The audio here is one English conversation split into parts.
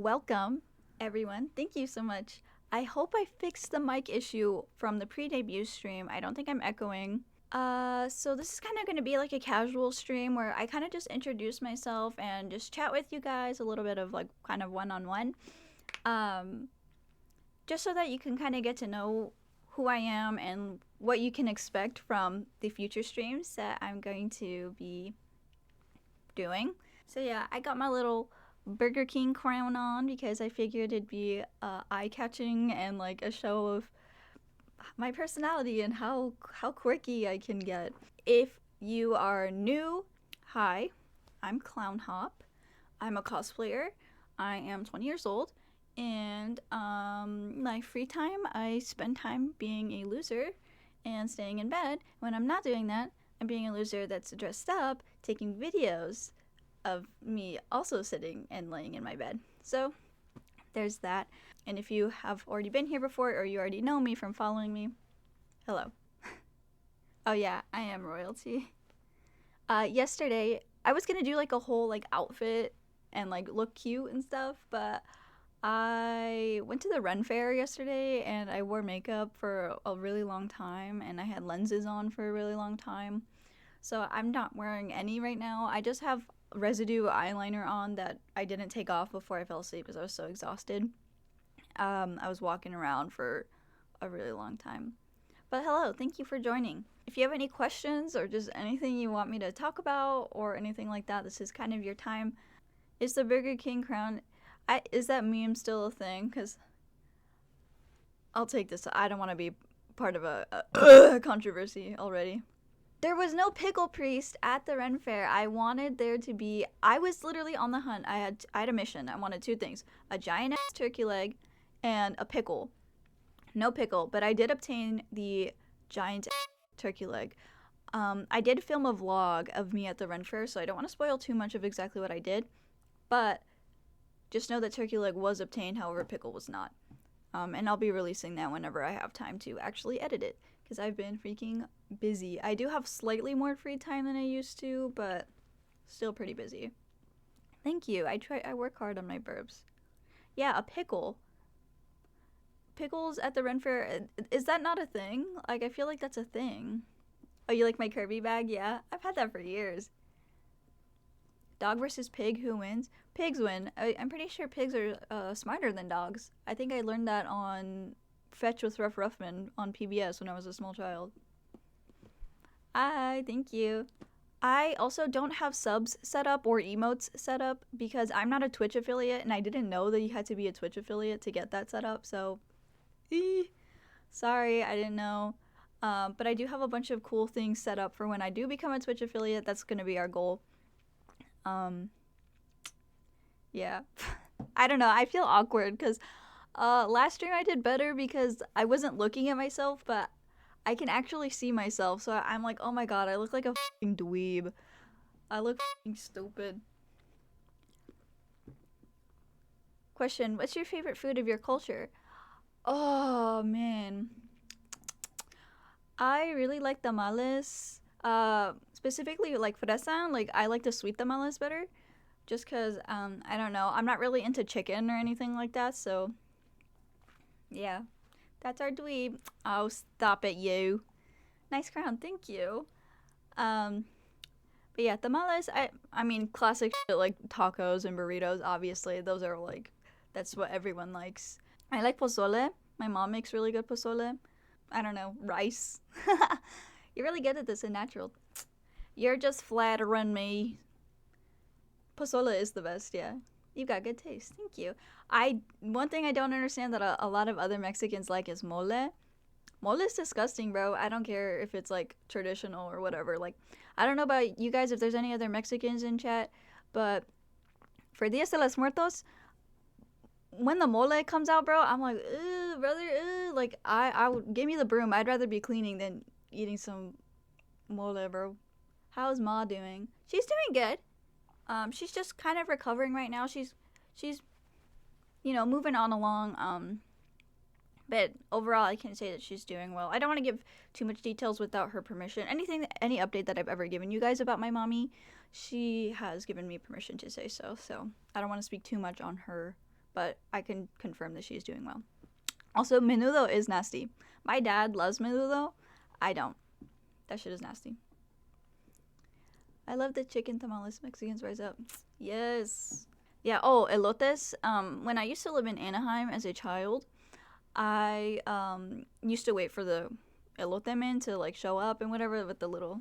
Welcome, everyone. Thank you so much. I hope I fixed the mic issue from the pre-debut stream. I don't think I'm echoing. So this is kind of going to be like a casual stream where I kind of just introduce myself and just chat with you guys a little bit of like kind of one-on-one. Just so that you can kind of get to know who I am and what you can expect from the future streams that I'm going to be doing. So yeah, I got my little Burger King crown on because I figured it'd be eye-catching and like a show of my personality and how quirky I can get. If you are new, hi, I'm Clownhop. I'm a cosplayer. I am 20 years old, and my free time I spend time being a loser and staying in bed. When I'm not doing that, I'm being a loser that's dressed up, taking videos of me also sitting and laying in my bed. So there's that. And if you have already been here before or you already know me from following me, hello. Oh yeah, I am royalty. Yesterday I was gonna do like a whole like outfit and like look cute and stuff, but I went to the Ren Fair yesterday and I wore makeup for a really long time and I had lenses on for a really long time. So I'm not wearing any right now. I just have residue eyeliner on that I didn't take off before I fell asleep because I was so exhausted. I was walking around for a really long time. But hello, thank you for joining. If you have any questions or just anything you want me to talk about or anything like that, this is kind of your time. Is the Burger King crown, is that meme still a thing? Because I'll take this. I don't want to be part of a controversy already. There was no pickle priest at the Ren Fair. I wanted there to be. I was literally on the hunt. I had a mission. I wanted two things: a giant ass turkey leg, and a pickle. No pickle, but I did obtain the giant ass turkey leg. I did film a vlog of me at the Ren Fair, so I don't want to spoil too much of exactly what I did. But just know that turkey leg was obtained, however, pickle was not. And I'll be releasing that whenever I have time to actually edit it, because I've been freaking busy. I do have slightly more free time than I used to, but still pretty busy. Thank you. I work hard on my burps. Yeah, a pickle. Pickles at the Ren Fair, is that not a thing? Like, I feel like that's a thing. Oh, you like my Kirby bag? Yeah, I've had that for years. Dog versus pig, who wins? Pigs win. I'm pretty sure pigs are smarter than dogs. I think I learned that on Fetch with Ruff Ruffman on PBS when I was a small child. Hi, thank you. I also don't have subs set up or emotes set up because I'm not a Twitch affiliate and I didn't know that you had to be a Twitch affiliate to get that set up, so sorry, I didn't know. But I do have a bunch of cool things set up for when I do become a Twitch affiliate. That's going to be our goal. Yeah. I don't know. I feel awkward because last stream I did better because I wasn't looking at myself, but I can actually see myself. So I'm like, oh my god, I look like a f***ing dweeb. I look f***ing stupid. Question, what's your favorite food of your culture? Oh, man. I really like tamales. Specifically like fresa. Like, I like the sweet tamales better. Just because, I don't know. I'm not really into chicken or anything like that, so yeah. That's our dweeb. Oh, stop it, you. Nice crown, thank you. But yeah, tamales, I mean, classic shit like tacos and burritos, obviously. Those are like, that's what everyone likes. I like pozole. My mom makes really good pozole. I don't know, rice. You're really good at this in natural. You're just flattering me. Pozole is the best, yeah. You've got good taste. Thank you. One thing I don't understand that a lot of other Mexicans like is mole. Mole is disgusting, bro. I don't care if it's like traditional or whatever. Like, I don't know about you guys if there's any other Mexicans in chat, but for Dias de los Muertos, when the mole comes out, bro, I'm like, ugh, brother, ugh. Like, I would give me the broom. I'd rather be cleaning than eating some mole, bro. How's Ma doing? She's doing good. She's just kind of recovering right now. She's, you know, moving on along. But overall, I can say that she's doing well. I don't want to give too much details without her permission. Any update that I've ever given you guys about my mommy, she has given me permission to say so. So I don't want to speak too much on her but I can confirm that she's doing well. Also, menudo is nasty. My dad loves menudo. I don't. That shit is nasty. I love the chicken tamales. Mexicans rise up. Yes. Yeah, oh, elotes. When I used to live in Anaheim as a child, I used to wait for the elote man to like show up and whatever with the little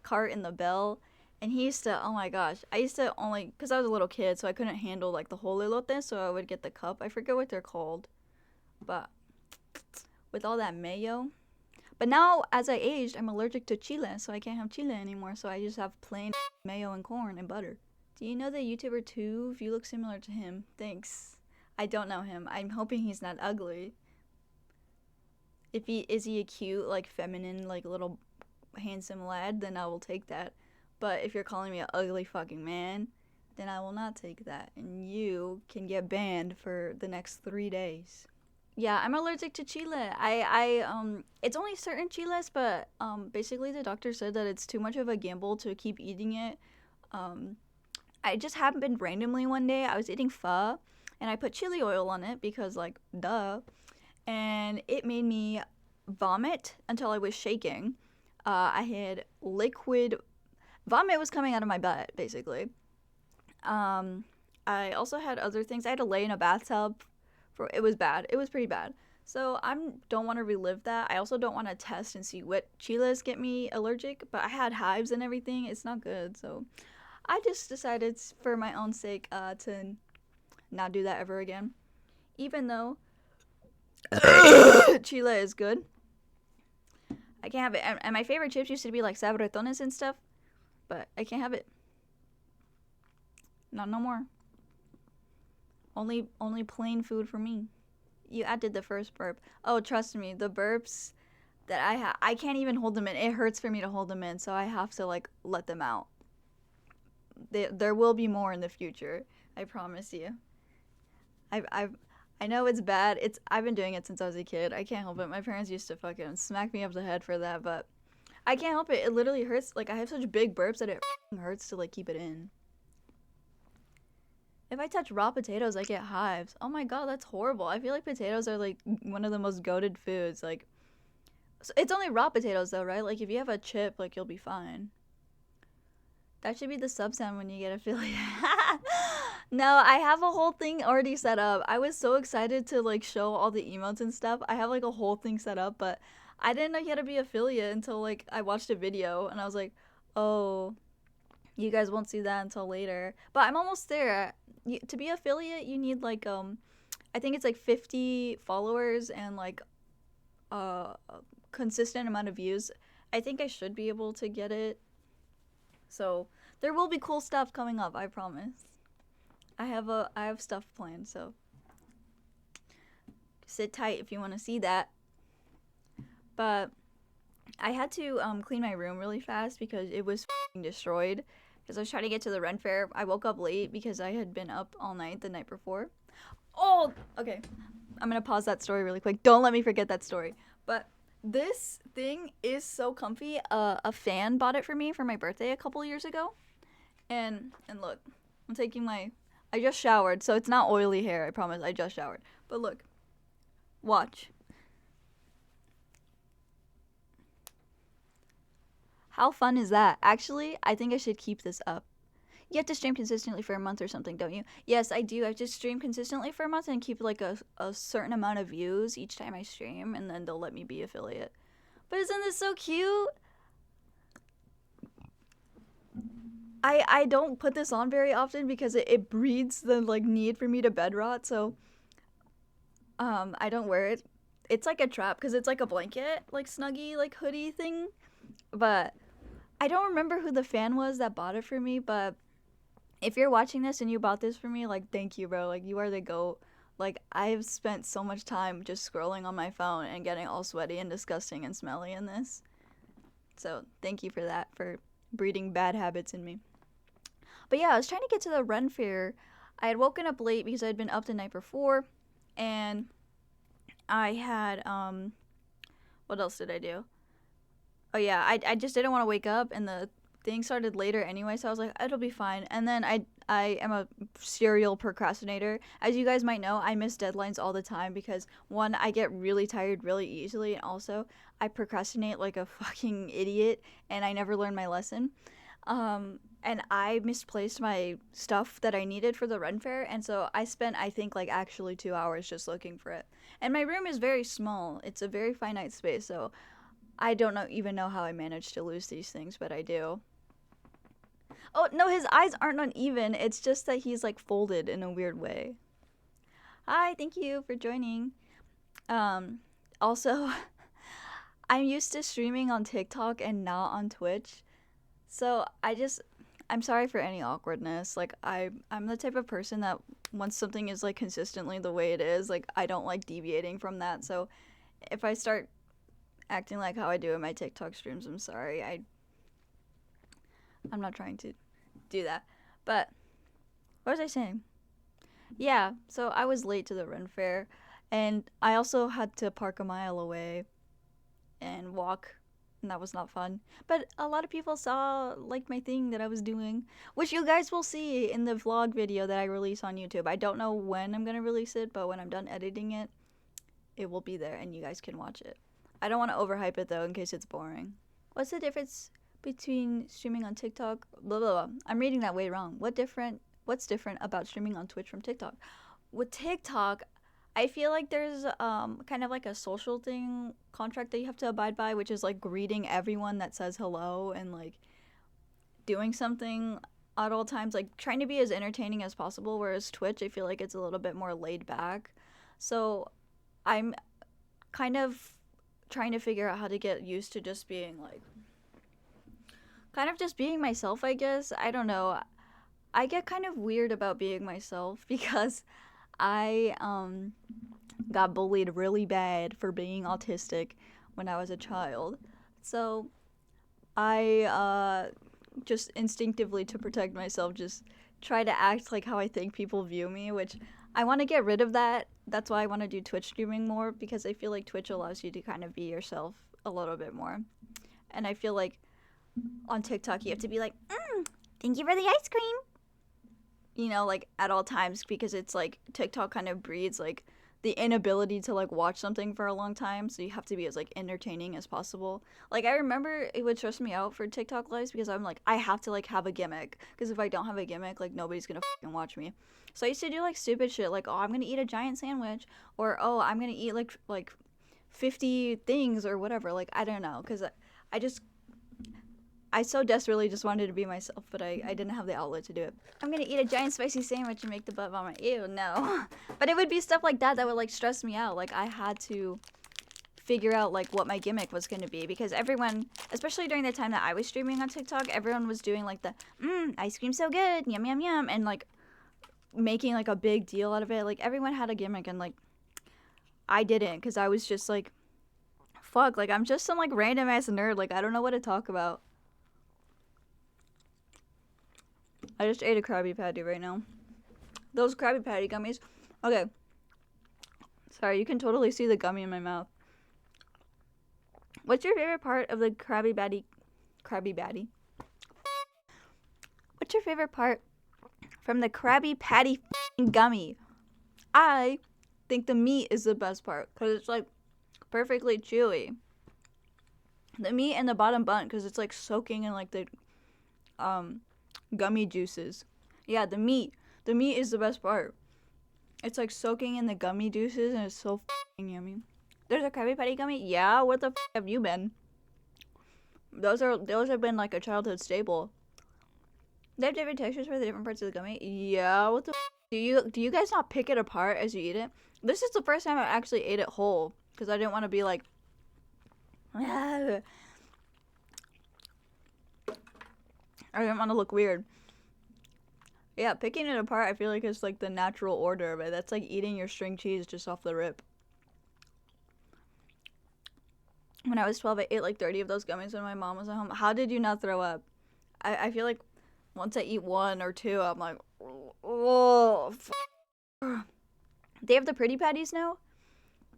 cart and the bell. And he used to, oh my gosh, I used to only, because I was a little kid, so I couldn't handle like the whole elote, so I would get the cup. I forget what they're called. But with all that mayo. But now, as I aged, I'm allergic to chile, so I can't have chile anymore, so I just have plain mayo and corn and butter. Do you know the YouTuber Tuve? You look similar to him. Thanks. I don't know him. I'm hoping he's not ugly. Is he a cute, like, feminine, like, little handsome lad, then I will take that. But if you're calling me an ugly fucking man, then I will not take that. And you can get banned for the next 3 days. Yeah, I'm allergic to chile. It's only certain chiles, but basically the doctor said that it's too much of a gamble to keep eating it. I just happened randomly one day. I was eating pho, and I put chili oil on it because, like, duh. And it made me vomit until I was shaking. I had liquid vomit was coming out of my butt, basically. I also had other things. I had to lay in a bathtub. It was bad. It was pretty bad. So I don't want to relive that. I also don't want to test and see what chiles get me allergic. But I had hives and everything. It's not good. So I just decided for my own sake to not do that ever again. Even though chile is good. I can't have it. And my favorite chips used to be like sabritones and stuff. But I can't have it. Not no more. Only plain food for me. You added the first burp. Oh, trust me, the burps that I can't even hold them in. It hurts for me to hold them in, so I have to like let them out. There will be more in the future. I promise you. I know it's bad. I've been doing it since I was a kid. I can't help it. My parents used to fucking smack me up the head for that, but I can't help it. It literally hurts. Like I have such big burps that it hurts to like keep it in. If I touch raw potatoes, I get hives. Oh my god, that's horrible. I feel like potatoes are like one of the most goated foods. Like, so it's only raw potatoes though, right? Like if you have a chip, like you'll be fine. That should be the sub sound when you get affiliate. No, I have a whole thing already set up. I was so excited to like show all the emotes and stuff. I have like a whole thing set up, but I didn't know you had to be affiliate until like I watched a video and I was like, oh, you guys won't see that until later. But I'm almost there. To be affiliate, you need like I think it's like 50 followers and like a consistent amount of views. I think I should be able to get it. So there will be cool stuff coming up, I promise. I have stuff planned, so sit tight if you want to see that. But I had to clean my room really fast because it was destroyed. Because I was trying to get to the Ren Fair. I woke up late because I had been up all night the night before. Oh, okay. I'm going to pause that story really quick. Don't let me forget that story. But this thing is so comfy. A fan bought it for me for my birthday a couple years ago. And look, I'm taking I just showered, so it's not oily hair, I promise. I just showered. But look, watch. How fun is that? Actually, I think I should keep this up. You have to stream consistently for a month or something, don't you? Yes, I do. I have to stream consistently for a month and keep like a certain amount of views each time I stream, and then they'll let me be affiliate. But isn't this so cute? I don't put this on very often because it breeds the like need for me to bed rot, so I don't wear it. It's like a trap because it's like a blanket, like snuggie, like hoodie thing. But I don't remember who the fan was that bought it for me, but if you're watching this and you bought this for me, like, thank you, bro. Like, you are the GOAT. Like, I've spent so much time just scrolling on my phone and getting all sweaty and disgusting and smelly in this. So, thank you for that, for breeding bad habits in me. But yeah, I was trying to get to the Ren Fair. I had woken up late because I had been up the night before, and I had, what else did I do? Oh yeah, I just didn't want to wake up, and the thing started later anyway, so I was like, it'll be fine. And then I am a serial procrastinator. As you guys might know, I miss deadlines all the time because one, I get really tired really easily, and also I procrastinate like a fucking idiot, and I never learn my lesson. And I misplaced my stuff that I needed for the Ren Fair, and so I spent, I think, like actually 2 hours just looking for it. And my room is very small. It's a very finite space, so I don't even know how I managed to lose these things, but I do. Oh, no, his eyes aren't uneven. It's just that he's like folded in a weird way. Hi, thank you for joining. Also, I'm used to streaming on TikTok and not on Twitch. So I'm sorry for any awkwardness. Like I'm the type of person that once something is like consistently the way it is, like I don't like deviating from that. So if I start acting like how I do in my TikTok streams, I'm sorry. I'm not trying to do that. But what was I saying? Yeah, so I was late to the Ren Fair, and I also had to park a mile away and walk, and that was not fun. But a lot of people saw like my thing that I was doing, which you guys will see in the vlog video that I release on YouTube. I don't know when I'm gonna release it, but when I'm done editing it, it will be there and you guys can watch it. I don't want to overhype it though in case it's boring. What's the difference between streaming on TikTok? Blah blah blah. I'm reading that way wrong. What's different about streaming on Twitch from TikTok? With TikTok, I feel like there's kind of like a social thing contract that you have to abide by, which is like greeting everyone that says hello and like doing something at all times, like trying to be as entertaining as possible. Whereas Twitch, I feel like it's a little bit more laid back. So I'm kind of trying to figure out how to get used to just being like kind of just being myself, I guess. I don't know. I get kind of weird about being myself because I got bullied really bad for being autistic when I was a child. So I just instinctively, to protect myself, just try to act like how I think people view me, which I want to get rid of that. That's why I want to do Twitch streaming more, because I feel like Twitch allows you to kind of be yourself a little bit more. And I feel like on TikTok you have to be like, thank you for the ice cream. You know, like at all times, because it's like TikTok kind of breeds like the inability to like watch something for a long time, so you have to be as like entertaining as possible. Like I remember it would stress me out for TikTok lives because I'm like, I have to like have a gimmick, because if I don't have a gimmick, like nobody's gonna fucking watch me. So I used to do like stupid shit, like, oh, I'm gonna eat a giant sandwich, or oh, I'm gonna eat like 50 things or whatever. Like I don't know, because I so desperately just wanted to be myself, but I didn't have the outlet to do it. I'm gonna eat a giant spicy sandwich and make the butt vomit. Ew, no. But it would be stuff like that that would like stress me out. Like I had to figure out like what my gimmick was gonna be, because everyone, especially during the time that I was streaming on TikTok, everyone was doing like the ice cream so good, yum yum yum, and like making like a big deal out of it. Like everyone had a gimmick, and like I didn't, because I was just like, fuck, like I'm just some like random ass nerd. Like I don't know what to talk about. I just ate a Krabby Patty right now. Those Krabby Patty gummies. Okay. Sorry, you can totally see the gummy in my mouth. What's your favorite part of the Krabby Patty? What's your favorite part from the Krabby Patty gummy? I think the meat is the best part, because it's like perfectly chewy. The meat and the bottom bun, because it's like soaking in like the gummy juices. Yeah, the meat is the best part. It's like soaking in the gummy juices, and it's so f***ing yummy. There's a Krabby Patty gummy? Yeah, where the f*** have you been? Those have been like a childhood staple. They have different textures for the different parts of the gummy? Yeah, what the f***? Do you guys not pick it apart as you eat it? This is the first time I actually ate it whole, because I didn't want to be like I didn't want to look weird. Yeah, picking it apart, I feel like it's like the natural order, but that's like eating your string cheese just off the rip. When I was 12, I ate like 30 of those gummies when my mom was at home. How did you not throw up? I feel like once I eat one or two, I'm like, oh, They have the Pretty Patties now?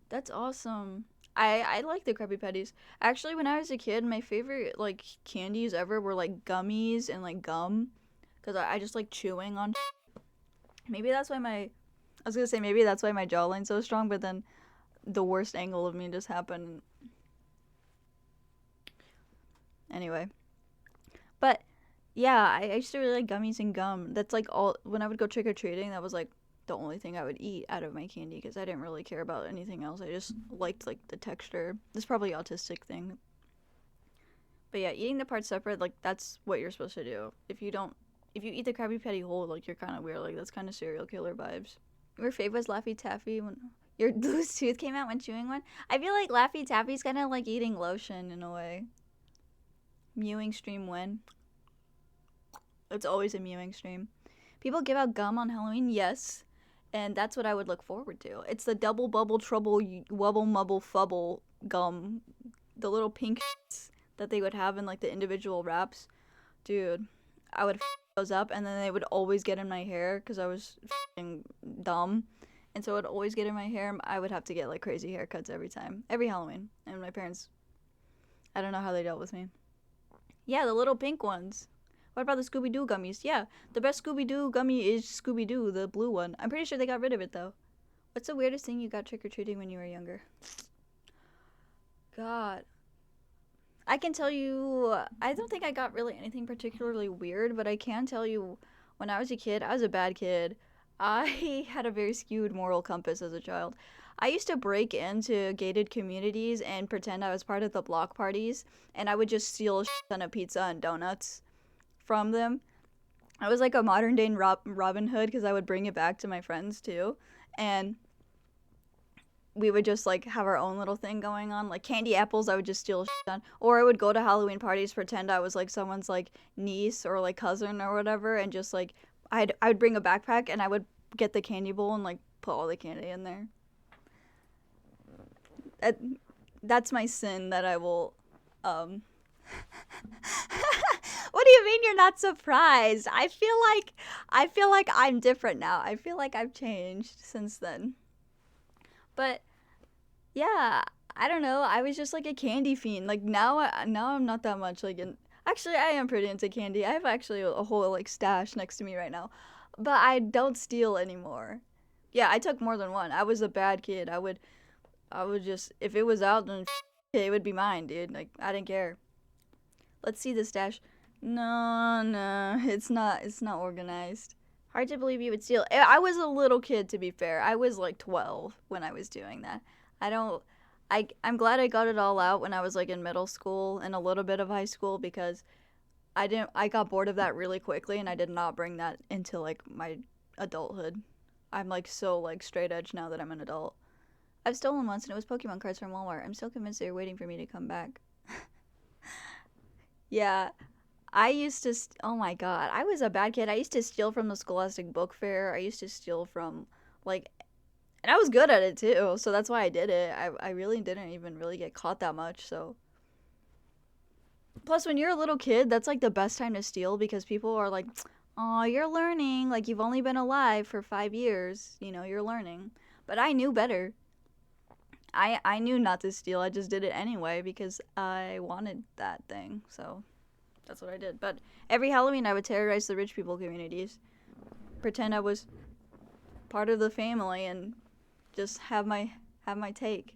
That's awesome. I like the Krabby Patties. Actually, when I was a kid, my favorite like candies ever were like gummies and like gum, because I just like chewing on. Maybe that's why I was gonna say maybe that's why my jawline's so strong, but then the worst angle of me just happened. Anyway, but yeah, I used to really like gummies and gum. That's like all when I would go trick or treating. That was like the only thing I would eat out of my candy because I didn't really care about anything else. I just liked like the texture. It's probably an autistic thing. But yeah, eating the parts separate, like that's what you're supposed to do. If you eat the Krabby Patty whole, like you're kind of weird. Like that's kind of serial killer vibes. Your fave was Laffy Taffy when your loose tooth came out when chewing one. I feel like Laffy Taffy's kind of like eating lotion in a way. Mewing stream when? It's always a mewing stream. People give out gum on Halloween, yes. And that's what I would look forward to. It's the double bubble trouble wubble mubble fubble gum. The little pink that they would have in like the individual wraps. Dude, I would those up and then they would always get in my hair because I was dumb. And so it would always get in my hair. I would have to get like crazy haircuts every time. Every Halloween. And my parents, I don't know how they dealt with me. Yeah, the little pink ones. What about the Scooby-Doo gummies? Yeah, the best Scooby-Doo gummy is Scooby-Doo, the blue one. I'm pretty sure they got rid of it, though. What's the weirdest thing you got trick-or-treating when you were younger? God. I can tell you, I don't think I got really anything particularly weird, but I can tell you, when I was a kid, I was a bad kid. I had a very skewed moral compass as a child. I used to break into gated communities and pretend I was part of the block parties, and I would just steal a ton of pizza and donuts from them. I was like a modern day Robin Hood because I would bring it back to my friends too, and we would just like have our own little thing going on. Like candy apples, I would just steal on, or I would go to Halloween parties, pretend I was like someone's like niece or like cousin or whatever, and just like I would bring a backpack and I would get the candy bowl and like put all the candy in there. That's my sin that I will. What do you mean you're not surprised? I feel like I'm different now. I feel like I've changed since then. But yeah, I don't know. I was just like a candy fiend. Like now I'm not that much like actually I am pretty into candy. I have actually a whole like stash next to me right now. But I don't steal anymore. Yeah, I took more than one. I was a bad kid. I would just if it was out then it would be mine, dude. Like I didn't care. Let's see the stash. No, it's not organized. Hard to believe you would steal. I was a little kid, to be fair. I was like 12 when I was doing that. I'm glad I got it all out when I was like in middle school and a little bit of high school because I got bored of that really quickly and I did not bring that into like my adulthood. I'm like so like straight edge now that I'm an adult. I've stolen once and it was Pokemon cards from Walmart. I'm still convinced they're waiting for me to come back. Yeah, I used to, oh my god, I was a bad kid. I used to steal from the Scholastic Book Fair. I used to steal from, like, and I was good at it too, so that's why I did it. I really didn't even really get caught that much, so. Plus, when you're a little kid, that's like the best time to steal because people are like, oh, you're learning. Like, you've only been alive for 5 years. You know, you're learning. But I knew better. I knew not to steal. I just did it anyway because I wanted that thing. So that's what I did. But every Halloween I would terrorize the rich people communities. Pretend I was part of the family and just have my take.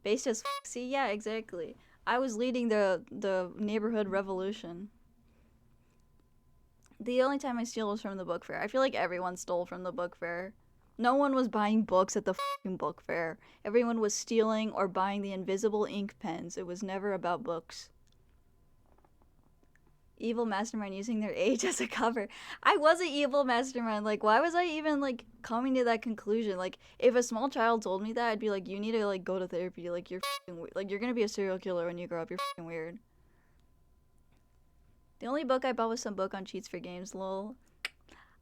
Based as see, yeah, exactly. I was leading the neighborhood revolution. The only time I steal was from the book fair. I feel like everyone stole from the book fair. No one was buying books at the fucking book fair. Everyone was stealing or buying the invisible ink pens. It was never about books. Evil mastermind using their age as a cover. I was an evil mastermind. Like, why was I even, like, coming to that conclusion? Like, if a small child told me that, I'd be like, you need to, like, go to therapy. Like, you're like, you're gonna be a serial killer when you grow up. You're fucking weird. The only book I bought was some book on cheats for games, lol.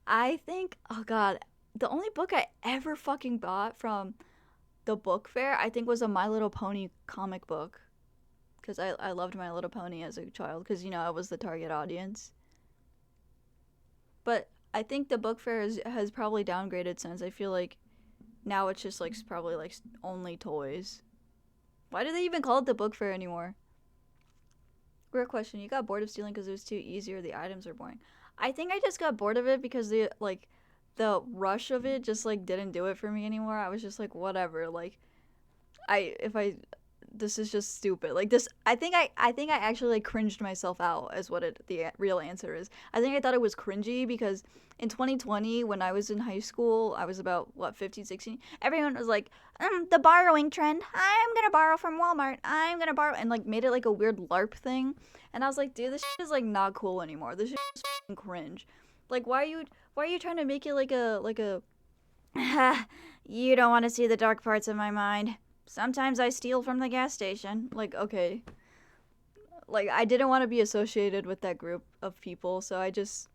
I think, oh god, the only book I ever fucking bought from the book fair, I think, was a My Little Pony comic book. Because I loved My Little Pony as a child, because, you know, I was the target audience. But I think the book fair has probably downgraded since. I feel like now it's just, like, probably, like, only toys. Why do they even call it the book fair anymore? Real question, you got bored of stealing because it was too easy or the items are boring? I think I just got bored of it because the rush of it just like didn't do it for me anymore. I was just like, whatever. Like, this is just stupid. Like this, I think I actually like cringed myself out as what the real answer is. I think I thought it was cringy because in 2020 when I was in high school, I was about what 15, 16. Everyone was like, the borrowing trend. I'm gonna borrow from Walmart. I'm gonna borrow and like made it like a weird LARP thing. And I was like, dude, this shit is like not cool anymore. This shit is fucking cringe. Like, why are you trying to make it like a you don't want to see the dark parts of my mind. Sometimes I steal from the gas station. Like, okay. Like, I didn't want to be associated with that group of people, so I just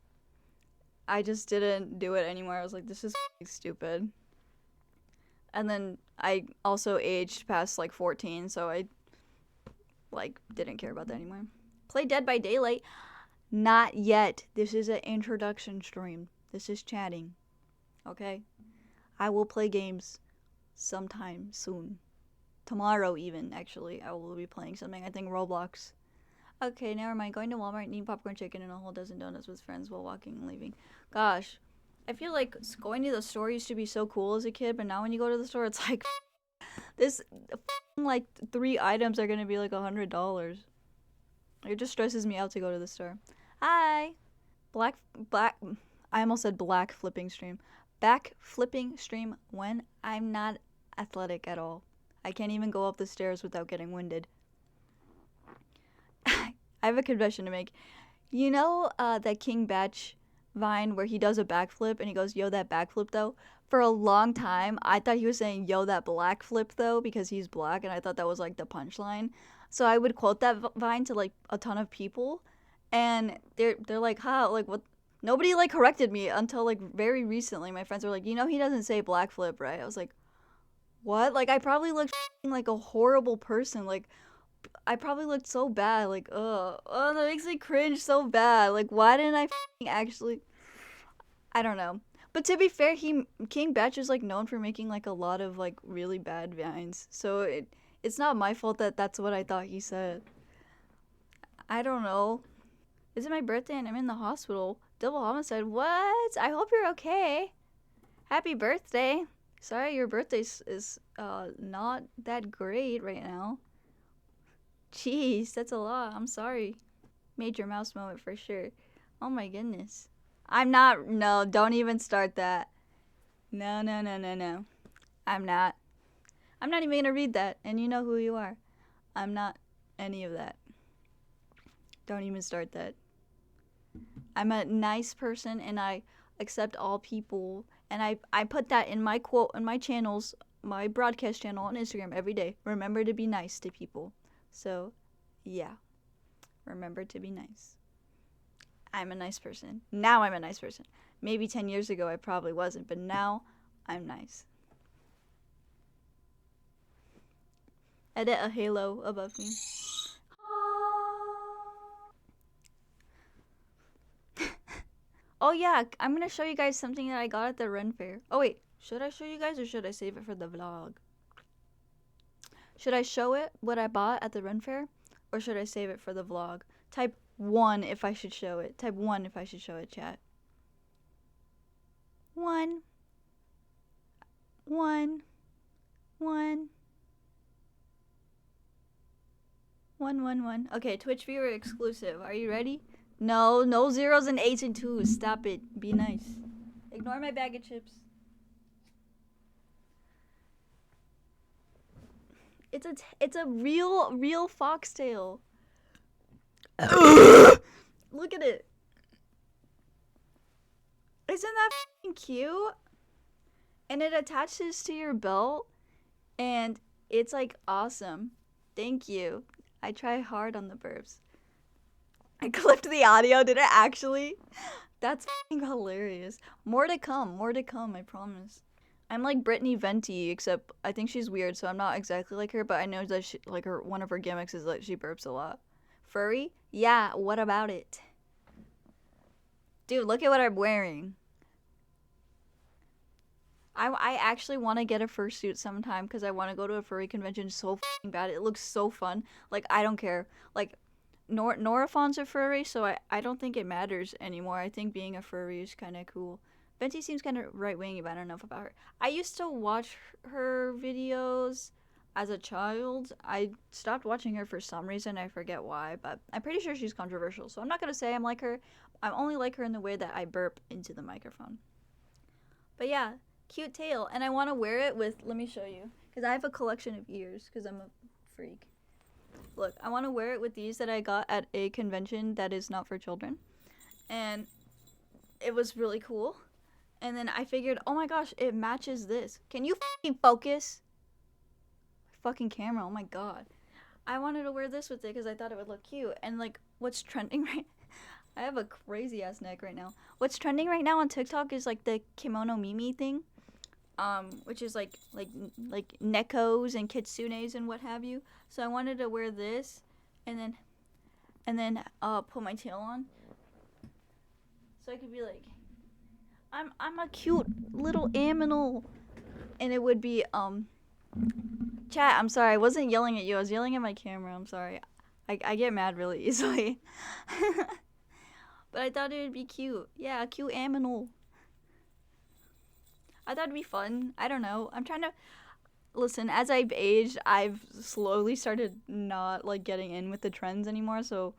didn't do it anymore. I was like, this is stupid. And then I also aged past like 14, so I like didn't care about that anymore. Play Dead by Daylight. Not yet. This is an introduction stream. This is chatting. Okay? I will play games sometime soon. Tomorrow even, actually. I will be playing something. I think Roblox. Okay, never mind. Going to Walmart, eating popcorn chicken and a whole dozen donuts with friends while walking and leaving. Gosh. I feel like going to the store used to be so cool as a kid, but now when you go to the store, it's like this like 3 items are gonna be like $100. It just stresses me out to go to the store. Hi. Black. I almost said black flipping stream. Back flipping stream when I'm not athletic at all. I can't even go up the stairs without getting winded. I have a confession to make. You know that King Batch Vine where he does a backflip and he goes, yo, that backflip though? For a long time, I thought he was saying, yo, that black flip though, because he's black, and I thought that was like the punchline. So I would quote that Vine to like a ton of people, and they're like, huh, like what? Nobody like corrected me until like very recently. My friends were like, you know, he doesn't say black flip, right? I was like, what? Like I probably looked like a horrible person. Like I probably looked so bad. Like that makes me cringe so bad. Like why didn't I actually? I don't know. But to be fair, King Batch is like known for making like a lot of like really bad vines. So it's not my fault that that's what I thought he said. I don't know. Is it my birthday and I'm in the hospital? Double homicide. What? I hope you're okay. Happy birthday. Sorry your birthday is not that great right now. Jeez, that's a lot. I'm sorry. Major mouse moment for sure. Oh my goodness. I'm not. No, don't even start that. No. I'm not. I'm not even gonna read that, and you know who you are. I'm not any of that. Don't even start that. I'm a nice person, and I accept all people, and I put that in my quote in my channels, my broadcast channel on Instagram every day. Remember to be nice to people. So, yeah. Remember to be nice. I'm a nice person. Now I'm a nice person. Maybe 10 years ago I probably wasn't, but now I'm nice. Edit a halo above me. Oh yeah, I'm gonna show you guys something that I got at the Ren Fair. Oh wait, should I show you guys or should I save it for the vlog? Should I show it what I bought at the Ren Fair? Or should I save it for the vlog? Type 1 if I should show it. Type 1 if I should show it, chat. 1. 1. 1. 1. Okay, Twitch viewer exclusive. Are you ready? No, no zeros and 8s and 2s. Stop it. Be nice. Ignore my bag of chips. It's a real foxtail. Look at it. Isn't that f***ing cute? And it attaches to your belt, and it's like awesome. Thank you. I try hard on the burps. I clipped the audio. Did it actually? That's f***ing hilarious. More to come, I promise. I'm like Brittany Venti, except I think she's weird, so I'm not exactly like her, but I know that she, like one of her gimmicks is that she burps a lot. Furry? Yeah, what about it? Dude, look at what I'm wearing. I actually want to get a fursuit sometime because I want to go to a furry convention so f***ing bad. It looks so fun. Like, I don't care. Like, Norafon's a furry, so I don't think it matters anymore. I think being a furry is kind of cool. Venti seems kind of right-wingy, but I don't know about her. I used to watch her videos as a child. I stopped watching her for some reason. I forget why, but I'm pretty sure she's controversial. So I'm not going to say I'm like her. I'm only like her in the way that I burp into the microphone. But yeah, cute tail. And I want to wear it with, let me show you. Because I have a collection of ears, because I'm a freak. Look, I want to wear it with these that I got at a convention that is not for children. And it was really cool. And then I figured, oh my gosh, it matches this. Can you fucking focus? Fucking camera, oh my god. I wanted to wear this with it because I thought it would look cute. And like, what's trending right I have a crazy ass neck right now. What's trending right now on TikTok is like the kimono mimi thing. Which is like nekos and kitsunes and what have you. So I wanted to wear this and then put my tail on. So I could be like, I'm a cute little aminal. And it would be chat, I'm sorry, I wasn't yelling at you, I was yelling at my camera, I'm sorry. I get mad really easily. But I thought it would be cute. Yeah, a cute aminal. I thought it'd be fun. I don't know. I'm trying to listen, as I've aged, I've slowly started not like getting in with the trends anymore, so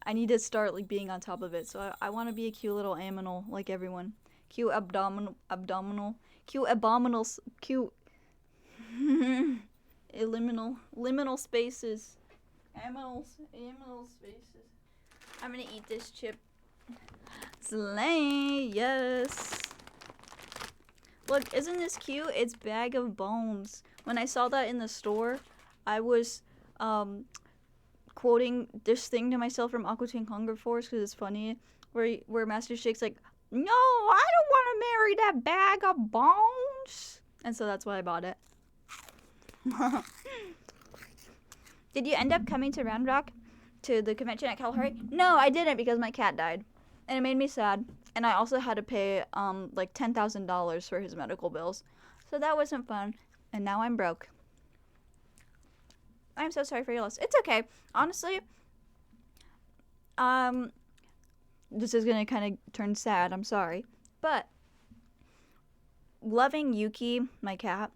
I need to start like being on top of it. So I want to be a cute little aminal like everyone. Cute abdominal, cute abominals, cute liminal spaces. Aminal spaces. I'm gonna eat this chip. Slay, yes. Look, isn't this cute? It's Bag of Bones. When I saw that in the store, I was quoting this thing to myself from Aqua Teen Hunger Force because it's funny, where Master Shake's like, no, I don't want to marry that bag of bones. And so that's why I bought it. Did you end up coming to Round Rock to the convention at Kalahari? No, I didn't because my cat died. And it made me sad. And I also had to pay like $10,000 for his medical bills. So that wasn't fun. And now I'm broke. I'm so sorry for your loss. It's okay. Honestly, this is going to kind of turn sad. I'm sorry. But loving Yuki, my cat,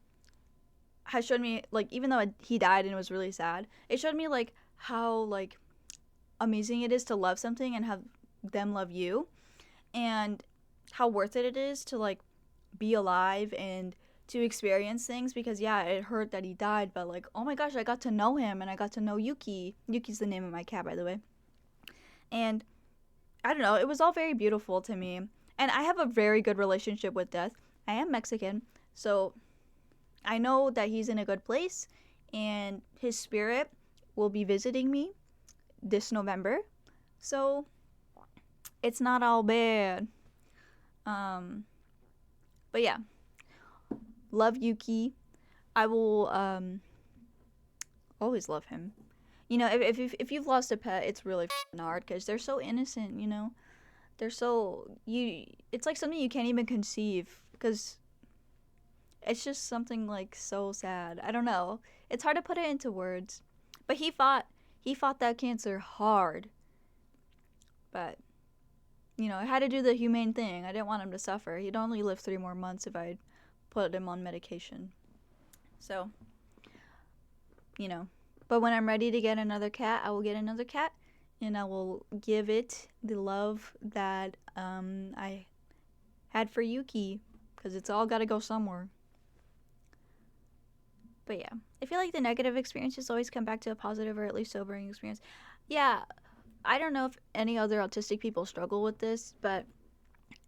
has shown me, like, even though he died and it was really sad, it showed me, like, how, like, amazing it is to love something and have them love you, and how worth it is to, like, be alive and to experience things, because, yeah, it hurt that he died, but, like, oh my gosh, I got to know him, and I got to know Yuki. Yuki's the name of my cat, by the way. And, I don't know, it was all very beautiful to me, and I have a very good relationship with death. I am Mexican, so I know that he's in a good place, and his spirit will be visiting me this November, so it's not all bad. But yeah, love Yuki. I will always love him. You know, if you've lost a pet, it's really hard because they're so innocent. You know, they're so it's like something you can't even conceive because it's just something like so sad. I don't know. It's hard to put it into words. But he fought that cancer hard. But, you know, I had to do the humane thing. I didn't want him to suffer. He'd only live 3 more months if I'd put him on medication. So, you know. But when I'm ready to get another cat, I will get another cat. And I will give it the love that I had for Yuki. Because it's all got to go somewhere. But yeah, I feel like the negative experiences always come back to a positive or at least sobering experience. Yeah, I don't know if any other autistic people struggle with this, but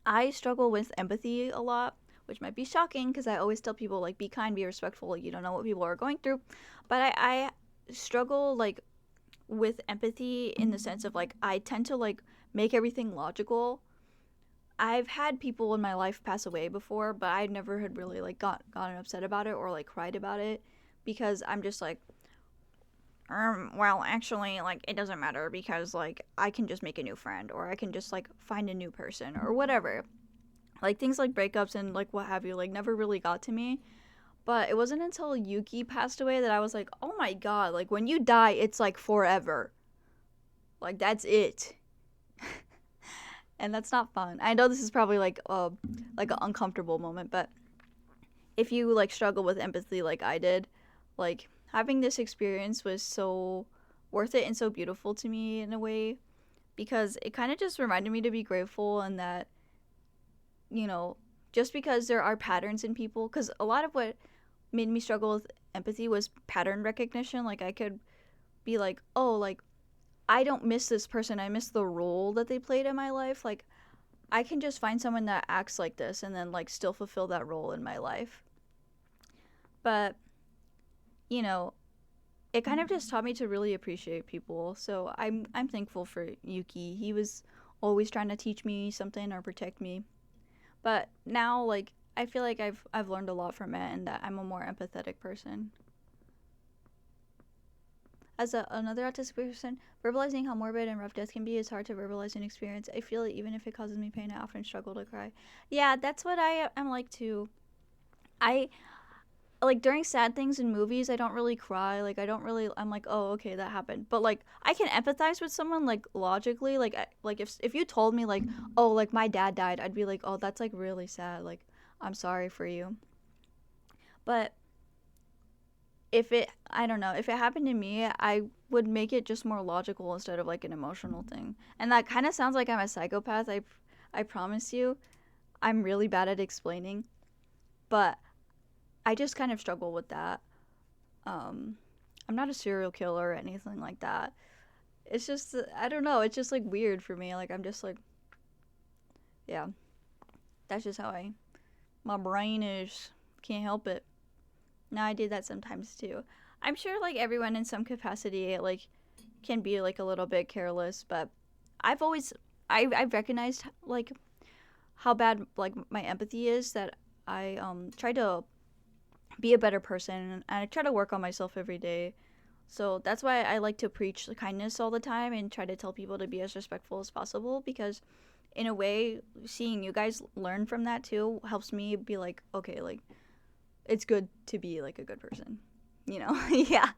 I struggle with empathy a lot, which might be shocking because I always tell people, like, be kind, be respectful, like, you don't know what people are going through. But I struggle, like, with empathy in the sense of, like, I tend to, like, make everything logical. I've had people in my life pass away before, but I never had really, like, gotten upset about it or, like, cried about it because I'm just like, well, actually, like, it doesn't matter because, like, I can just make a new friend or I can just, like, find a new person or whatever. Like, things like breakups and, like, what have you, like, never really got to me. But it wasn't until Yuki passed away that I was like, oh my god, like, when you die, it's, like, forever. Like, that's it. And that's not fun. I know this is probably like an uncomfortable moment, but if you like struggle with empathy like I did, like having this experience was so worth it and so beautiful to me in a way, because it kind of just reminded me to be grateful, and that, you know, just because there are patterns in people, because a lot of what made me struggle with empathy was pattern recognition. Like, I could be like, oh, like, I don't miss this person, I miss the role that they played in my life. Like, I can just find someone that acts like this and then like still fulfill that role in my life. But, you know, it kind of just taught me to really appreciate people. So I'm thankful for Yuki. He was always trying to teach me something or protect me. But now, like, I feel like I've learned a lot from it, and that I'm a more empathetic person. As another autistic person, verbalizing how morbid and rough death can be is hard to verbalize and experience. I feel it even if it causes me pain. I often struggle to cry. Yeah, that's what I am like too. I like during sad things in movies, I don't really cry. Like, I don't really. I'm like, oh, okay, that happened. But like, I can empathize with someone like logically. Like, like if you told me like, oh, like my dad died, I'd be like, oh, that's like really sad. Like, I'm sorry for you. But I don't know, if it happened to me, I would make it just more logical instead of like an emotional thing. And that kind of sounds like I'm a psychopath. I promise you, I'm really bad at explaining, but I just kind of struggle with that. I'm not a serial killer or anything like that. It's just, I don't know, it's just like weird for me. Like, I'm just like, yeah, that's just how my brain is. Can't help it. Now I do that sometimes too. I'm sure like everyone in some capacity like can be like a little bit careless, but I've recognized like how bad like my empathy is, that I try to be a better person, and I try to work on myself every day. So that's why I like to preach kindness all the time and try to tell people to be as respectful as possible, because in a way, seeing you guys learn from that too helps me be like, okay, like, it's good to be like a good person, you know? Yeah.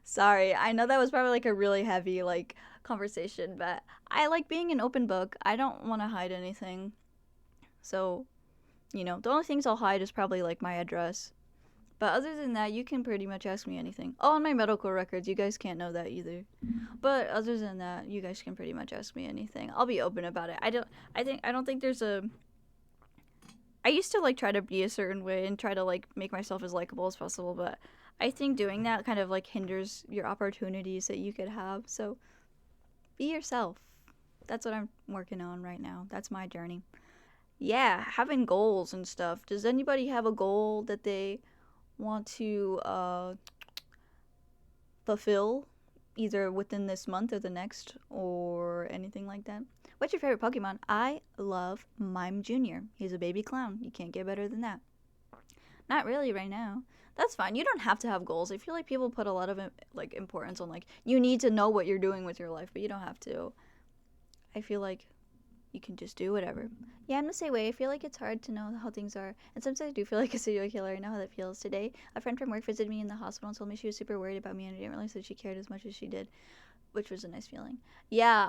Sorry, I know that was probably like a really heavy like conversation, but I like being an open book. I don't want to hide anything. So, you know, the only things I'll hide is probably like my address. But other than that, you can pretty much ask me anything. Oh, and my medical records, you guys can't know that either. But other than that, you guys can pretty much ask me anything. I'll be open about it. I don't think there's a I used to like try to be a certain way and try to like make myself as likable as possible, but I think doing that kind of like hinders your opportunities that you could have. So be yourself. That's what I'm working on right now. That's my journey. Yeah, having goals and stuff. Does anybody have a goal that they want to fulfill either within this month or the next, or anything like that? What's your favorite Pokemon? I love Mime Jr. He's a baby clown. You can't get better than that. Not really right now. That's fine. You don't have to have goals. I feel like people put a lot of like importance on like you need to know what you're doing with your life, but you don't have to. I feel like you can just do whatever. Yeah, I'm the same way. I feel like it's hard to know how things are, and sometimes I do feel like a serial killer. I know how that feels. Today, a friend from work visited me in the hospital and told me she was super worried about me, and I didn't realize that she cared as much as she did, which was a nice feeling. Yeah,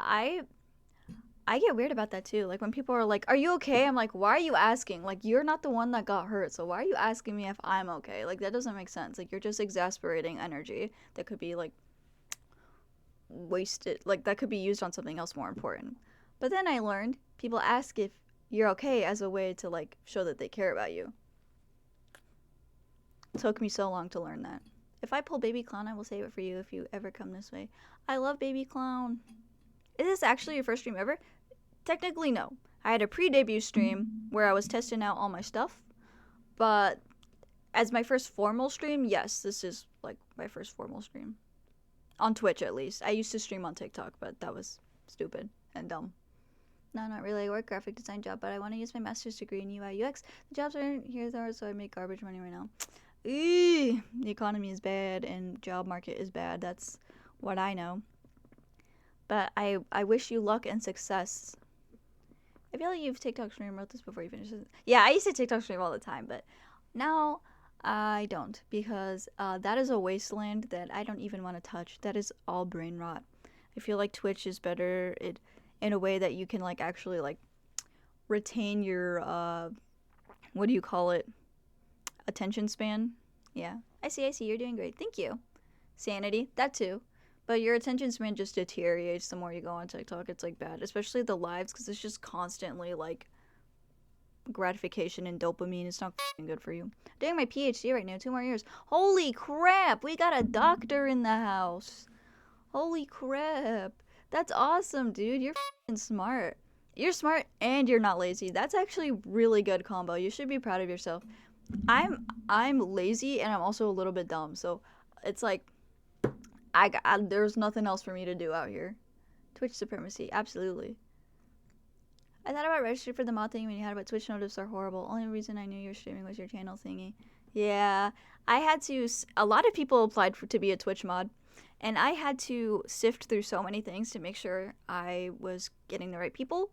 I get weird about that too. Like when people are like, "Are you okay?" I'm like, "Why are you asking? Like, you're not the one that got hurt, so why are you asking me if I'm okay?" Like, that doesn't make sense. Like, you're just exasperating energy that could be like wasted. Like, that could be used on something else more important. But then I learned people ask if you're okay as a way to like show that they care about you. It took me so long to learn that. If I pull Baby Clown, I will save it for you if you ever come this way. I love Baby Clown. Is this actually your first stream ever? Technically, no. I had a pre-debut stream where I was testing out all my stuff. But as my first formal stream, yes, this is like my first formal stream. On Twitch, at least. I used to stream on TikTok, but that was stupid and dumb. No, not really. I work graphic design job, but I want to use my master's degree in UI UX. The jobs aren't here though, so I make garbage money right now. Eee, the economy is bad and job market is bad. That's what I know. But I wish you luck and success. I feel like you've TikTok stream wrote this before you finished it. Yeah, I used to TikTok stream all the time, but now I don't, because that is a wasteland that I don't even want to touch. That is all brain rot. I feel like Twitch is better in a way that you can like actually like retain your what do you call it? Attention span. Yeah. I see. You're doing great. Thank you. Sanity. That too. But your attention span just deteriorates the more you go on TikTok. It's like bad, especially the lives, because it's just constantly like gratification and dopamine. It's not good for you. Doing my PhD right now, 2 more years. Holy crap! We got a doctor in the house. Holy crap! That's awesome, dude. You're smart. You're smart and you're not lazy. That's actually really good combo. You should be proud of yourself. I'm lazy and I'm also a little bit dumb, so it's like there's nothing else for me to do out here. Twitch supremacy, absolutely. I thought about registering for the mod thing when you had about Twitch notice are horrible. Only reason I knew you were streaming was your channel thingy. Yeah, I had to. A lot of people applied to be a Twitch mod, and I had to sift through so many things to make sure I was getting the right people.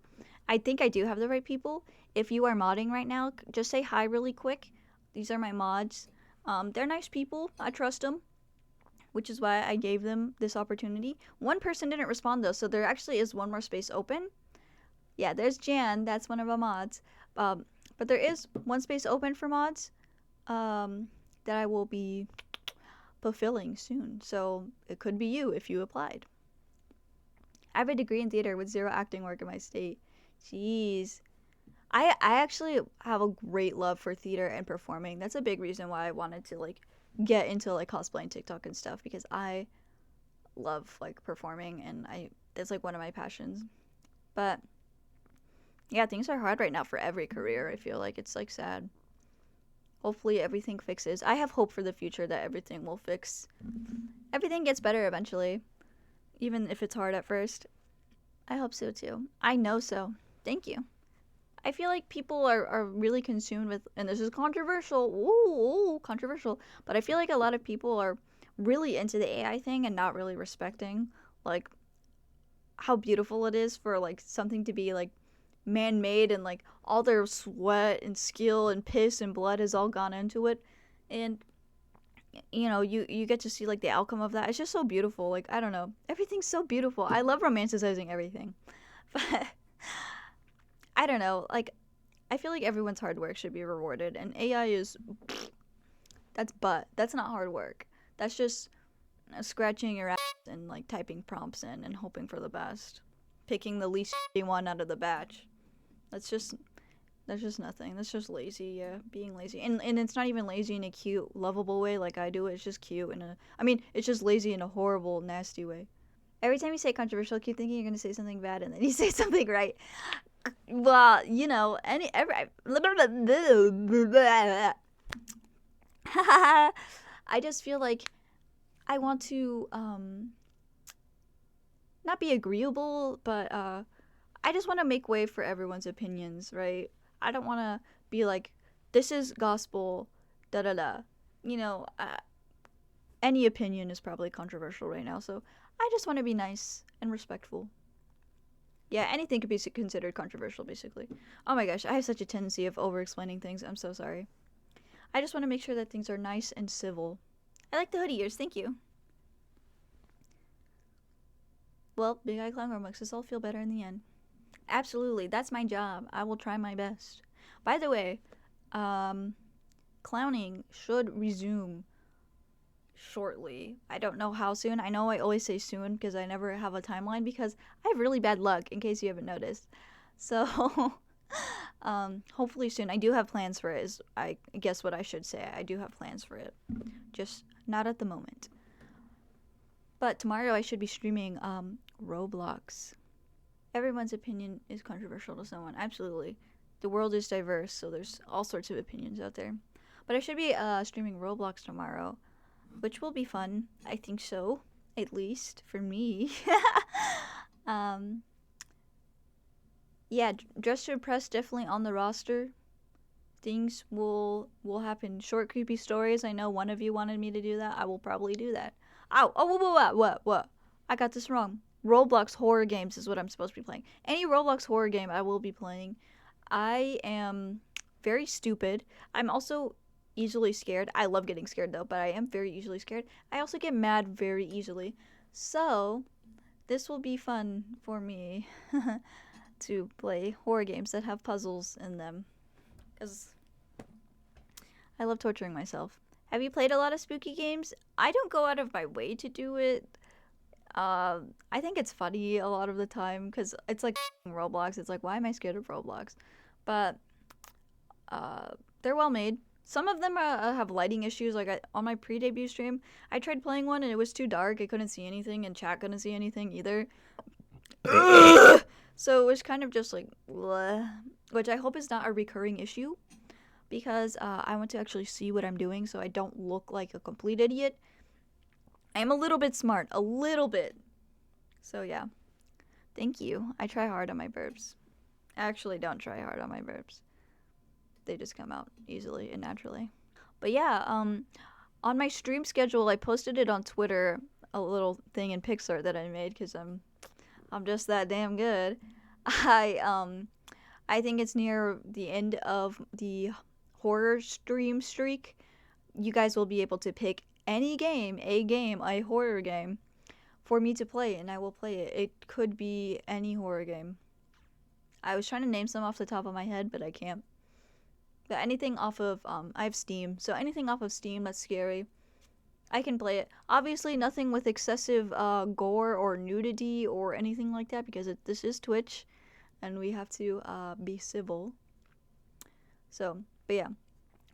I think I do have the right people. If you are modding right now, just say hi really quick. These are my mods. They're nice people. I trust them, which is why I gave them this opportunity. One person didn't respond though, so there actually is one more space open. Yeah, there's Jan. That's one of our mods. But there is one space open for mods that I will be fulfilling soon. So it could be you if you applied. I have a degree in theater with 0 acting work in my state. Jeez. I actually have a great love for theater and performing. That's a big reason why I wanted to like get into like cosplay and TikTok and stuff, because I love like performing and that's like one of my passions. But yeah, things are hard right now for every career. I feel like it's like sad. Hopefully everything fixes. I have hope for the future that everything will fix. Everything gets better eventually, even if it's hard at first. I hope so too. I know so. Thank you. I feel like people are really consumed with, and this is controversial, ooh, controversial, but I feel like a lot of people are really into the AI thing and not really respecting, like, how beautiful it is for, like, something to be, like, man-made and, like, all their sweat and skill and piss and blood has all gone into it, and, you know, you get to see, like, the outcome of that. It's just so beautiful. Like, I don't know. Everything's so beautiful. I love romanticizing everything, but I don't know, like, I feel like everyone's hard work should be rewarded, and AI is, that's not hard work. That's just scratching your ass and, like, typing prompts in and hoping for the best. Picking the least one out of the batch. That's just nothing. That's just lazy, yeah, being lazy. And it's not even lazy in a cute, lovable way like I do. It's just cute it's just lazy in a horrible, nasty way. Every time you say controversial, I keep thinking you're going to say something bad, and then you say something right. Well, you know, I just feel like I want to not be agreeable, but I just want to make way for everyone's opinions, right? I don't want to be like, this is gospel, da da da. You know, any opinion is probably controversial right now, so I just want to be nice and respectful. Yeah, anything could be considered controversial, basically. Oh my gosh, I have such a tendency of over-explaining things. I'm so sorry. I just want to make sure that things are nice and civil. I like the hoodie ears. Thank you. Well, Big Eye Clown makes us all feel better in the end. Absolutely. That's my job. I will try my best. By the way, clowning should resume shortly. I don't know how soon. I know I always say soon because I never have a timeline because I have really bad luck, in case you haven't noticed. So hopefully soon. I do have plans for it, is I guess what I should say. I do have plans for it, just not at the moment. But tomorrow I should be streaming Roblox. Everyone's opinion is controversial to someone. Absolutely. The world is diverse, so there's all sorts of opinions out there. But I should be streaming Roblox tomorrow, which will be fun. I think so, at least for me. Yeah, Dress to Impress definitely on the roster. Things will happen. Short creepy stories. I know one of you wanted me to do that. I will probably do that. Ow! Oh, what? I got this wrong. Roblox horror games is what I'm supposed to be playing. Any Roblox horror game I will be playing. I am very stupid. I'm also easily scared. I love getting scared though, but I am very easily scared. I also get mad very easily. So this will be fun for me to play horror games that have puzzles in them. Because I love torturing myself. Have you played a lot of spooky games? I don't go out of my way to do it. I think it's funny a lot of the time because it's like Roblox. It's like, why am I scared of Roblox? But they're well made. Some of them have lighting issues. Like on my pre-debut stream, I tried playing one and it was too dark. I couldn't see anything, and chat couldn't see anything either. So it was kind of just like, bleh, which I hope is not a recurring issue, because I want to actually see what I'm doing so I don't look like a complete idiot. I am a little bit smart, a little bit. So yeah, thank you. I try hard on my burps. I actually don't try hard on my burps. They just come out easily and naturally. But yeah, on my stream schedule, I posted it on Twitter, a little thing in Pixar that I made because I'm just that damn good. I think it's near the end of the horror stream streak. You guys will be able to pick any game, a horror game, for me to play, and I will play it. It could be any horror game. I was trying to name some off the top of my head, but I can't. But anything off of, I have Steam, so anything off of Steam that's scary, I can play it. Obviously, nothing with excessive gore or nudity or anything like that, because this is Twitch, and we have to be civil. So, but yeah.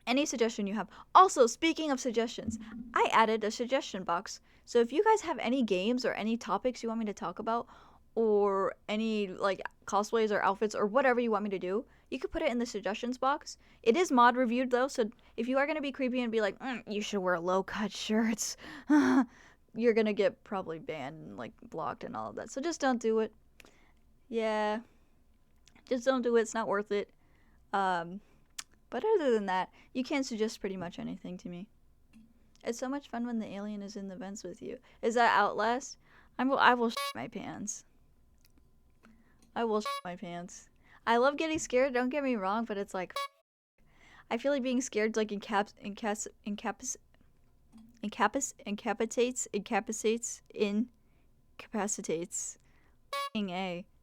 Any suggestion you have. Also, speaking of suggestions, I added a suggestion box. So if you guys have any games or any topics you want me to talk about, or any like cosplays or outfits or whatever you want me to do, you could put it in the suggestions box. It is mod reviewed though, so if you are going to be creepy and be like, you should wear low-cut shirts, you're going to get probably banned and like blocked and all of that. So just don't do it. Yeah. Just don't do it. It's not worth it. But other than that, you can suggest pretty much anything to me. It's so much fun when the alien is in the vents with you. Is that Outlast? I will shit my pants. I will shit my pants. I love getting scared, don't get me wrong, but it's like, I feel like being scared like incapacitates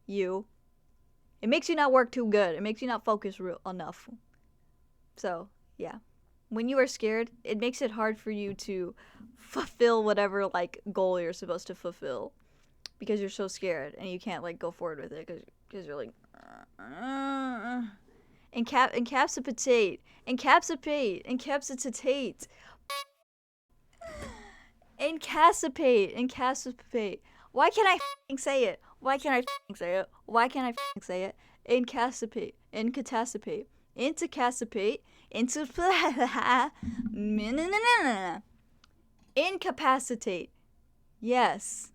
you. It makes you not work too good. It makes you not focus enough. So, yeah. When you are scared, it makes it hard for you to fulfill whatever, like, goal you're supposed to fulfill. Because you're so scared, and you can't, like, go forward with it, because you're like, Encapsulate. Why can't I say it? Incapacitate. Incapacitate. Yes.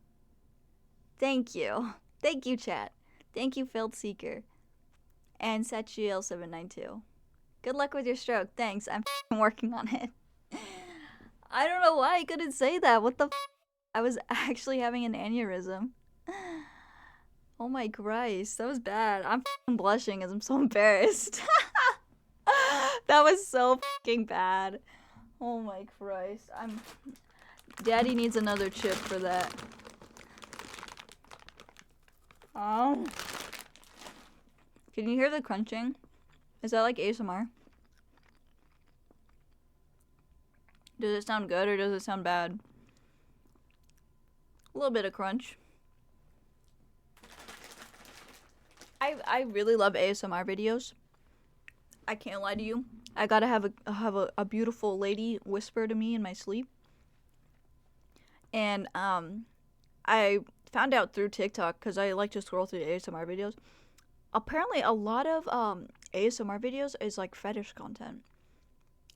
Thank you. Thank you, chat. Thank you, Failed Seeker. And Sachiel792. Good luck with your stroke. Thanks. I'm working on it. I don't know why I couldn't say that. What the I was actually having an aneurysm. Oh my Christ. That was bad. I'm blushing as I'm so embarrassed. That was so fucking bad. Oh my Christ. Daddy needs another chip for that. Oh. Can you hear the crunching? Is that like ASMR? Does it sound good or does it sound bad? A little bit of crunch. I really love ASMR videos. I can't lie to you. I gotta have a beautiful lady whisper to me in my sleep. And I found out through TikTok, because I like to scroll through ASMR videos. Apparently a lot of ASMR videos is like fetish content.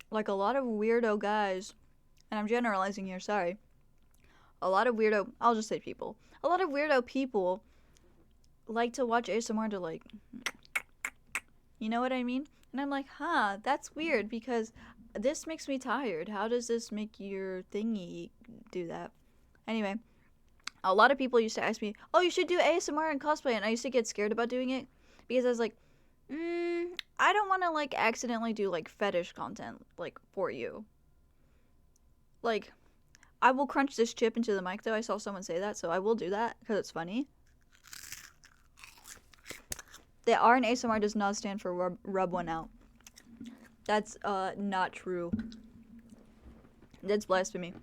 Like a lot of weirdo guys, and I'm generalizing here, sorry. I'll just say people. A lot of weirdo people like to watch ASMR to like, you know what I mean? And I'm like, that's weird because this makes me tired. How does this make your thingy do that? Anyway, a lot of people used to ask me, oh, you should do ASMR and cosplay, and I used to get scared about doing it because I was like, I don't want to like accidentally do like fetish content like for you. Like, I will crunch this chip into the mic though. I saw someone say that, so I will do that because it's funny. The R in ASMR does not stand for rub one out. That's not true. That's blasphemy.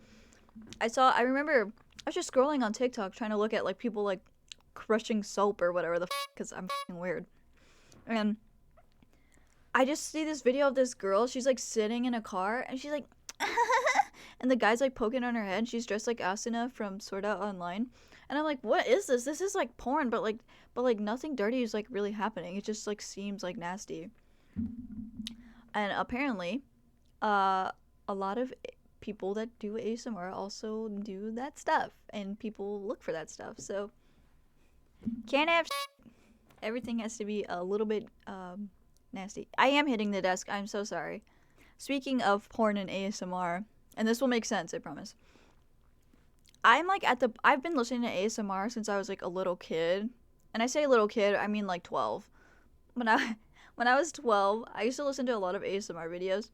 I remember I was just scrolling on TikTok trying to look at like people like crushing soap or whatever the because I'm weird. And I just see this video of this girl. She's like sitting in a car and she's like and the guy's like poking on her head. She's dressed like Asuna from Sword Art Online. And I'm like, what is this? This is like porn, but nothing dirty is like really happening. It just like seems like nasty. And apparently, a lot of people that do ASMR also do that stuff, and people look for that stuff. So can't have everything has to be a little bit nasty. I am hitting the desk. I'm so sorry. Speaking of porn and ASMR, and this will make sense, I promise. I've been listening to ASMR since I was like a little kid. And I say little kid, I mean like 12. When I was 12, I used to listen to a lot of ASMR videos.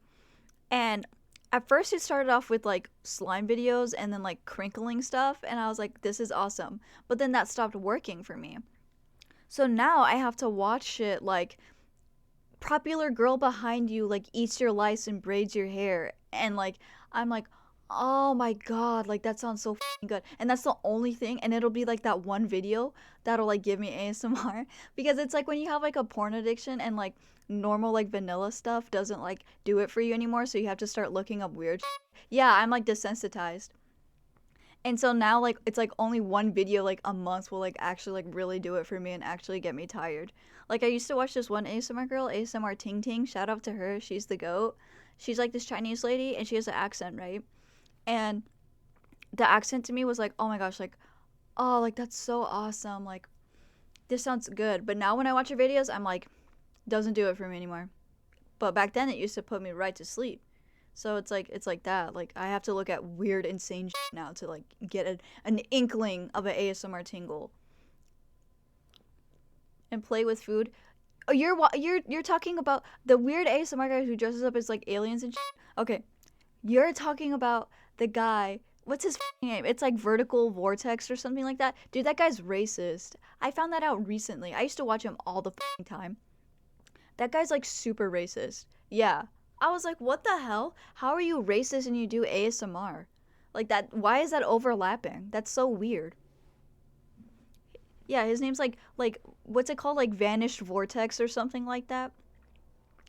And at first it started off with like slime videos and then like crinkling stuff, and I was like, this is awesome. But then that stopped working for me. So now I have to watch shit like popular girl behind you like eats your lice and braids your hair, and like I'm like, oh my god, like that sounds so f***ing good. And that's the only thing, and it'll be like that one video that'll like give me ASMR because it's like when you have like a porn addiction and like normal like vanilla stuff doesn't like do it for you anymore, so you have to start looking up weird shit. Yeah, I'm like desensitized. And so now like it's like only one video like a month will like actually like really do it for me and actually get me tired. Like I used to watch this one ASMR girl, ASMR Ting Ting, shout out to her, she's the goat. She's like this Chinese lady and she has an accent, right? And the accent to me was like, oh my gosh, like, oh, like that's so awesome. Like, this sounds good. But now when I watch her videos, I'm like, doesn't do it for me anymore. But back then it used to put me right to sleep. So it's like that. Like I have to look at weird, insane shit now to like get an inkling of an ASMR tingle. And play with food. Oh, you're talking about the weird ASMR guy who dresses up as like aliens and shit? Okay. You're talking about the guy, what's his name? It's like Vertical Vortex or something like that. Dude, that guy's racist. I found that out recently. I used to watch him all the time. That guy's like super racist. Yeah. I was like, what the hell? How are you racist and you do ASMR? Like that, why is that overlapping? That's so weird. Yeah, his name's like, what's it called? Like Vanished Vortex or something like that?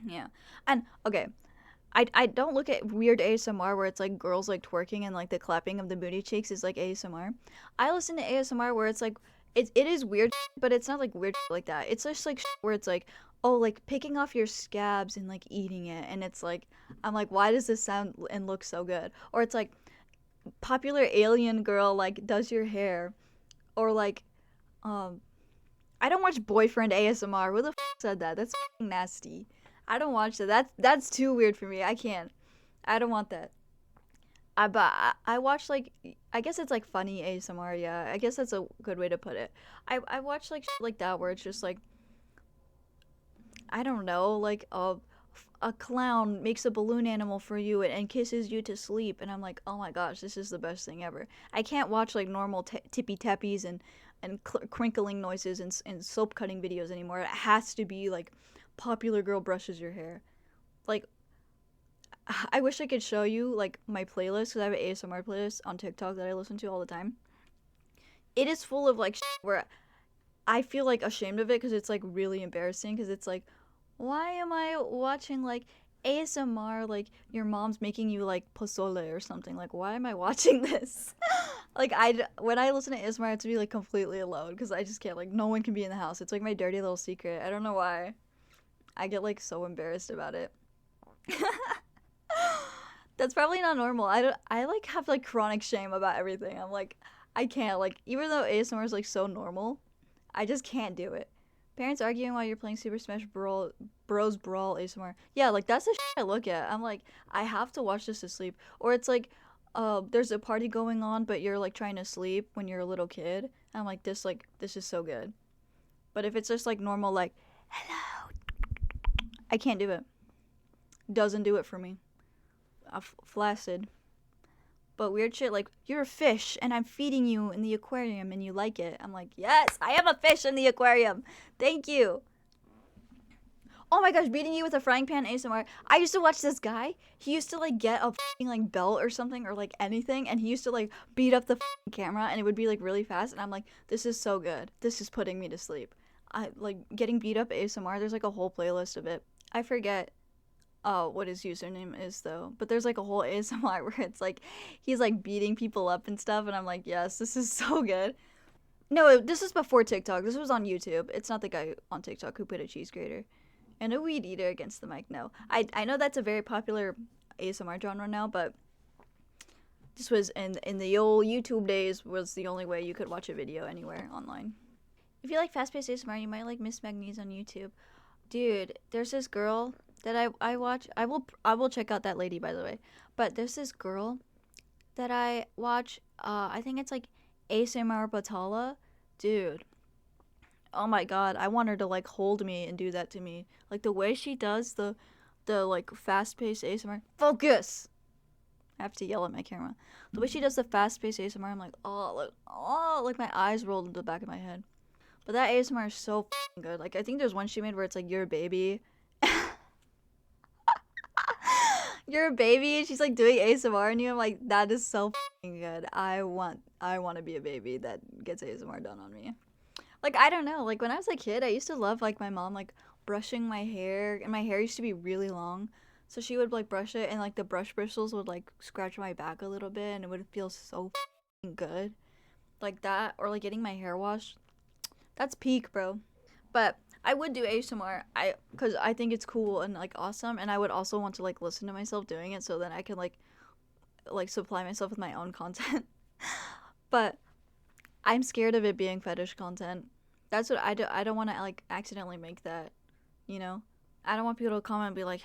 Yeah. And, okay. I don't look at weird ASMR where it's like girls like twerking and like the clapping of the booty cheeks is like ASMR. I listen to ASMR where it's like it is weird, but it's not like weird like that. It's just like where it's like, oh, like picking off your scabs and like eating it, and it's like I'm like, why does this sound and look so good? Or it's like popular alien girl like does your hair, or like I don't watch boyfriend ASMR. Who the said that? That's nasty. I don't watch that. That's too weird for me. I can't. I don't want that. But I watch like, I guess it's like funny ASMR. Yeah, I guess that's a good way to put it. I watch like shit like that where it's just like, I don't know, like a clown makes a balloon animal for you and kisses you to sleep, and I'm like, oh my gosh, this is the best thing ever. I can't watch like normal tippy tappies and crinkling noises and soap cutting videos anymore. It has to be like popular girl brushes your hair. Like, I wish I could show you like my playlist, because I have an ASMR playlist on TikTok that I listen to all the time. It is full of like where I feel like ashamed of it because it's like really embarrassing, because it's like, why am I watching like ASMR, like your mom's making you like pozole or something? Like, why am I watching this? Like, when I listen to ASMR, I have to be like completely alone because I just can't, like, no one can be in the house. It's like my dirty little secret. I don't know why. I get like so embarrassed about it. That's probably not normal. I like have like chronic shame about everything. I'm like, I can't, like, even though ASMR is like so normal, I just can't do it. Parents arguing while you're playing Super Smash Bros. Brawl ASMR. Yeah, like that's the shit I look at. I'm like, I have to watch this to sleep. Or it's like, there's a party going on, but you're like trying to sleep when you're a little kid. I'm like, this is so good. But if it's just like normal, like, hello, I can't do it. Doesn't do it for me. Flaccid. But weird shit like, you're a fish and I'm feeding you in the aquarium and you like it. I'm like, yes, I am a fish in the aquarium. Thank you. Oh my gosh, beating you with a frying pan ASMR. I used to watch this guy. He used to like get a like belt or something or like anything, and he used to like beat up the camera, and it would be like really fast. And I'm like, this is so good. This is putting me to sleep. I like getting beat up ASMR. There's like a whole playlist of it. I forget what his username is though, but there's like a whole ASMR where it's like he's like beating people up and stuff, and I'm like, yes, this is so good. No, this was before TikTok. This was on YouTube. It's not the guy on TikTok who put a cheese grater and a weed eater against the mic. No, I know that's a very popular ASMR genre now, but this was in the old YouTube days was the only way you could watch a video anywhere online. If you like fast-paced ASMR, you might like Miss Magnese on YouTube. Dude, there's this girl that I watch. I will check out that lady, by the way. But there's this girl that I watch. I think it's like ASMR Batala. Dude, oh my god, I want her to like hold me and do that to me. Like the way she does the like fast-paced ASMR. Focus. I have to yell at my camera. The way she does the fast-paced ASMR, I'm like, like my eyes rolled into the back of my head. But that ASMR is so good. Like I think there's one she made where it's like, you're a baby. You're a baby, and she's like doing ASMR on you. I'm like, that is so good. I want to be a baby that gets ASMR done on me. Like, I don't know. Like when I was a kid, I used to love like my mom like brushing my hair, and my hair used to be really long. So she would like brush it, and like the brush bristles would like scratch my back a little bit, and it would feel so good. Like that, or like getting my hair washed. That's peak, bro. But I would do ASMR, because I think it's cool and like awesome, and I would also want to like listen to myself doing it, so then I can like supply myself with my own content. But I'm scared of it being fetish content. That's what I do. I don't want to like accidentally make that, you know. I don't want people to comment and be like,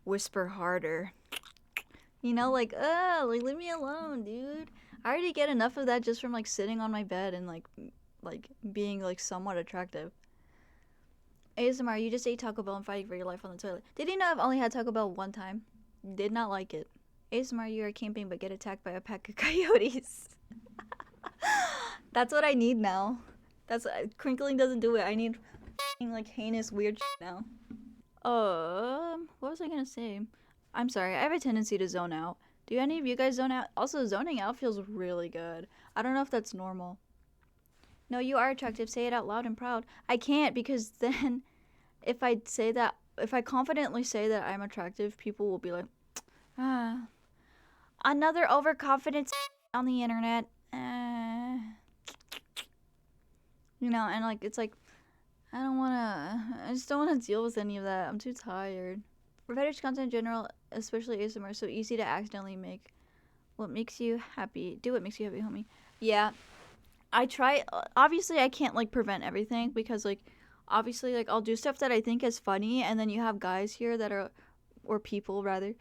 whisper harder, you know, like leave me alone, dude. I already get enough of that just from like sitting on my bed and like being like somewhat attractive. ASMR, you just ate Taco Bell and fighting for your life on the toilet. Did you know I've only had Taco Bell one time? Did not like it. ASMR, you are camping but get attacked by a pack of coyotes. That's what I need now. That's crinkling doesn't do it. I need like heinous weird shit now. What was I gonna say? I'm sorry, I have a tendency to zone out. Do any of you guys zone out? Also, zoning out feels really good. I don't know if that's normal. No, you are attractive. Say it out loud and proud. I can't, because then if I confidently say that I'm attractive, people will be like, another overconfident on the internet. You know, and like it's like, I just don't want to deal with any of that. I'm too tired. For fetish content in general, especially ASMR, so easy to accidentally make what makes you happy. Do what makes you happy, homie. Yeah. I try. Obviously, I can't like prevent everything, because like obviously like I'll do stuff that I think is funny, and then you have guys here that are, or people rather,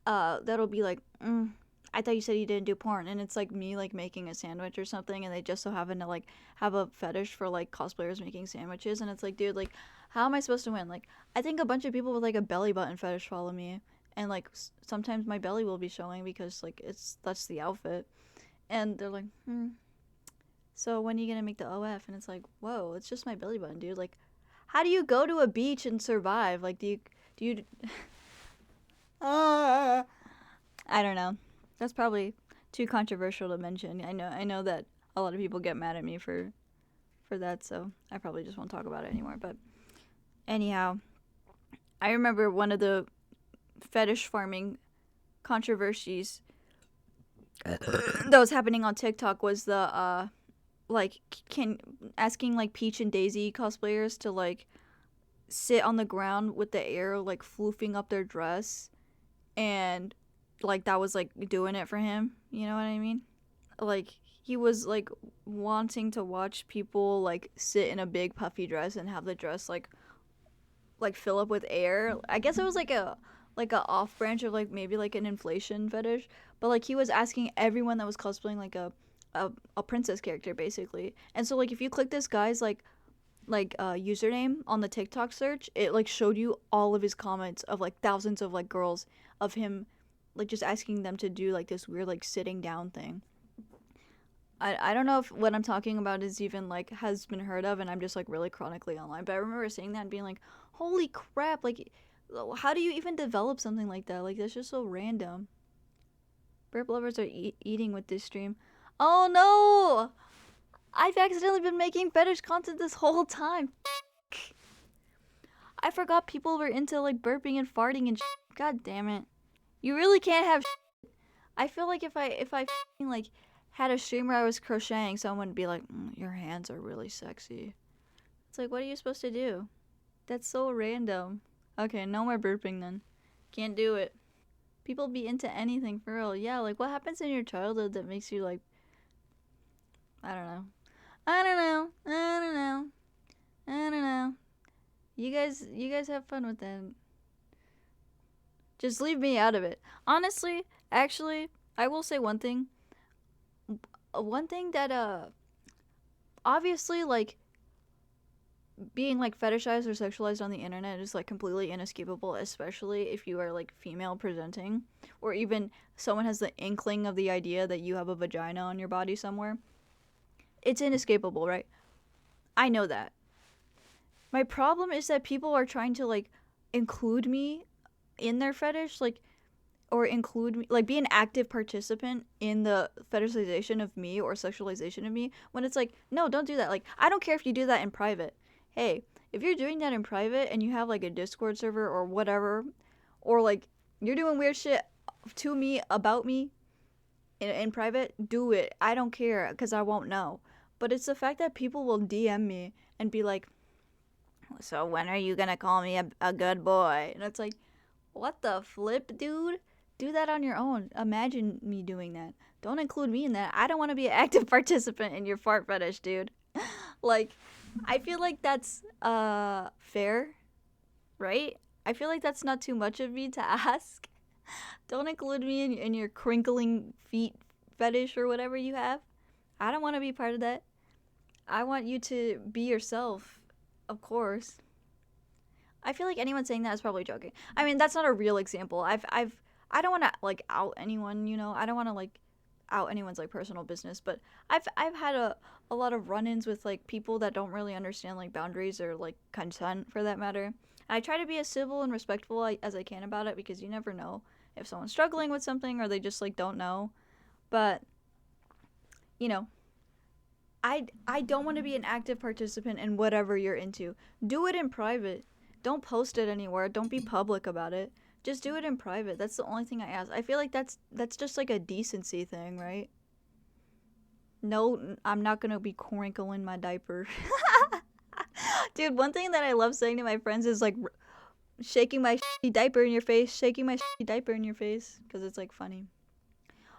that'll be like, I thought you said you didn't do porn, and it's like me like making a sandwich or something, and they just so happen to like have a fetish for like cosplayers making sandwiches, and it's like, dude, like how am I supposed to win? Like I think a bunch of people with like a belly button fetish follow me, and like sometimes my belly will be showing because like that's the outfit, and they're like, so when are you gonna make the OF? And it's like, whoa, it's just my belly button, dude. Like, how do you go to a beach and survive? Like, do you I don't know. That's probably too controversial to mention. I know that a lot of people get mad at me for that, so I probably just won't talk about it anymore. But anyhow, I remember one of the fetish farming controversies that was happening on TikTok was the like asking like Peach and Daisy cosplayers to like sit on the ground with the air like floofing up their dress, and like that was like doing it for him, you know what I mean? Like he was like wanting to watch people like sit in a big puffy dress and have the dress like fill up with air. I guess it was like a off branch of like maybe like an inflation fetish, but like he was asking everyone that was cosplaying like a princess character basically. And so like if you click this guy's like username on the TikTok search, it like showed you all of his comments of like thousands of like girls of him like just asking them to do like this weird like sitting down thing. I don't know if what I'm talking about is even like has been heard of, and I'm just like really chronically online, but I remember seeing that and being like, holy crap, like how do you even develop something like that? Like that's just so random. Burp lovers are eating with this stream. Oh no, I've accidentally been making fetish content this whole time. I forgot people were into like burping and farting and god damn it. You really can't have I feel like if I like had a stream where I was crocheting, someone would be like, your hands are really sexy. It's like, what are you supposed to do? That's so random. Okay, no more burping then. Can't do it. People be into anything for real. Yeah, like what happens in your childhood that makes you like, I don't know. I don't know. I don't know. I don't know. You guys have fun with that. Just leave me out of it. Honestly, actually, I will say one thing. One thing that obviously like being like fetishized or sexualized on the internet is like completely inescapable, especially if you are like female presenting, or even someone has the inkling of the idea that you have a vagina on your body somewhere. It's inescapable, right? I know that. My problem is that people are trying to like include me in their fetish, like, or include me, like be an active participant in the fetishization of me or sexualization of me, when it's like, no, don't do that. Like, I don't care if you do that in private. Hey, if you're doing that in private and you have like a Discord server or whatever, or like you're doing weird shit to me about me in private, do it. I don't care because I won't know. But it's the fact that people will DM me and be like, so when are you gonna call me a good boy? And it's like, what the flip, dude? Do that on your own. Imagine me doing that. Don't include me in that. I don't want to be an active participant in your fart fetish, dude. Like, I feel like that's fair, right? I feel like that's not too much of me to ask. Don't include me in your crinkling feet fetish or whatever you have. I don't want to be part of that. I want you to be yourself, of course. I feel like anyone saying that is probably joking. I mean, that's not a real example. I don't want to like out anyone, you know. I don't want to like out anyone's like personal business, but I've had a lot of run-ins with like people that don't really understand like boundaries or like consent for that matter. And I try to be as civil and respectful as I can about it, because you never know if someone's struggling with something or they just like don't know. But you know, I don't want to be an active participant in whatever you're into. Do it in private. Don't post it anywhere. Don't be public about it. Just do it in private. That's the only thing I ask. I feel like that's just like a decency thing, right? No, I'm not gonna be crinkling my diaper. Dude, one thing that I love saying to my friends is like shaking my diaper in your face, shaking my diaper in your face, because it's like funny.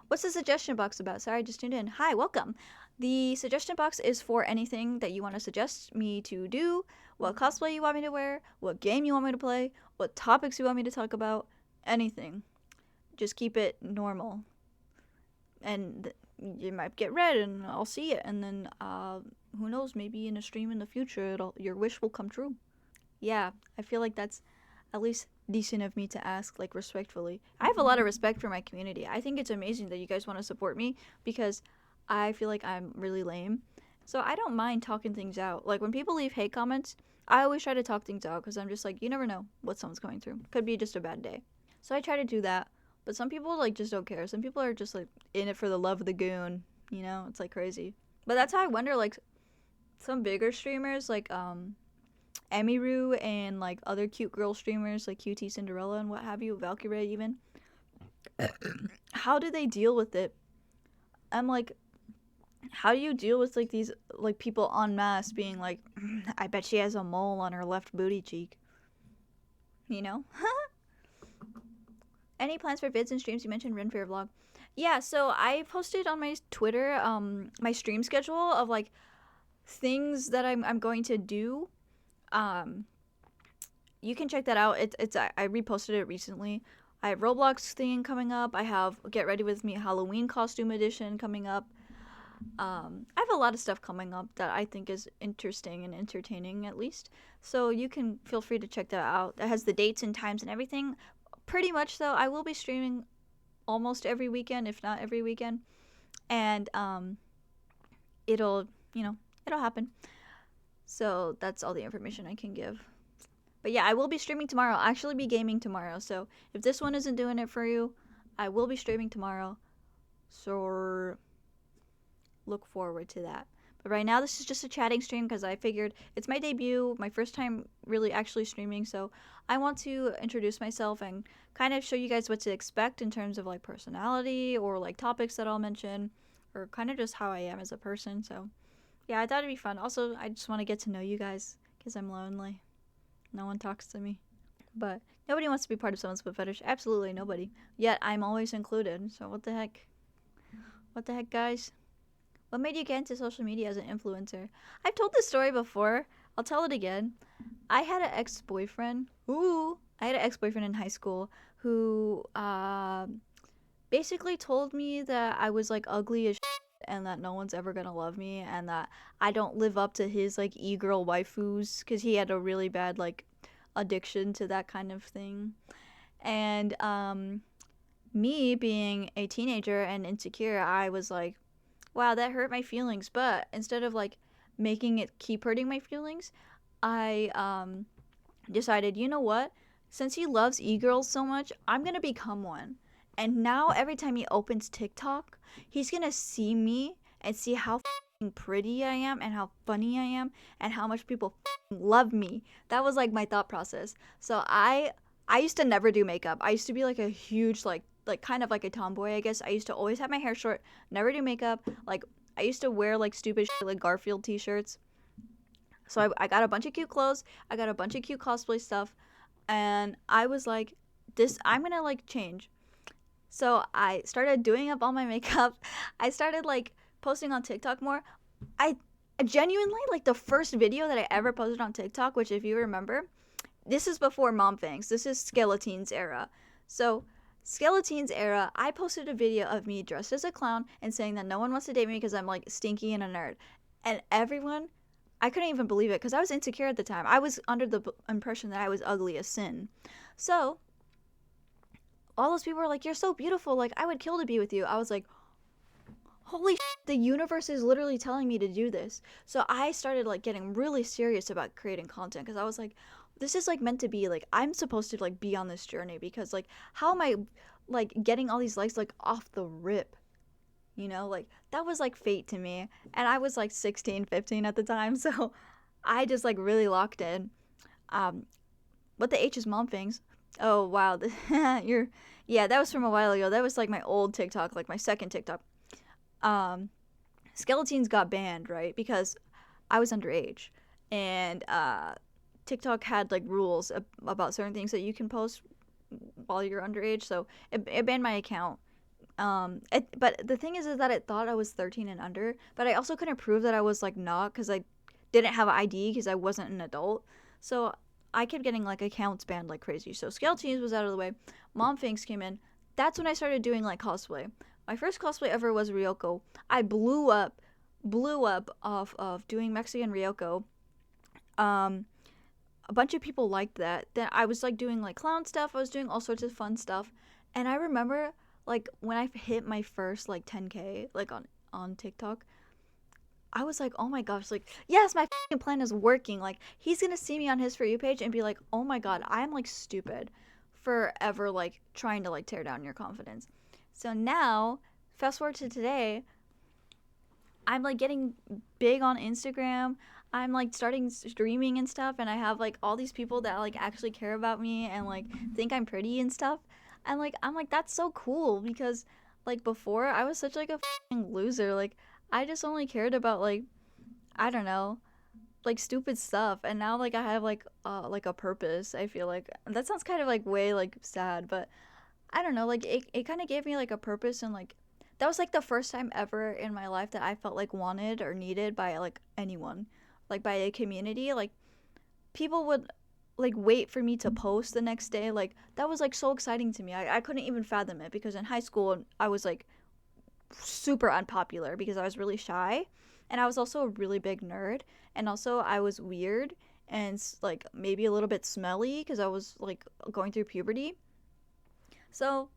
What's the suggestion box about? Sorry, I just tuned in. Hi, welcome. The suggestion box is for anything that you want to suggest me to do, what cosplay you want me to wear, what game you want me to play, what topics you want me to talk about, anything. Just keep it normal. And you might get read and I'll see it, and then who knows, maybe in a stream in the future your wish will come true. Yeah, I feel like that's at least decent of me to ask, like, respectfully. I have a lot of respect for my community. I think it's amazing that you guys want to support me, because I feel like I'm really lame. So I don't mind talking things out. Like, when people leave hate comments, I always try to talk things out, because I'm just like, you never know what someone's going through. Could be just a bad day. So I try to do that. But some people, like, just don't care. Some people are just, like, in it for the love of the goon. You know? It's, like, crazy. But that's how I wonder, like, some bigger streamers, like, Emiru and like other cute girl streamers like QT Cinderella and what have you, Valkyrie even. How do they deal with it? I'm like, how do you deal with like these like people en masse being like, I bet she has a mole on her left booty cheek. You know? Any plans for vids and streams? You mentioned Ren Fair vlog. Yeah, so I posted on my Twitter my stream schedule of like things that I'm going to do. You can check that out. I reposted it recently. I have Roblox thing coming up. I have Get Ready With Me Halloween costume edition coming up. I have a lot of stuff coming up that I think is interesting and entertaining, at least. So you can feel free to check that out. That has the dates and times and everything. Pretty much, though, I will be streaming almost every weekend, if not every weekend. And it'll happen. So that's all the information I can give. But yeah, I will be streaming tomorrow. I'll actually be gaming tomorrow. So if this one isn't doing it for you, I will be streaming tomorrow. So look forward to that. But right now, this is just a chatting stream because I figured it's my debut, my first time really actually streaming. So I want to introduce myself and kind of show you guys what to expect in terms of like personality or like topics that I'll mention, or kind of just how I am as a person. So yeah, I thought it'd be fun. Also, I just want to get to know you guys because I'm lonely. No one talks to me. But nobody wants to be part of someone's foot fetish. Absolutely nobody. Yet I'm always included. So what the heck? What the heck, guys? What made you get into social media as an influencer? I've told this story before. I'll tell it again. I had an ex-boyfriend. I had an ex-boyfriend in high school who basically told me that I was like ugly as shit and that no one's ever gonna love me and that I don't live up to his like e-girl waifus because he had a really bad like addiction to that kind of thing. And me being a teenager and insecure, I was like, wow, that hurt my feelings. But instead of like making it keep hurting my feelings, I decided, you know what? Since he loves e-girls so much, I'm gonna become one. And now every time he opens TikTok, he's gonna see me and see how pretty I am and how funny I am and how much people love me. That was like my thought process. So I used to never do makeup. I used to be like a huge like kind of like a tomboy, I guess. I used to always have my hair short, never do makeup. Like I used to wear like stupid shit, like Garfield t-shirts. So I got a bunch of cute clothes. I got a bunch of cute cosplay stuff. And I was like, I'm gonna like change. So I started doing up all my makeup. I started like posting on TikTok more. I genuinely, like, the first video that I ever posted on TikTok, which if you remember, this is before Mom Fangs. This is Skeletines era. So Skeletines era, I posted a video of me dressed as a clown and saying that no one wants to date me because I'm like stinky and a nerd. And everyone, I couldn't even believe it because I was insecure at the time. I was under the impression that I was ugly as sin. So all those people were like, you're so beautiful, like I would kill to be with you. I was like, holy shit, the universe is literally telling me to do this. So I started like getting really serious about creating content because I was like, this is like meant to be, like I'm supposed to like be on this journey because like how am I like getting all these likes like off the rip, you know, like that was like fate to me. And I was like 16, 15 at the time, so I just like really locked in. What the H is Mom Fangs? Oh wow, yeah, that was from a while ago. That was like my old TikTok, like my second TikTok. Skeletines got banned, right? Because I was underage, and TikTok had like rules about certain things that you can post while you're underage, so it banned my account. But the thing is that it thought I was 13 and under, but I also couldn't prove that I was like not because I didn't have an ID because I wasn't an adult. So I kept getting like accounts banned like crazy. So Skeletines was out of the way. Mom Fangs came in. That's when I started doing like cosplay. My first cosplay ever was Ryoko. I blew up off of doing Mexican Ryoko. A bunch of people liked that. Then I was like doing like clown stuff. I was doing all sorts of fun stuff. And I remember like when I hit my first like 10K like on TikTok, I was like, oh my gosh, like, yes, my plan is working. Like, he's gonna see me on his For You page and be like, oh my god, I'm like stupid for ever like trying to like tear down your confidence. So now, fast forward to today, I'm like getting big on Instagram. I'm like starting streaming and stuff, and I have like all these people that like actually care about me and like think I'm pretty and stuff. And like I'm like, that's so cool because like before I was such like a loser. Like I just only cared about like, I don't know, like stupid stuff. And now like I have like a purpose. I feel like that sounds kind of like way like sad, but I don't know, like it kind of gave me like a purpose. And like that was like the first time ever in my life that I felt like wanted or needed by like anyone, like by a community. Like people would like wait for me to post the next day. Like that was like so exciting to me. I couldn't even fathom it because in high school I was like super unpopular because I was really shy, and I was also a really big nerd, and also I was weird and like maybe a little bit smelly because I was like going through puberty. So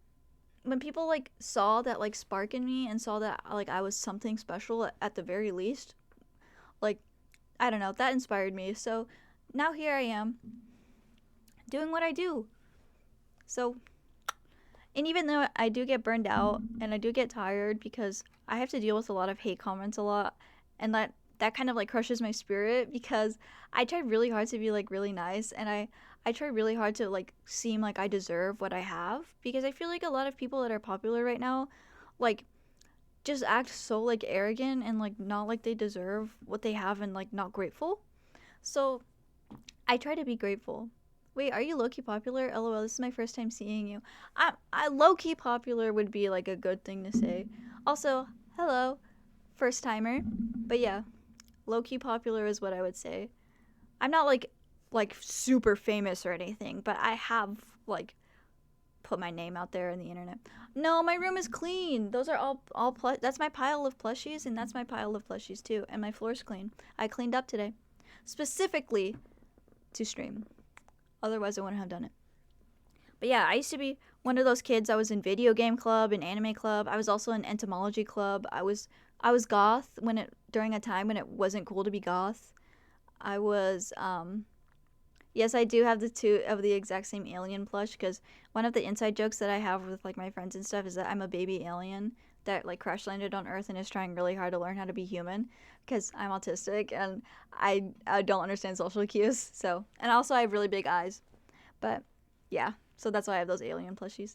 when people like saw that like spark in me and saw that like I was something special at the very least, like I don't know, that inspired me. So now here I am doing what I do. So, and even though I do get burned out and I do get tired because I have to deal with a lot of hate comments a lot, and that kind of like crushes my spirit because I try really hard to be like really nice, and I try really hard to like seem like I deserve what I have, because I feel like a lot of people that are popular right now like just act so like arrogant and like not like they deserve what they have and like not grateful. So I try to be grateful. Wait, are you low-key popular? LOL, this is my first time seeing you. I low-key popular would be like a good thing to say. Also, hello, first timer. But yeah, low-key popular is what I would say. I'm not like super famous or anything, but I have like put my name out there in the internet. No, my room is clean. Those are all that's my pile of plushies, and that's my pile of plushies too, and my floor's clean. I cleaned up today, specifically to stream. Otherwise, I wouldn't have done it. But yeah, I used to be one of those kids. I was in video game club and anime club. I was also in entomology club. I was goth during a time when it wasn't cool to be goth. I was yes, I do have the two of the exact same alien plush, because one of the inside jokes that I have with like my friends and stuff is that I'm a baby alien that like crash landed on Earth and is trying really hard to learn how to be human, because I'm autistic and I don't understand social cues. So, and also I have really big eyes. But yeah, so that's why I have those alien plushies.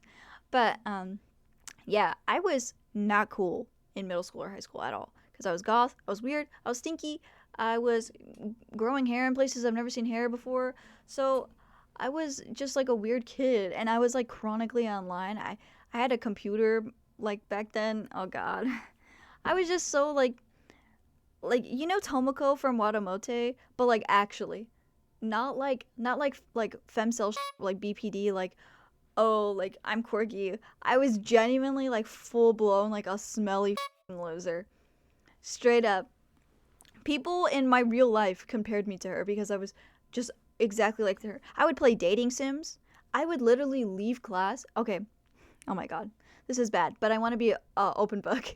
But yeah, I was not cool in middle school or high school at all, because I was goth, I was weird, I was stinky, I was growing hair in places I've never seen hair before. So I was just like a weird kid, and I was like chronically online. I had a computer like back then. Oh god. I was just so like you know Tomoko from Watamote, but like actually not like femcel like BPD, like oh like I'm quirky. I was genuinely like full blown like a smelly loser. Straight up. People in my real life compared me to her because I was just exactly like her. I would play dating sims. I would literally leave class. Okay. Oh my god. This is bad, but I want to be open book.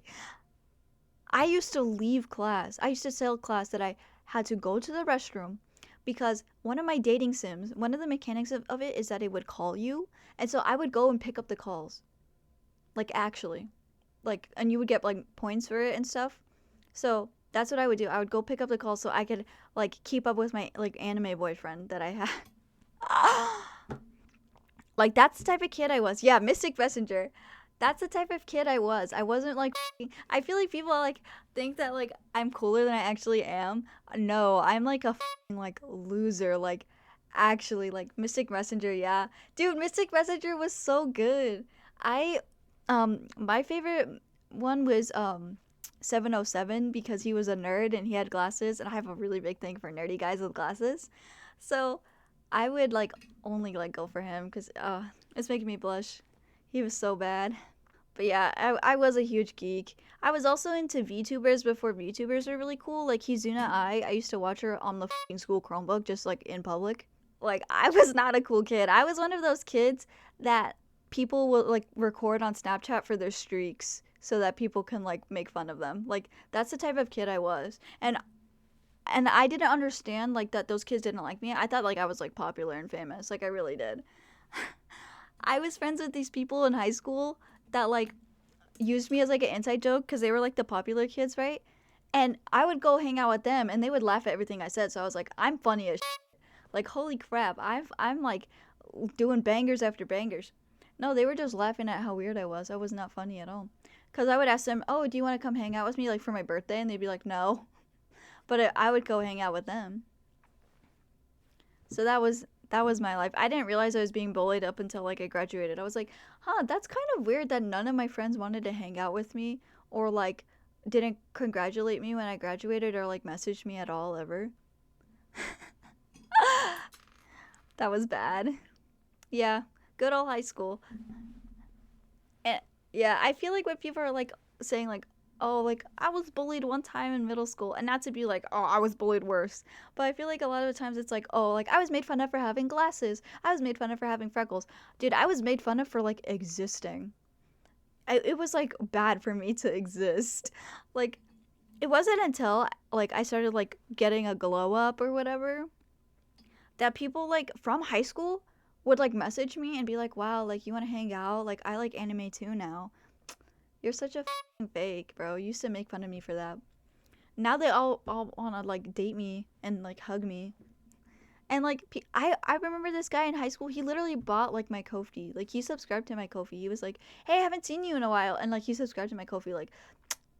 I used to leave class. I used to tell class that I had to go to the restroom because one of my dating sims, one of the mechanics of it is that it would call you. And so I would go and pick up the calls. Like actually. Like, and you would get like points for it and stuff. So that's what I would do. I would go pick up the call so I could like keep up with my like anime boyfriend that I had. Like that's the type of kid I was. Yeah, Mystic Messenger. That's the type of kid I was. I wasn't like I feel like people like think that like I'm cooler than I actually am. No, I'm like a like loser. Like actually like Mystic Messenger, yeah. Dude, Mystic Messenger was so good. I my favorite one was 707 because he was a nerd and he had glasses, and I have a really big thing for nerdy guys with glasses. So I would like only like go for him because it's making me blush. He was so bad. But yeah, I was a huge geek. I was also into VTubers before VTubers were really cool. Like Hizuna I used to watch her on the school Chromebook just like in public. Like I was not a cool kid. I was one of those kids that people will like record on Snapchat for their streaks so that people can like make fun of them. Like that's the type of kid I was. And I didn't understand like that those kids didn't like me. I thought like I was like popular and famous. Like I really did. I was friends with these people in high school that like used me as like an inside joke because they were like the popular kids, right? And I would go hang out with them and they would laugh at everything I said. So I was like, I'm funny as shit. Like holy crap, I'm like doing bangers after bangers. No, they were just laughing at how weird I was. I was not funny at all. Cause I would ask them, "Oh, do you want to come hang out with me like for my birthday?" And they'd be like, "No," but I would go hang out with them. So that was my life. I didn't realize I was being bullied up until like I graduated. I was like, "Huh, that's kind of weird that none of my friends wanted to hang out with me or like didn't congratulate me when I graduated or like messaged me at all ever." That was bad. Yeah, good old high school. And yeah, I feel like when people are like saying like, "Oh, like I was bullied one time in middle school," and not to be like, "Oh, I was bullied worse," but I feel like a lot of the times it's like, "Oh, like I was made fun of for having glasses. I was made fun of for having freckles." Dude, I was made fun of for like existing. it was like bad for me to exist. Like it wasn't until like I started like getting a glow up or whatever that people like from high school would like message me and be like, "Wow, like you want to hang out? Like I like anime too now." You're such a fake, bro. You used to make fun of me for that. Now they all want to like date me and like hug me. And like I remember this guy in high school. He literally bought like my kofi. Like he subscribed to my kofi. He was like, "Hey, I haven't seen you in a while." And like he subscribed to my kofi. Like,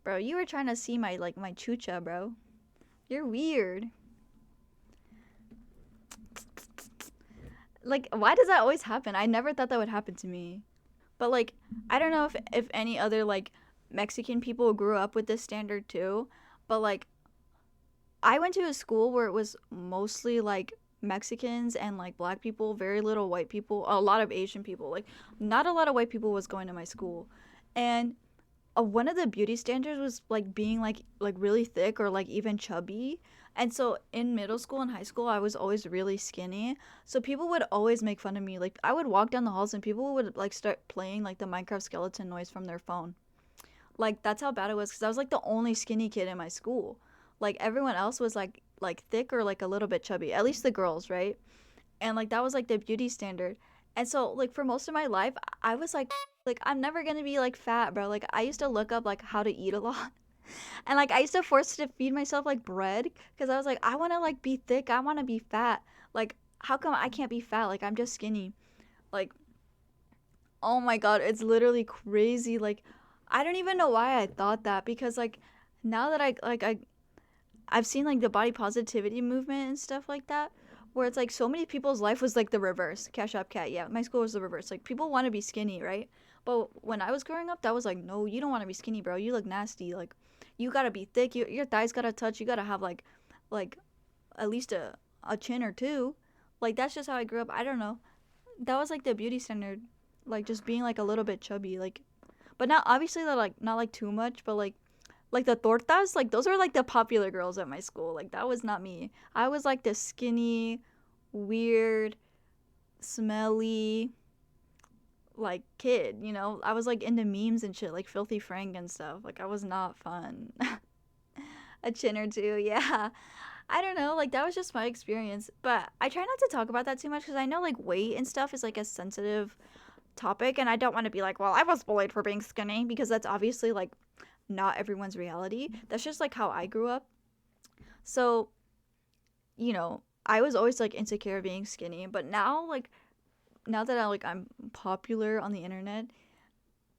bro, you were trying to see my like my chucha, bro. You're weird. Like, why does that always happen? I never thought that would happen to me. But like, I don't know if any other like Mexican people grew up with this standard too. But like, I went to a school where it was mostly like Mexicans and like black people, very little white people, a lot of Asian people. Like, not a lot of white people was going to my school. And one of the beauty standards was like being like really thick or like even chubby. And so in middle school and high school I was always really skinny, so people would always make fun of me. Like I would walk down the halls and people would like start playing like the Minecraft skeleton noise from their phone. Like that's how bad it was, because I was like the only skinny kid in my school. Like everyone else was like thick or like a little bit chubby, at least the girls, right? And like that was like the beauty standard. And so like for most of my life I was like I'm never gonna be like fat, bro. Like I used to look up like how to eat a lot. And like I used to force to feed myself like bread because I was like I want to like be thick, I want to be fat. Like how come I can't be fat? Like I'm just skinny. Like oh my god, it's literally crazy. Like I don't even know why I thought that, because like now that I've seen like the body positivity movement and stuff like that, where it's like so many people's life was like the reverse. Cash App Cat, yeah, my school was the reverse. Like people want to be skinny, right? But when I was growing up, that was like, no, you don't want to be skinny, bro. You look nasty. Like you gotta be thick. Your thighs gotta touch. You gotta have like at least a chin or two. Like that's just how I grew up. I don't know. That was like the beauty standard, like just being like a little bit chubby, like, but not obviously that like not like too much, but like the tortas, like those are like the popular girls at my school. Like that was not me. I was like the skinny, weird, smelly, like kid. You know, I was like into memes and shit, like Filthy Frank and stuff. Like I was not fun. A chin or two, yeah. I don't know. Like that was just my experience, but I try not to talk about that too much because I know like weight and stuff is like a sensitive topic, and I don't want to be like, well, I was bullied for being skinny, because that's obviously like not everyone's reality. That's just like how I grew up. So, you know, I was always like insecure of being skinny, but now like now that I'm popular on the internet,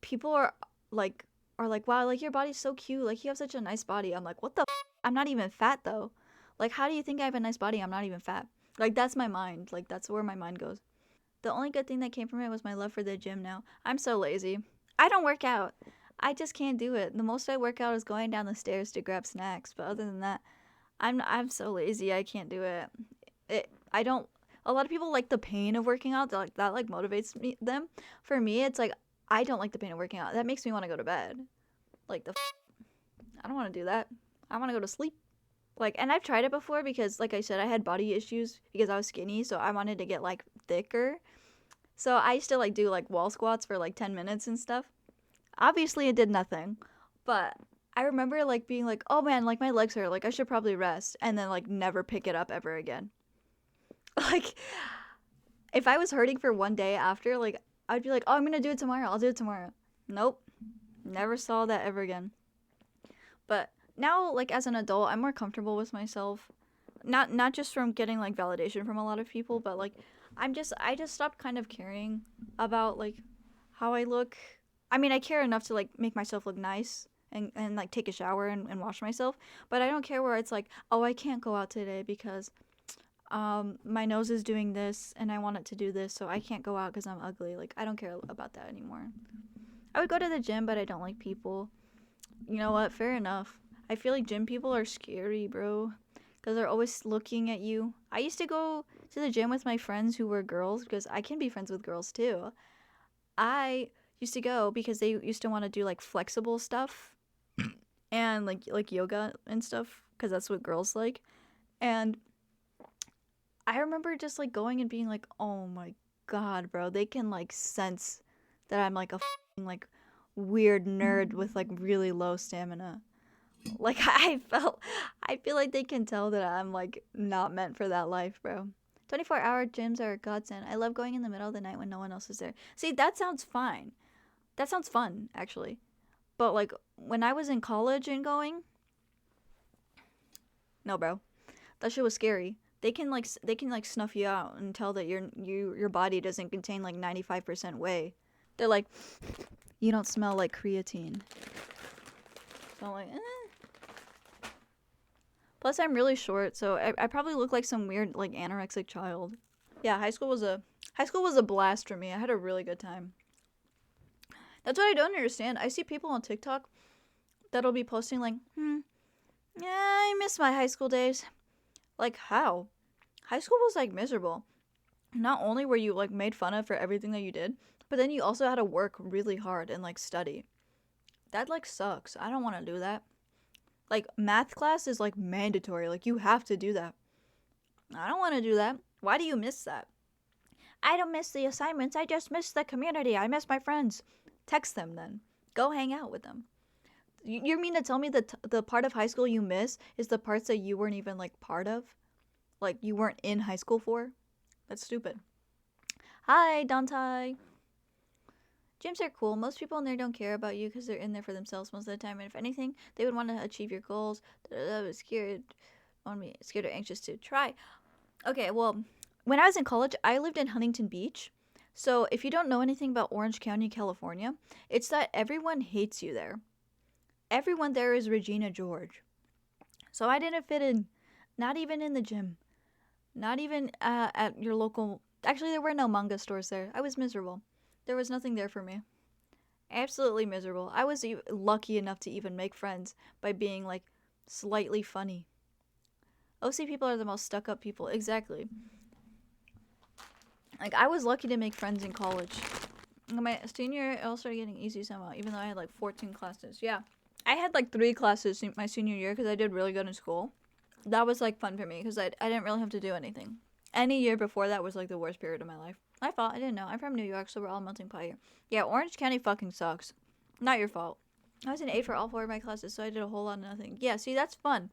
people like are like, "Wow, like your body's so cute. Like you have such a nice body." I'm like, "What the I'm not even fat though." Like how do you think I have a nice body? I'm not even fat. Like that's my mind. Like that's where my mind goes. The only good thing that came from it was my love for the gym now. I'm so lazy. I don't work out. I just can't do it. The most I work out is going down the stairs to grab snacks, but other than that, I'm so lazy. I can't do it. I don't. A lot of people like the pain of working out. That like motivates them. For me, it's like I don't like the pain of working out. That makes me want to go to bed. Like I don't want to do that. I want to go to sleep. Like, and I've tried it before because like I said, I had body issues because I was skinny, so I wanted to get like thicker. So I used to like do like wall squats for like 10 minutes and stuff. Obviously it did nothing. But I remember like being like, "Oh man, like my legs hurt. Like I should probably rest," and then like never pick it up ever again. Like if I was hurting for one day after, like I'd be like, "Oh, I'm going to do it tomorrow. I'll do it tomorrow." Nope. Never saw that ever again. But now like as an adult, I'm more comfortable with myself. Not just from getting like validation from a lot of people, but like I just stopped kind of caring about like how I look. I mean, I care enough to like make myself look nice and like take a shower and wash myself, but I don't care where it's like, "Oh, I can't go out today because my nose is doing this and I want it to do this, so I can't go out because I'm ugly." Like I don't care about that anymore. I would go to the gym, but I don't like people. You know what? Fair enough. I feel like gym people are scary, bro, because they're always looking at you. I used to go to the gym with my friends who were girls, because I can be friends with girls too. I used to go because they used to want to do like flexible stuff and like yoga and stuff, because that's what girls like. And I remember just like going and being like, "Oh my god, bro, they can like sense that I'm like a like weird nerd with like really low stamina. Like I feel like they can tell that I'm like not meant for that life, bro. 24-hour gyms are a godsend. I love going in the middle of the night when no one else is there. See, that sounds fine. That sounds fun, actually. But like when I was in college and going, no, bro. That shit was scary. They can like snuff you out and tell that your body doesn't contain like 95% whey. They're like, you don't smell like creatine. So I'm like, eh. Plus, I'm really short, so I probably look like some weird like anorexic child. Yeah, high school was a blast for me. I had a really good time. That's what I don't understand. I see people on TikTok that'll be posting like, yeah, I miss my high school days. Like, how? High school was like miserable. Not only were you like made fun of for everything that you did, but then you also had to work really hard and like study. That like sucks. I don't want to do that. Like math class is like mandatory. Like you have to do that. I don't want to do that. Why do you miss that? I don't miss the assignments. I just miss the community. I miss my friends. Text them then. Go hang out with them. You mean to tell me that the part of high school you miss is the parts that you weren't even like part of? Like you weren't in high school for? That's stupid. Hi, Dante. Gyms are cool. Most people in there don't care about you because they're in there for themselves most of the time. And if anything, they would want to achieve your goals. I was scared or anxious to try. Okay, well, when I was in college, I lived in Huntington Beach. So if you don't know anything about Orange County, California, it's that everyone hates you there. Everyone there is Regina George. So I didn't fit in. Not even in the gym. Not even at your local... Actually, there were no manga stores there. I was miserable. There was nothing there for me. Absolutely miserable. I was lucky enough to even make friends by being, like, slightly funny. OC people are the most stuck-up people. Exactly. Like, I was lucky to make friends in college. My senior year, it all started getting easy somehow, even though I had, like, 14 classes. Yeah. I had, like, 3 classes my senior year because I did really good in school. That was, like, fun for me because I didn't really have to do anything. Any year before that was, like, the worst period of my life. My fault. I didn't know. I'm from New York, so we're all melting pot here. Yeah, Orange County fucking sucks. Not your fault. I was an A for all 4 of my classes, so I did a whole lot of nothing. Yeah, see, that's fun.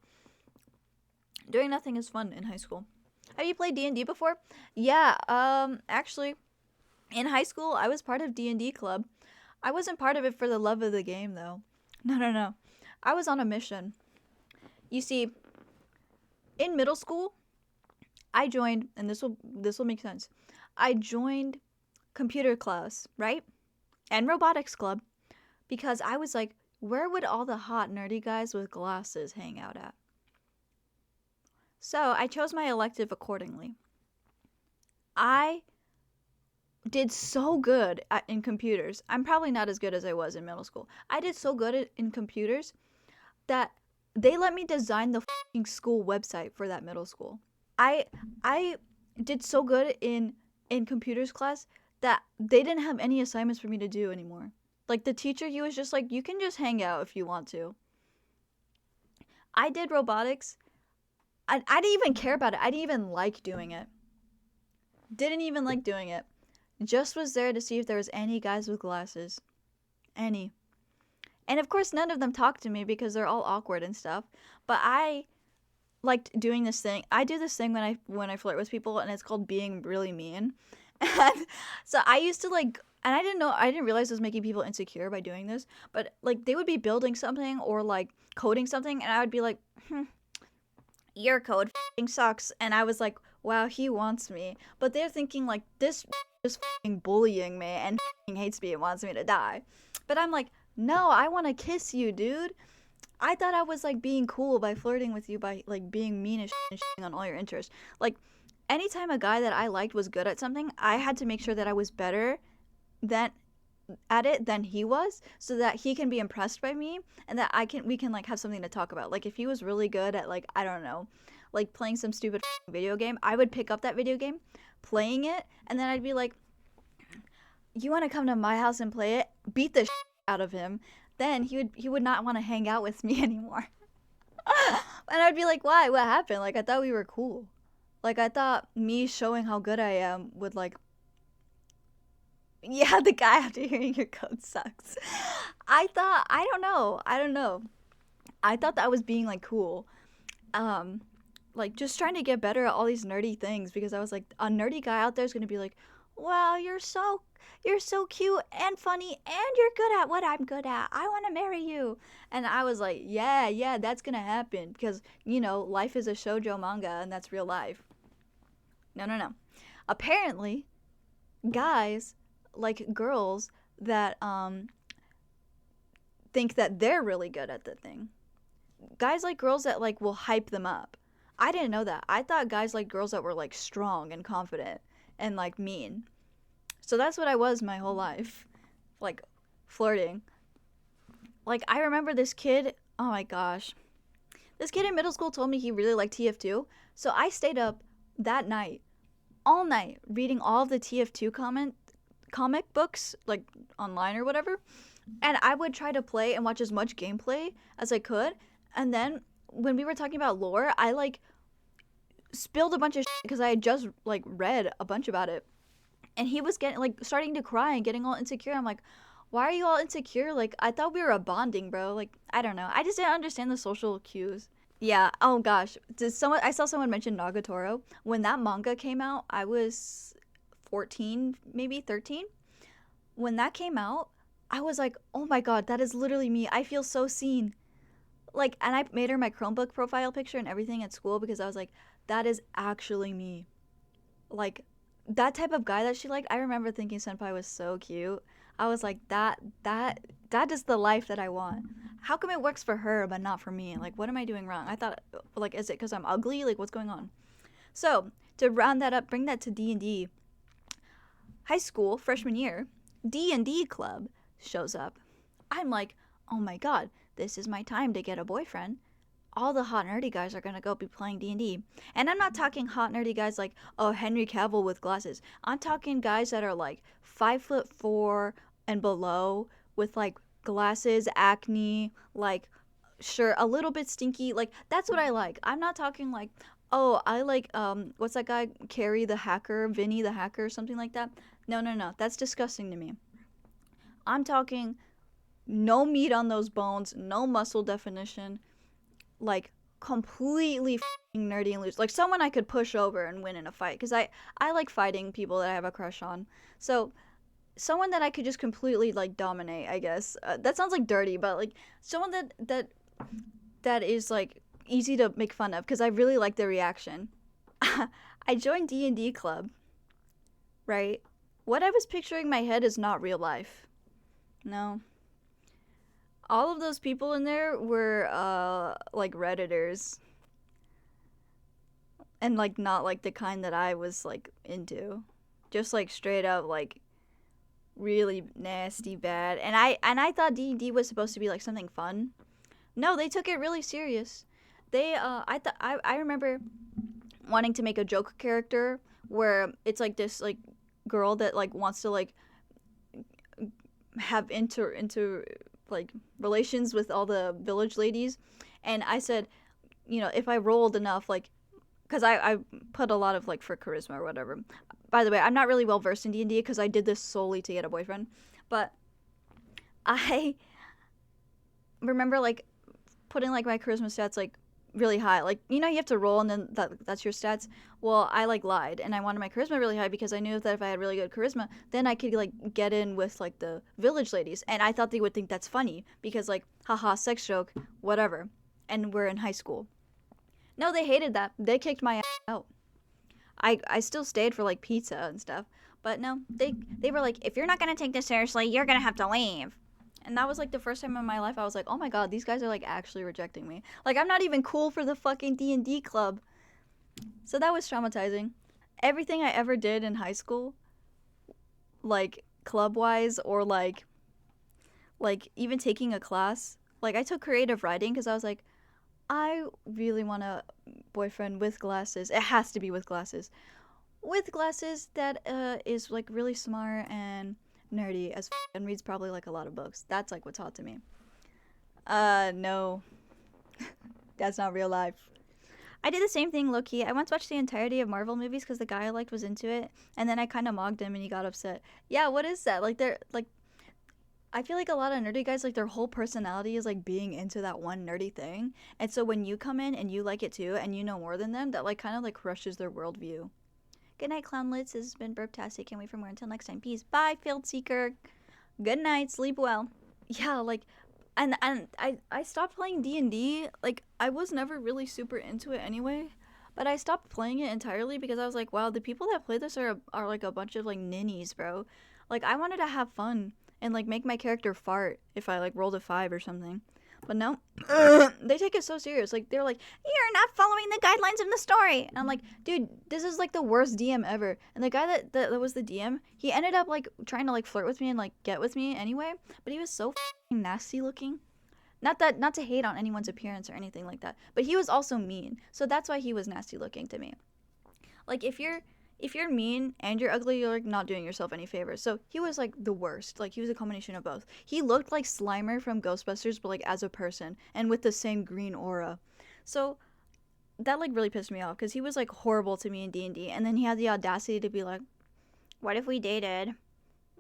Doing nothing is fun in high school. Have you played D&D before? Yeah, actually, in high school, I was part of D&D club. I wasn't part of it for the love of the game, though. No. I was on a mission. You see, in middle school, I joined, and this will make sense. I joined computer class, right? And robotics club because I was like, where would all the hot nerdy guys with glasses hang out at? So I chose my elective accordingly. I did so good in computers. I'm probably not as good as I was in middle school. I did so good in computers that they let me design the fucking school website for that middle school. I did so good in computers class that they didn't have any assignments for me to do anymore. Like the teacher, he was just like, you can just hang out if you want to. I did robotics. I didn't even care about it. I didn't even like doing it. Didn't even like doing it. Just was there to see if there was any guys with glasses. Any. And of course none of them talked to me because they're all awkward and stuff. But I liked doing this thing. I do this thing when I flirt with people, and it's called being really mean. And so I used to like, and I didn't realize I was making people insecure by doing this, but like they would be building something or like coding something, and I would be like, your code f***ing sucks. And I was like, wow, he wants me. But they're thinking like, this is f***ing bullying me and f***ing hates me and wants me to die. But I'm like, no, I want to kiss you, dude. I thought I was like being cool by flirting with you by like being mean as and shitting on all your interests. Like anytime a guy that I liked was good at something, I had to make sure that I was better at it than he was, so that he can be impressed by me and that we can like have something to talk about. Like if he was really good at like, I don't know, like playing some stupid video game, I would pick up that video game, playing it, and then I'd be like, you want to come to my house and play it? Beat the out of him. Then he would not want to hang out with me anymore. And I'd be like, why? What happened? Like I thought we were cool. Like I thought me showing how good I am would like Yeah, the guy after hearing your code sucks. I thought, I don't know. I thought that was being like cool. Um, like just trying to get better at all these nerdy things because I was like, a nerdy guy out there is gonna be like, wow, you're so cute and funny and you're good at what I'm good at. I want to marry you. And I was like, yeah, that's gonna happen because life is a shoujo manga and that's real life. No. Apparently, guys like girls that think that they're really good at the thing. Guys like girls that like will hype them up. I didn't know that. I thought guys like girls that were like strong and confident and like mean. So that's what I was my whole life. Like flirting. Like I remember this kid, oh my gosh. This kid in middle school told me he really liked TF2. So I stayed up that night, all night, reading all of the TF2 comic books, like online or whatever. And I would try to play and watch as much gameplay as I could. And then when we were talking about lore, I like spilled a bunch of shit because I had just like read a bunch about it. And he was getting like starting to cry and getting all insecure. I'm like, why are you all insecure? Like I thought we were a bonding, bro. Like I don't know. I just didn't understand the social cues. Yeah. Oh gosh. I saw someone mention Nagatoro. When that manga came out, I was 14, maybe 13. When that came out, I was like, "Oh my god, that is literally me. I feel so seen." Like, and I made her my Chromebook profile picture and everything at school because I was like, "That is actually me." Like that type of guy that she liked. I remember thinking Senpai was so cute. I was like, that is the life that I want. How come it works for her but not for me? Like, what am I doing wrong? I thought, like, is it because I'm ugly? Like, what's going on? So to round that up, bring that to D&D. High school freshman year, D&D club shows up. I'm like, oh my god, this is my time to get a boyfriend. All the hot nerdy guys are gonna go be playing D&D. And I'm not talking hot nerdy guys like, oh, Henry Cavill with glasses. I'm talking guys that are like 5'4" and below with like glasses, acne, like sure, a little bit stinky. Like that's what I like. I'm not talking like, oh, I like what's that guy, Carrie the hacker, Vinny the hacker, something like that. No. That's disgusting to me. I'm talking no meat on those bones, no muscle definition, like completely nerdy and loose. Like someone I could push over and win in a fight because I like fighting people that I have a crush on. So someone that I could just completely like dominate, I guess. That sounds like dirty, but like someone that is like easy to make fun of because I really like their reaction. I joined D&D club, right? What I was picturing in my head is not real life. No. All of those people in there were like redditors and like not like the kind that I was like into. Just like straight up like really nasty bad. And I thought D&D was supposed to be like something fun. No, they took it really serious. They I remember wanting to make a joke character where it's like this like girl that like wants to like have into like relations with all the village ladies, and I said, if I rolled enough, like, because I put a lot of like for charisma or whatever. By the way, I'm not really well versed in D&D because I did this solely to get a boyfriend, but I remember like putting like my charisma stats like really high. Like, you have to roll and then that's your stats. Well, I like lied and I wanted my charisma really high because I knew that if I had really good charisma, then I could like get in with like the village ladies. And I thought they would think that's funny because like, haha, sex joke, whatever. And we're in high school. No, they hated that. They kicked my ass out. I still stayed for like pizza and stuff. But no, they were like, if you're not gonna take this seriously, you're gonna have to leave. And that was like the first time in my life I was like, oh my god, these guys are like actually rejecting me. Like I'm not even cool for the fucking D&D club. So that was traumatizing. Everything I ever did in high school, like club wise or like even taking a class, like I took creative writing because I was like, I really want a boyfriend with glasses. It has to be with glasses. With glasses that is like really smart and nerdy as and reads probably like a lot of books. That's like what's hot to me. No. That's not real life. I did the same thing, low-key. I once watched the entirety of Marvel movies because the guy I liked was into it, and then I kind of mocked him and he got upset. Yeah, what is that? Like, they're, like, I feel like a lot of nerdy guys, like, their whole personality is, like, being into that one nerdy thing. And so when you come in and you like it too, and you know more than them, that, like, kind of, like, crushes their worldview. Good night, Clownlets. This has been Burptastic. Can't wait for more. Until next time. Peace. Bye, Field Seeker. Good night. Sleep well. Yeah, like, and I stopped playing D&D. Like, I was never really super into it anyway, but I stopped playing it entirely because I was like, wow, the people that play this are like a bunch of like ninnies, bro. Like, I wanted to have fun and like make my character fart if I like rolled a 5 or something. But no, they take it so serious. Like, they're like, you're not following the guidelines of the story. And I'm like, dude, this is like the worst DM ever. And the guy that was the DM, he ended up like trying to like flirt with me and like get with me anyway. But he was so nasty looking. Not to hate on anyone's appearance or anything like that, but he was also mean. So that's why he was nasty looking to me. Like, if you're mean and you're ugly, you're like not doing yourself any favors. So he was like the worst. Like, he was a combination of both. He looked like Slimer from Ghostbusters, but like as a person and with the same green aura. So that like really pissed me off because he was like horrible to me in D&D, and then he had the audacity to be like, "What if we dated?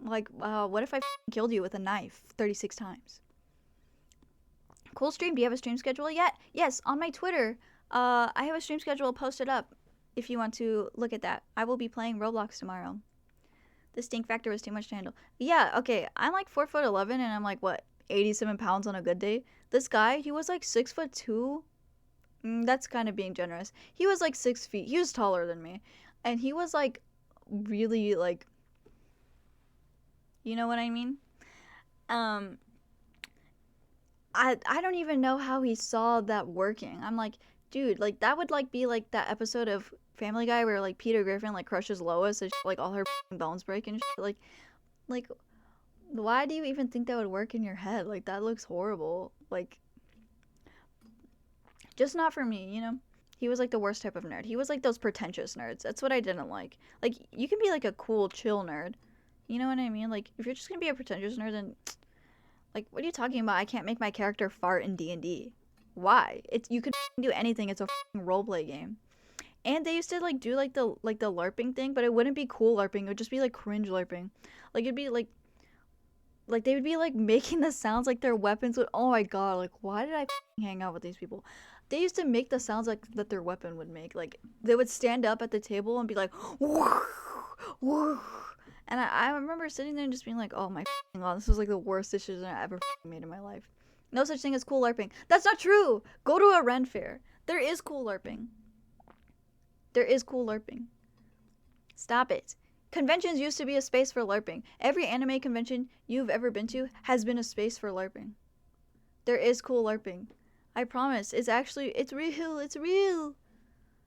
Like, what if I killed you with a knife 36 times?" Cool stream. Do you have a stream schedule yet? Yes, on my Twitter. I have a stream schedule posted up if you want to look at that. I will be playing Roblox tomorrow. The stink factor was too much to handle. Yeah, okay. I'm like 4'11" and I'm like, what, 87 pounds on a good day? This guy, he was like 6'2". That's kind of being generous. He was like 6 feet. He was taller than me. And he was like really like, you know what I mean? I don't even know how he saw that working. I'm like, dude, like that would like be like that episode of Family Guy where like Peter Griffin like crushes Lois and like all her bones break and like why do you even think that would work in your head? Like, that looks horrible. Like, just not for me, you know? He was like the worst type of nerd. He was like those pretentious nerds. That's what I didn't like. Like, you can be like a cool, chill nerd. You know what I mean? Like, if you're just gonna be a pretentious nerd, then like, what are you talking about? I can't make my character fart in D&D. Why? You could do anything. It's a roleplay game. And they used to like do like the LARPing thing, but it wouldn't be cool LARPing. It would just be like cringe LARPing. Like, it'd be like they would be like making the sounds like their weapons would. Oh my god! Like, why did I hang out with these people? They used to make the sounds like that their weapon would make. Like, they would stand up at the table and be like, woof, woof. And I remember sitting there and just being like, oh my god, this was like the worst decision I ever made in my life. No such thing as cool LARPing. That's not true. Go to a Ren fair. There is cool LARPing. There is cool LARPing. Stop it. Conventions used to be a space for LARPing. Every anime convention you've ever been to has been a space for LARPing. There is cool LARPing. I promise. It's real. It's real.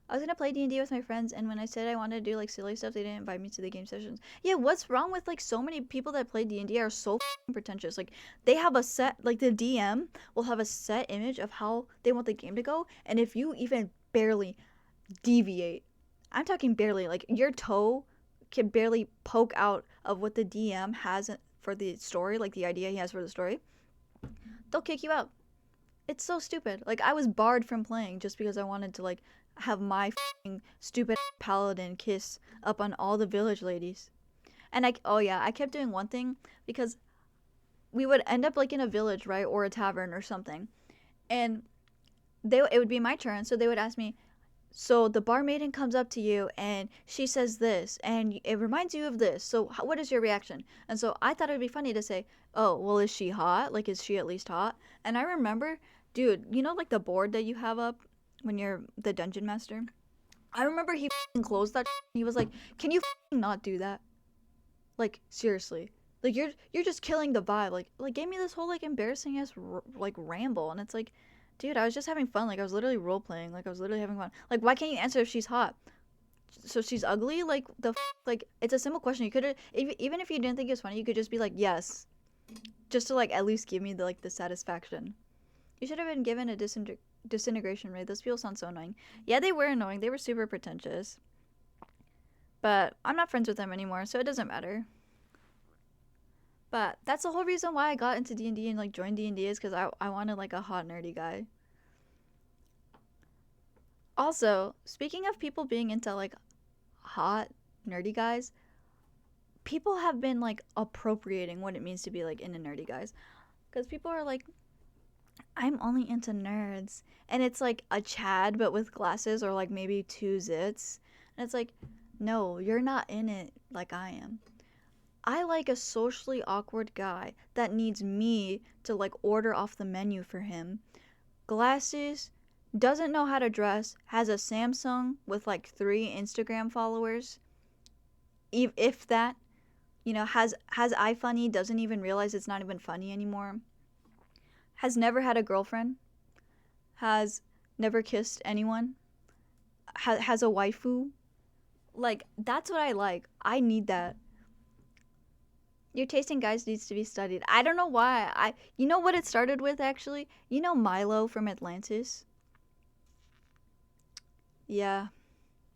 I was gonna play D&D with my friends, and when I said I wanted to do like silly stuff, they didn't invite me to the game sessions. Yeah, what's wrong with like so many people that play D&D are so pretentious? Like, they have a set, like the DM will have a set image of how they want the game to go, and if you even barely deviate, I'm talking barely, like your toe can barely poke out of what the DM has for the story, like the idea he has for the story, they'll kick you out. It's so stupid. Like, I was barred from playing just because I wanted to like have my stupid paladin kiss up on all the village ladies. And I kept doing one thing because we would end up like in a village, right, or a tavern or something, and it would be my turn, so they would ask me, so the barmaiden comes up to you and she says this and it reminds you of this, so what is your reaction? And so I thought it would be funny to say, oh, well, is she hot? Like, is she at least hot? And I remember, dude, you know, like the board that you have up when you're the dungeon master? I remember he closed that. He was like, can you not do that? Like, seriously. Like, you're just killing the vibe. Like gave me this whole like embarrassing ass like ramble, and it's like, dude, I was just having fun. Like, I was literally role playing. Like, I was literally having fun. Like, why can't you answer if she's hot? So she's ugly? Like, like, it's a simple question. You could, even if you didn't think it was funny, you could just be like, yes, just to like at least give me the like the satisfaction. You should have been given a disintegration rate. Those people sound so annoying. Yeah, they were annoying. They were super pretentious. But I'm not friends with them anymore, so it doesn't matter. But that's the whole reason why I got into D&D and like joined D&D, is because I wanted like a hot nerdy guy. Also, speaking of people being into like hot nerdy guys, people have been like appropriating what it means to be like into nerdy guys, because people are like, I'm only into nerds, and it's like a Chad but with glasses or like maybe two zits, and it's like, no, you're not in it like I am. I like a socially awkward guy that needs me to like order off the menu for him. Glasses, doesn't know how to dress, has a Samsung with like 3 Instagram followers, if that, has iFunny, doesn't even realize it's not even funny anymore, has never had a girlfriend, has never kissed anyone, has a waifu. Like, that's what I like. I need that. Your taste in guys needs to be studied. I don't know why. You know what it started with, actually? You know Milo from Atlantis? Yeah,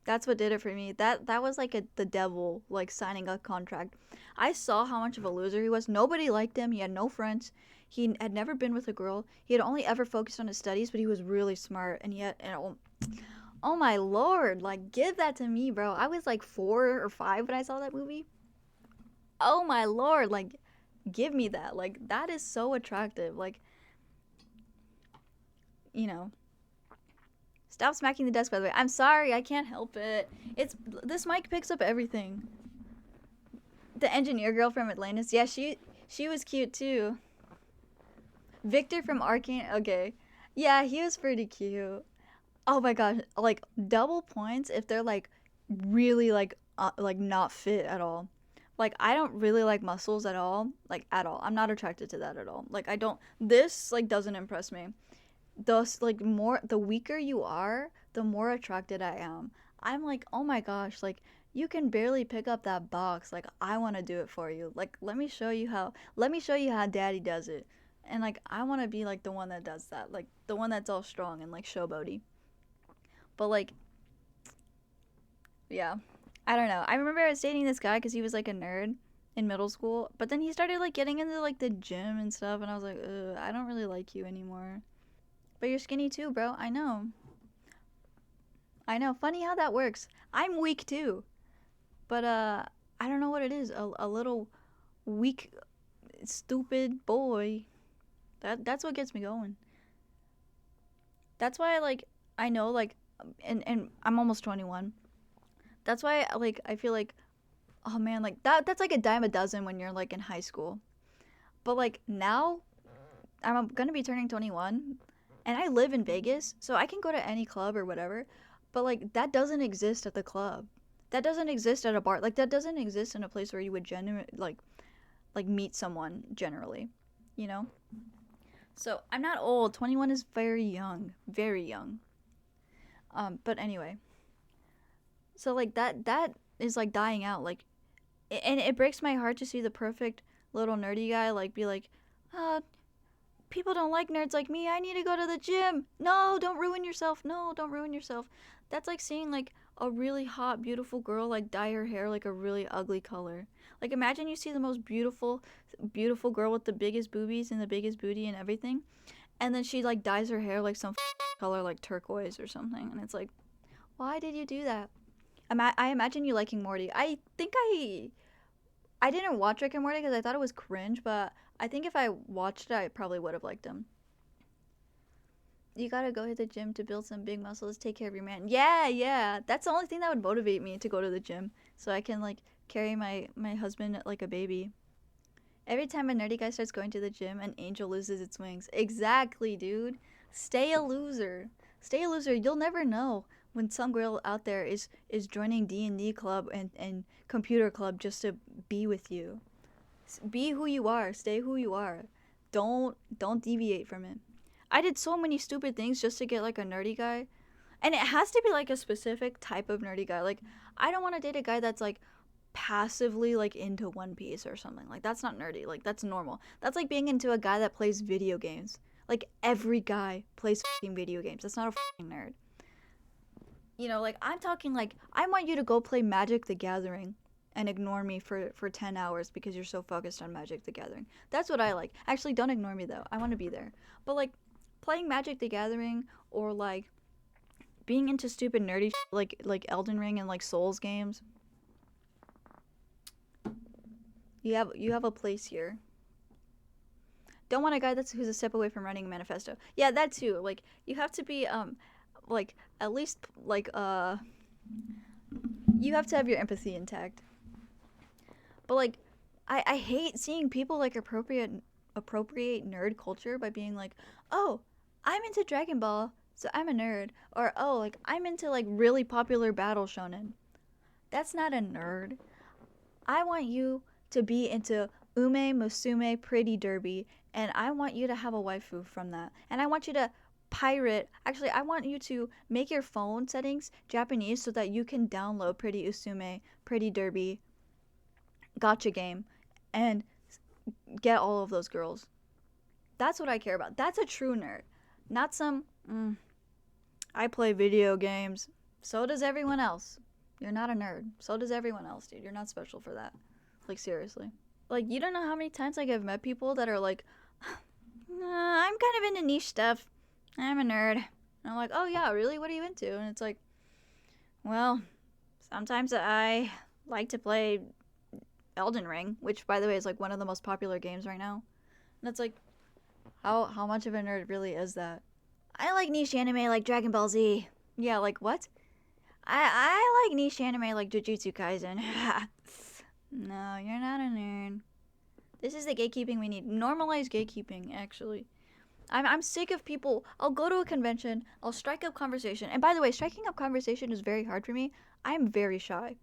that's what did it for me. That was like the devil, like signing a contract. I saw how much of a loser he was. Nobody liked him. He had no friends. He had never been with a girl. He had only ever focused on his studies, but he was really smart. And he had, oh my lord, like give that to me, bro. I was like 4 or 5 when I saw that movie. Oh my lord, like give me that. Like that is so attractive. Like, you know. Stop smacking the desk, by the way. I'm sorry, I can't help it. This mic picks up everything. The engineer girl from Atlantis, yeah, she was cute too. Victor from Arcane, okay, yeah, he was pretty cute. Oh my gosh, like double points if they're like really like not fit at all. Like I don't really like muscles at all, like at all. I'm not attracted to that at all. Like I don't. This like doesn't impress me. The weaker you are, the more attracted I am. I'm like, oh my gosh, like you can barely pick up that box. Like I want to do it for you. Like let me show you how daddy does it. And like I want to be like the one that does that. Like the one that's all strong and like showboaty. But like, yeah. I don't know. I remember I was dating this guy cuz he was like a nerd in middle school, but then he started like getting into like the gym and stuff and I was like, "Ugh, I don't really like you anymore." But you're skinny too, bro. I know. I know. Funny how that works. I'm weak too. But I don't know what it is. A little weak stupid boy. That's what gets me going. That's why I know like and I'm almost 21. That's why like I feel like oh man, like that's like a dime a dozen when you're like in high school. But like now I'm going to be turning 21 and I live in Vegas, so I can go to any club or whatever. But like that doesn't exist at the club. That doesn't exist at a bar. Like that doesn't exist in a place where you would genuinely like meet someone generally, you know? So, I'm not old. 21 is very young. Very young. But anyway. So like that is like dying out like and it breaks my heart to see the perfect little nerdy guy like be like, "Uh, people don't like nerds like me. I need to go to the gym. No, don't ruin yourself. No, don't ruin yourself." That's like seeing like a really hot, beautiful girl like dye her hair like a really ugly color. Like imagine you see the most beautiful, beautiful girl with the biggest boobies and the biggest booty and everything, and then she like dyes her hair like some color like turquoise or something, and it's like, why did you do that? I imagine you liking Morty. I think I didn't watch Rick and Morty because I thought it was cringe, but I think if I watched it, I probably would have liked him. You gotta go hit the gym to build some big muscles, take care of your man. Yeah, yeah. That's the only thing that would motivate me to go to the gym. So I can like carry my husband like a baby. Every time a nerdy guy starts going to the gym, an angel loses its wings. Exactly, dude. Stay a loser. Stay a loser. You'll never know when some girl out there is joining D&D club and computer club just to be with you. Be who you are. Stay who you are. Don't deviate from it. I did so many stupid things just to get like a nerdy guy. And it has to be like a specific type of nerdy guy. Like I don't want to date a guy that's like passively like into One Piece or something. Like that's not nerdy. Like that's normal. That's like being into a guy that plays video games. Like every guy plays fucking video games. That's not a fucking nerd. You know, like I'm talking like I want you to go play Magic the Gathering and ignore me for 10 hours because you're so focused on Magic the Gathering. That's what I like. Actually, don't ignore me though. I want to be there. But like playing Magic the Gathering or like being into stupid nerdy like Elden Ring and like Souls games. You have a place here. Don't want a guy who's a step away from writing a manifesto. Yeah, that too. Like, you have to be like at least like you have to have your empathy intact. But like, I hate seeing people like appropriate nerd culture by being like, oh, I'm into Dragon Ball, so I'm a nerd. Or, oh, like, I'm into like really popular battle shonen. That's not a nerd. I want you to be into Ume Musume Pretty Derby, and I want you to have a waifu from that. And I want you to actually, I want you to make your phone settings Japanese so that you can download Pretty Usume Pretty Derby gacha game and get all of those girls. That's what I care about. That's a true nerd. Not some, I play video games. So does everyone else. You're not a nerd. So does everyone else, dude. You're not special for that. Like, seriously. Like, you don't know how many times like I've met people that are like, I'm kind of into niche stuff. I'm a nerd. And I'm like, oh yeah, really? What are you into? And it's like, well, sometimes I like to play Elden Ring, which by the way is like one of the most popular games right now. And it's like, how much of a nerd really is that? I like niche anime like Dragon Ball Z. Yeah, like what? I like niche anime like Jujutsu Kaisen. No, you're not a nerd. This is the gatekeeping we need. Normalize gatekeeping, actually. I'm sick of people. I'll go to a convention, I'll strike up conversation. And by the way, striking up conversation is very hard for me. I'm very shy.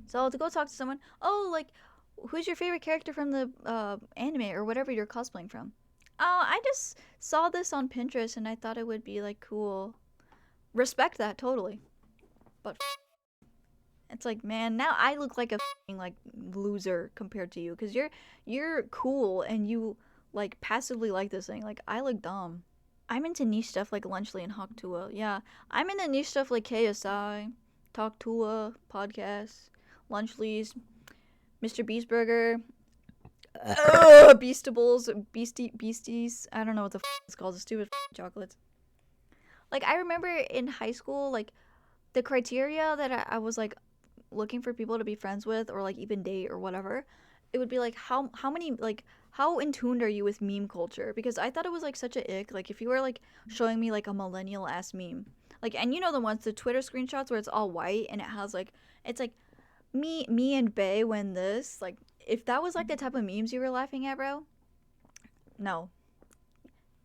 So to go talk to someone, oh, like, who's your favorite character from the anime or whatever you're cosplaying from? Oh, I just saw this on Pinterest and I thought it would be, like, cool. Respect that, totally. But it's like, man, now I look like a like loser compared to you, because you're cool and you like passively like this thing. Like, I look dumb. I'm into niche stuff like Lunchly and Hawktua. Yeah, I'm into niche stuff like KSI, Talktua, podcasts, Lunchly's, Mr. Beastburger, Beastables, Beasties. I don't know what the it's called. The stupid chocolates. Like, I remember in high school, like, the criteria that I was like looking for people to be friends with or like even date or whatever, it would be like how many, like, how in tune are you with meme culture? Because I thought it was like such a ick. Like, if you were like showing me like a millennial ass meme, like, and you know the ones, the Twitter screenshots where it's all white and it has like, it's like me and Bae when this, like, if that was like the type of memes you were laughing at, bro, no,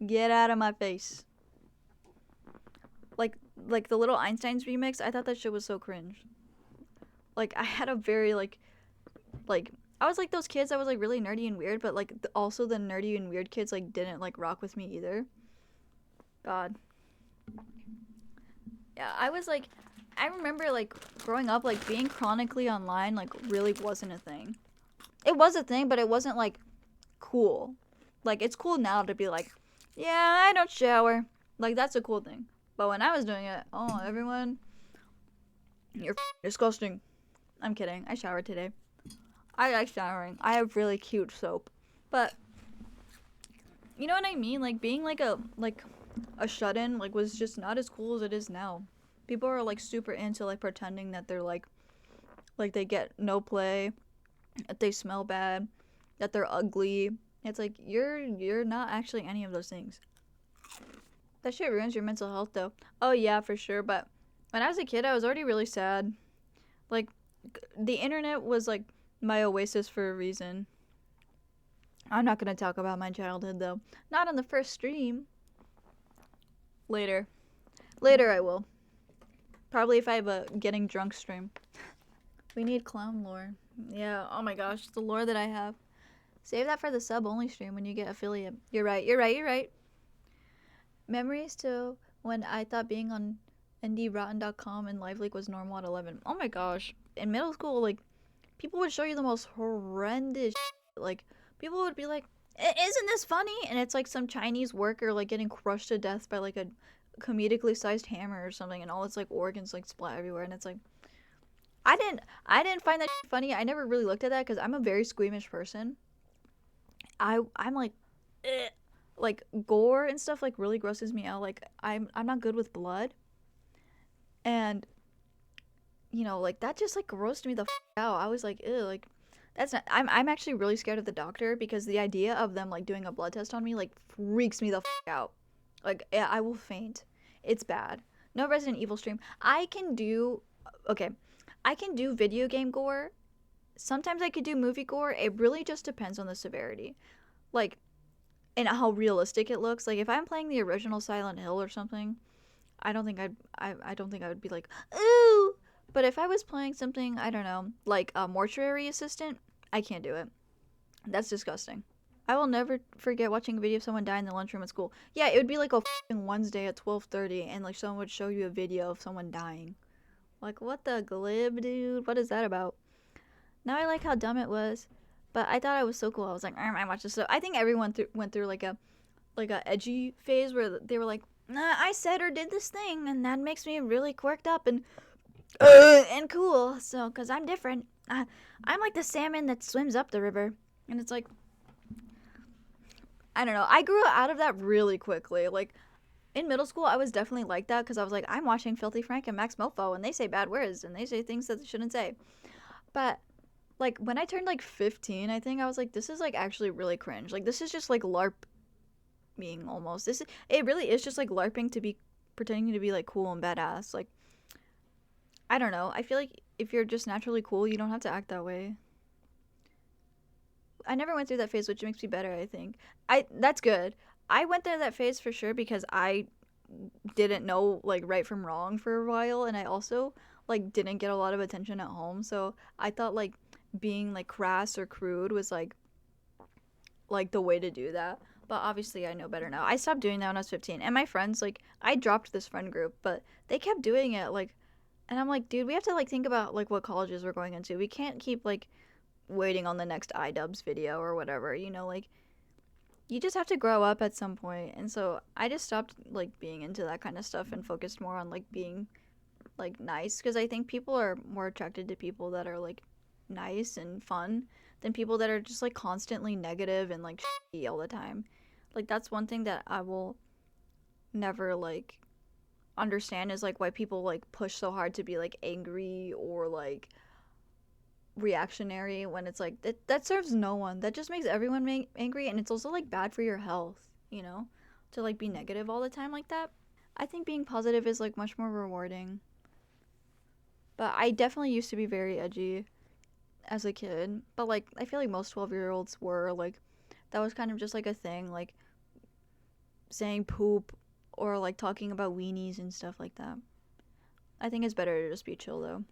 get out of my face. Like the little Einstein's remix, I thought that shit was so cringe. Like, I had a very like I was like those kids that was like really nerdy and weird, but like also the nerdy and weird kids like didn't like rock with me either. God. Yeah, I was like, I remember like growing up, like being chronically online like really wasn't a thing. It was a thing, but it wasn't like cool. Like, it's cool now to be like, yeah, I don't shower. Like, that's a cool thing. But when I was doing it, oh, everyone, you're disgusting. I'm kidding. I showered today. I like showering. I have really cute soap. But, you know what I mean? Like, being like a shut-in, like, was just not as cool as it is now. People are like super into like pretending that they're like they get no play, that they smell bad, that they're ugly. It's like, you're not actually any of those things. That shit ruins your mental health, though. Oh, yeah, for sure. But when I was a kid, I was already really sad. Like, the internet was, like, my oasis for a reason. I'm not going to talk about my childhood, though. Not on the first stream. Later I will. Probably if I have a getting drunk stream. We need clown lore. Yeah, oh my gosh, the lore that I have. Save that for the sub-only stream when you get affiliate. You're right. Memories to when I thought being on ndrotten.com and LiveLeak was normal at 11. Oh my gosh. In middle school, like, people would show you the most horrendous shit. Like, people would be like, isn't this funny? And it's like some Chinese worker, like, getting crushed to death by, like, a comedically sized hammer or something, and all its, like, organs, like, splat everywhere. And it's like, I didn't find that shit funny. I never really looked at that because I'm a very squeamish person. I'm like, like, gore and stuff like really grosses me out. Like, I'm not good with blood. And, you know, like, that just, like, grossed me the out. I was like, ew, like, that's not, I'm actually really scared of the doctor because the idea of them, like, doing a blood test on me, like, freaks me the out. Like, yeah, I will faint. It's bad. No Resident Evil stream. I can do video game gore. Sometimes I could do movie gore. It really just depends on the severity. Like, and how realistic it looks. Like, if I'm playing the original Silent Hill or something, I don't think I don't think I would be like, ooh. But if I was playing something, I don't know, like a mortuary assistant, I can't do it. That's disgusting. I will never forget watching a video of someone die in the lunchroom at school. Yeah, it would be like a Wednesday at 12:30, and like someone would show you a video of someone dying. Like, what the glib, dude? What is that about? Now I like how dumb it was, but I thought I was so cool. I was like, I watch this stuff. I think everyone went through like a edgy phase where they were like, nah, I said or did this thing, and that makes me really quirked up and cool. So, cause I'm different. I'm like the salmon that swims up the river, and it's like, I don't know. I grew out of that really quickly. Like, in middle school, I was definitely like that because I was like, I'm watching Filthy Frank and Max Mofo, and they say bad words and they say things that they shouldn't say. But like when I turned like 15, I think I was like, this is like actually really cringe. Like, this is just like LARP being almost. It really is just like LARPing to be pretending to be like cool and badass. Like, I don't know. I feel like if you're just naturally cool, you don't have to act that way. I never went through that phase, which makes me better, I think. That's good. I went through that phase for sure because I didn't know like right from wrong for a while, and I also like didn't get a lot of attention at home, so I thought like being like crass or crude was like the way to do that. But obviously I know better now. I stopped doing that when I was 15, and my friends, like, I dropped this friend group, but they kept doing it, like, and I'm like, dude, we have to like think about like what colleges we're going into. We can't keep like waiting on the next iDubbbz video or whatever, you know, like, you just have to grow up at some point. And so I just stopped like being into that kind of stuff and focused more on like being like nice, because I think people are more attracted to people that are like nice and fun than people that are just like constantly negative and like shitty all the time. Like, that's one thing that I will never like understand, is like why people like push so hard to be like angry or like reactionary when it's like that serves no one. That just makes everyone angry, and it's also like bad for your health, you know, to like be negative all the time like that. I think being positive is like much more rewarding. But I definitely used to be very edgy as a kid, but like I feel like most 12-year-olds were like, that was kind of just like a thing, like saying poop or like talking about weenies and stuff like that. I think it's better to just be chill though.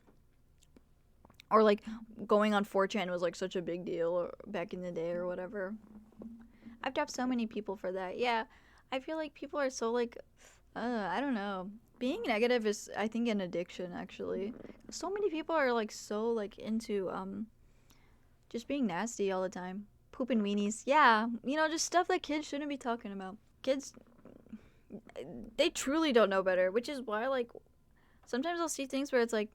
Or like going on 4chan was like such a big deal or back in the day or whatever. I've dropped so many people for that. Yeah, I feel like people are so like, I don't know. Being negative is, I think, an addiction actually. So many people are like so like into just being nasty all the time. Pooping weenies. Yeah, you know, just stuff that kids shouldn't be talking about. Kids, they truly don't know better, which is why like sometimes I'll see things where it's like,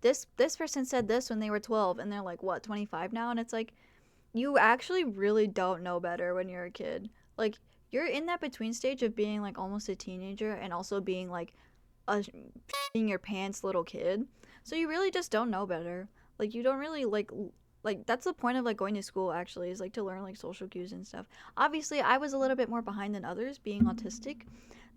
this person said this when they were 12 and they're like, what, 25 now? And it's like, you actually really don't know better when you're a kid. Like, you're in that between stage of being like almost a teenager and also being like a in your pants little kid. So you really just don't know better. Like, you don't really like that's the point of like going to school actually, is like to learn like social cues and stuff. Obviously I was a little bit more behind than others, being autistic,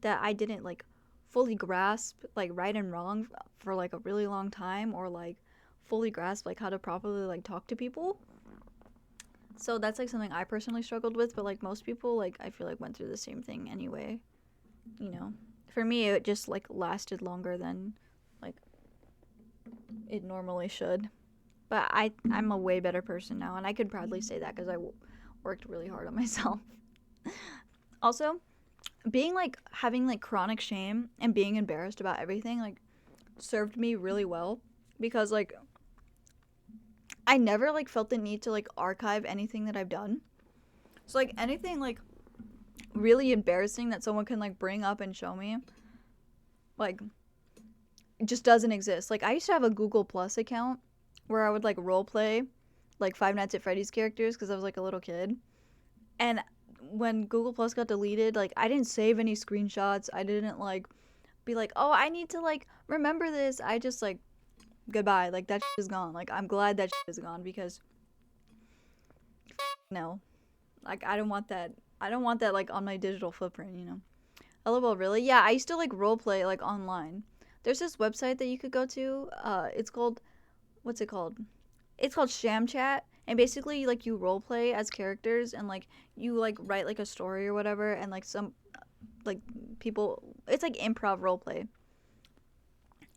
that I didn't like fully grasp like right and wrong for like a really long time, or like fully grasp like how to properly like talk to people. So that's like something I personally struggled with, but like most people, like, I feel like went through the same thing anyway, you know. For me it just like lasted longer than like it normally should. But I'm a way better person now, and I could proudly say that because I worked really hard on myself. Also, being like having like chronic shame and being embarrassed about everything like served me really well, because like I never like felt the need to like archive anything that I've done. So like anything like really embarrassing that someone can like bring up and show me, like, it just doesn't exist. Like, I used to have a Google Plus account where I would like roleplay like Five Nights at Freddy's characters because I was like a little kid. And when Google Plus got deleted, like, I didn't save any screenshots. I didn't like be like, oh, I need to like remember this. I just like goodbye. Like that shit is gone. Like I'm glad that shit is gone because no, like I don't want that. I don't want that like on my digital footprint. You know. LOL, really? Yeah, I used to like roleplay like online. There's this website that you could go to. It's called, what's it called? It's called Sham Chat, and basically like you roleplay as characters and like you like write like a story or whatever, and like some like people. It's like improv roleplay,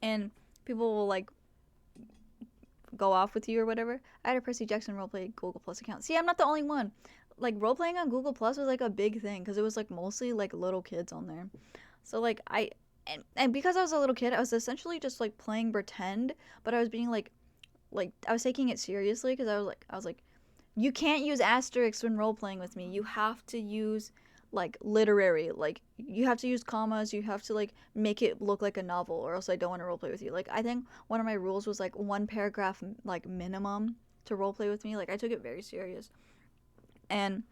and people will like go off with you or whatever. I had a Percy Jackson roleplay Google Plus account. See, I'm not the only one. Like role playing on Google Plus was like a big thing because it was like mostly like little kids on there. So like and because I was a little kid, I was essentially just like playing pretend, but I was being like I was taking it seriously because I was like you can't use asterisks when role playing with me. You have to use like literary, like you have to use commas, you have to like make it look like a novel or else I don't want to role play with you. Like I think one of my rules was like one paragraph like minimum to role play with me. Like I took it very serious. And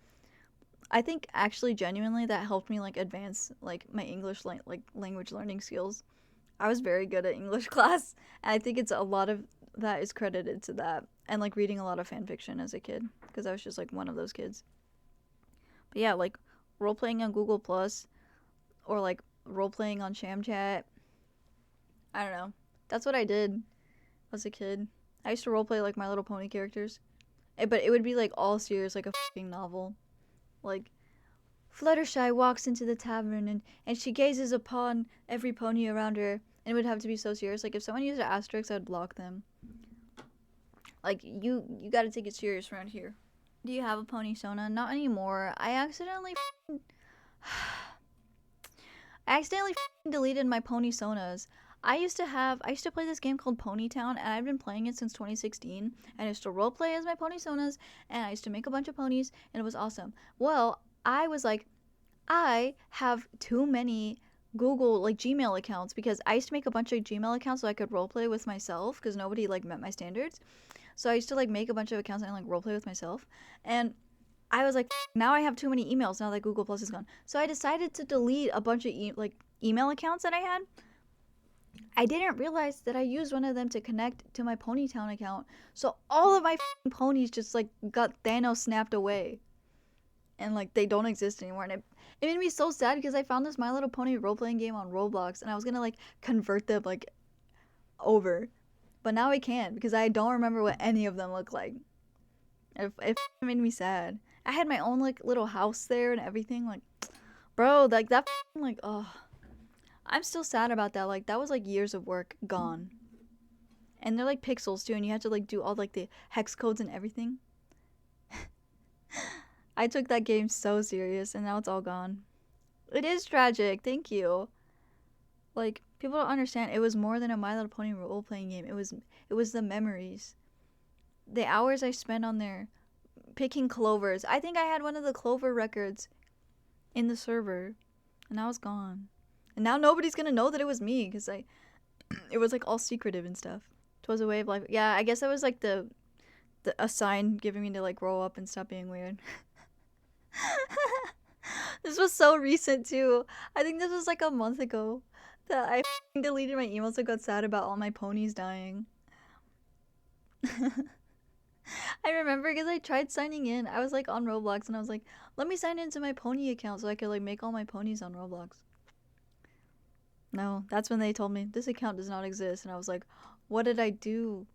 I think actually genuinely that helped me like advance like my English like language learning skills. I was very good at English class, and I think it's a lot of that is credited to that and like reading a lot of fan fiction as a kid because I was just like one of those kids. But yeah, like role playing on Google Plus or like role playing on Sham Chat. I don't know. That's what I did as a kid. I used to role play like My Little Pony characters. But it would be like all serious, like a fucking novel. Like, Fluttershy walks into the tavern and she gazes upon every pony around her. And it would have to be so serious. Like, if someone used an asterisk, I'd block them. Like, you gotta take it serious around here. Do you have a pony, Sona? Not anymore. I accidentally deleted my pony Sonas. I used to play this game called Ponytown, and I've been playing it since 2016. And I used to roleplay as my pony Sonas, and I used to make a bunch of ponies, and it was awesome. Well, I was like, I have too many Google like Gmail accounts because I used to make a bunch of Gmail accounts so I could roleplay with myself because nobody like met my standards. So I used to like make a bunch of accounts and like roleplay with myself, and I was like, now I have too many emails now that Google Plus is gone. So I decided to delete a bunch of email accounts that I had. I didn't realize that I used one of them to connect to my Ponytown account. So all of my ponies just like got Thanos snapped away. And like they don't exist anymore. And it made me so sad because I found this My Little Pony role-playing game on Roblox and I was gonna like convert them like over. But now I can't because I don't remember what any of them look like. It made me sad. I had my own like little house there and everything. Like, bro, like that like, oh. I'm still sad about that. Like, that was like years of work gone. And they're like pixels too, and you had to like do all like the hex codes and everything. I took that game so serious, and now it's all gone. It is tragic. Thank you. Like, people don't understand. It was more than a My Little Pony role playing game. It was the memories, the hours I spent on there, picking clovers. I think I had one of the clover records in the server, and now it's gone. And now nobody's gonna know that it was me because it was like all secretive and stuff. 'Twas a way of life. Yeah, I guess that was like a sign giving me to like grow up and stop being weird. This was so recent too. I think this was like a month ago that I deleted my emails and got sad about all my ponies dying. I remember because I tried signing in. I was like on Roblox and I was like, let me sign into my pony account so I could like make all my ponies on Roblox. No, that's when they told me this account does not exist, and I was like, what did I do?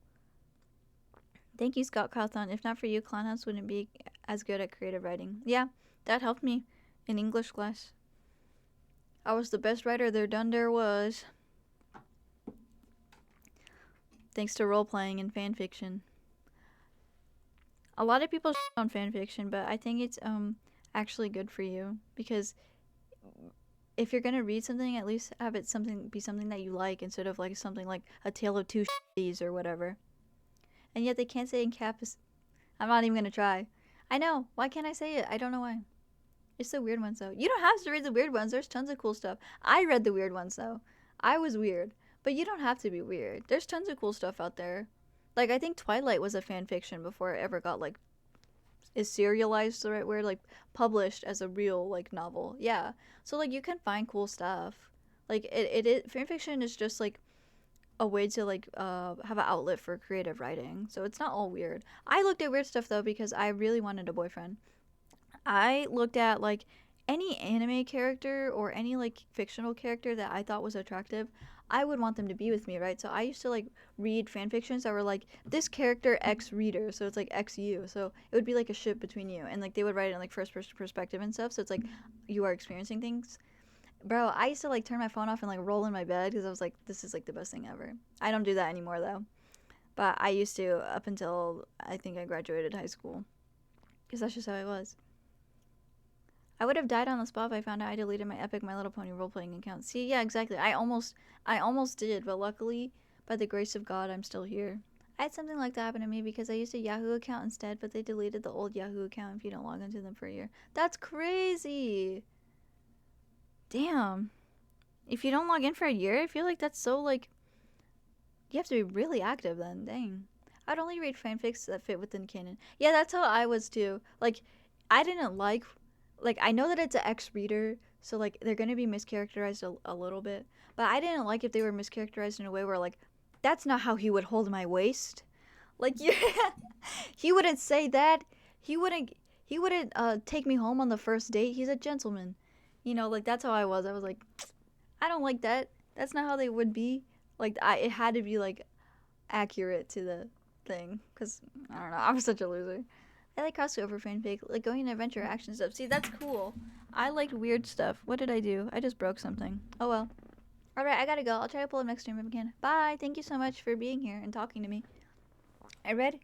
Thank you, Scott Cawthon. If not for you, Clownhops wouldn't be as good at creative writing. Yeah, that helped me in English class. I was the best writer there was. Thanks to role-playing and fan fiction. A lot of people on fan fiction, but I think it's actually good for you because if you're gonna read something, at least have it be something that you like instead of like something like A Tale of Two Shitties or whatever. And yet they can't say in caps. I'm not even gonna try. I know. Why can't I say it? I don't know why. It's the weird ones though. You don't have to read the weird ones. There's tons of cool stuff. I read the weird ones though. I was weird, but you don't have to be weird. There's tons of cool stuff out there. Like I think Twilight was a fan fiction before it ever got like, is serialized the right word? Like published as a real like novel. Yeah. So like you can find cool stuff. Like fanfiction is just like a way to like have an outlet for creative writing. So it's not all weird. I looked at weird stuff though because I really wanted a boyfriend. I looked at like any anime character or any like fictional character that I thought was attractive. I would want them to be with me, right? So I used to like read fan fictions that were like this character X reader, so it's like X you. So it would be like a ship between you, and like they would write it in like first person perspective and stuff. So it's like you are experiencing things. Bro, I used to like turn my phone off and like roll in my bed because I was like, this is like the best thing ever. I don't do that anymore though, but I used to up until I think I graduated high school because that's just how I was. I would have died on the spot if I found out I deleted my Epic My Little Pony role-playing account. See, yeah, exactly. I almost did, but luckily, by the grace of God, I'm still here. I had something like that happen to me because I used a Yahoo account instead, but they deleted the old Yahoo account if you don't log into them for a year. That's crazy! Damn. If you don't log in for a year, I feel like that's so, like, you have to be really active then. Dang. I'd only read fanfics that fit within canon. Yeah, that's how I was too. Like, I didn't like, I know that it's an X reader, so like they're gonna be mischaracterized a little bit, but I didn't like if they were mischaracterized in a way where like that's not how he would hold my waist. Like, yeah, he wouldn't say that. He wouldn't take me home on the first date. He's a gentleman. You know, like that's how I was. I was like, I don't like that. That's not how they would be. Like it had to be like accurate to the thing, cuz I don't know. I was such a loser. I like crossover fanfic, like going in adventure action stuff. See, that's cool. I liked weird stuff. What did I do? I just broke something. Oh well. Alright, I gotta go. I'll try to pull up next stream if I can. Bye. Thank you so much for being here and talking to me. I read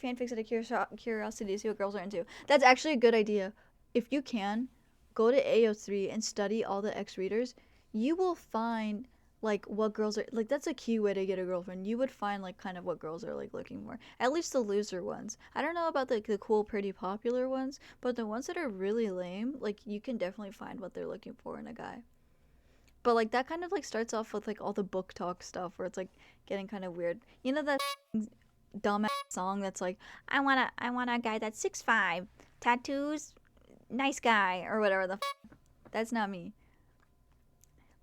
fanfics out of curiosity to see what girls are into. That's actually a good idea. If you can, go to AO3 and study all the X readers. You will find like what girls are like. That's a key way to get a girlfriend. You would find like kind of what girls are like looking for, at least the loser ones. I don't know about the cool pretty popular ones, but the ones that are really lame, like you can definitely find what they're looking for in a guy. But like that kind of like starts off with like all the book talk stuff where it's like getting kind of weird. You know that dumb song that's like I want a guy that's 6'5", tattoos, nice guy, or whatever the that's not me.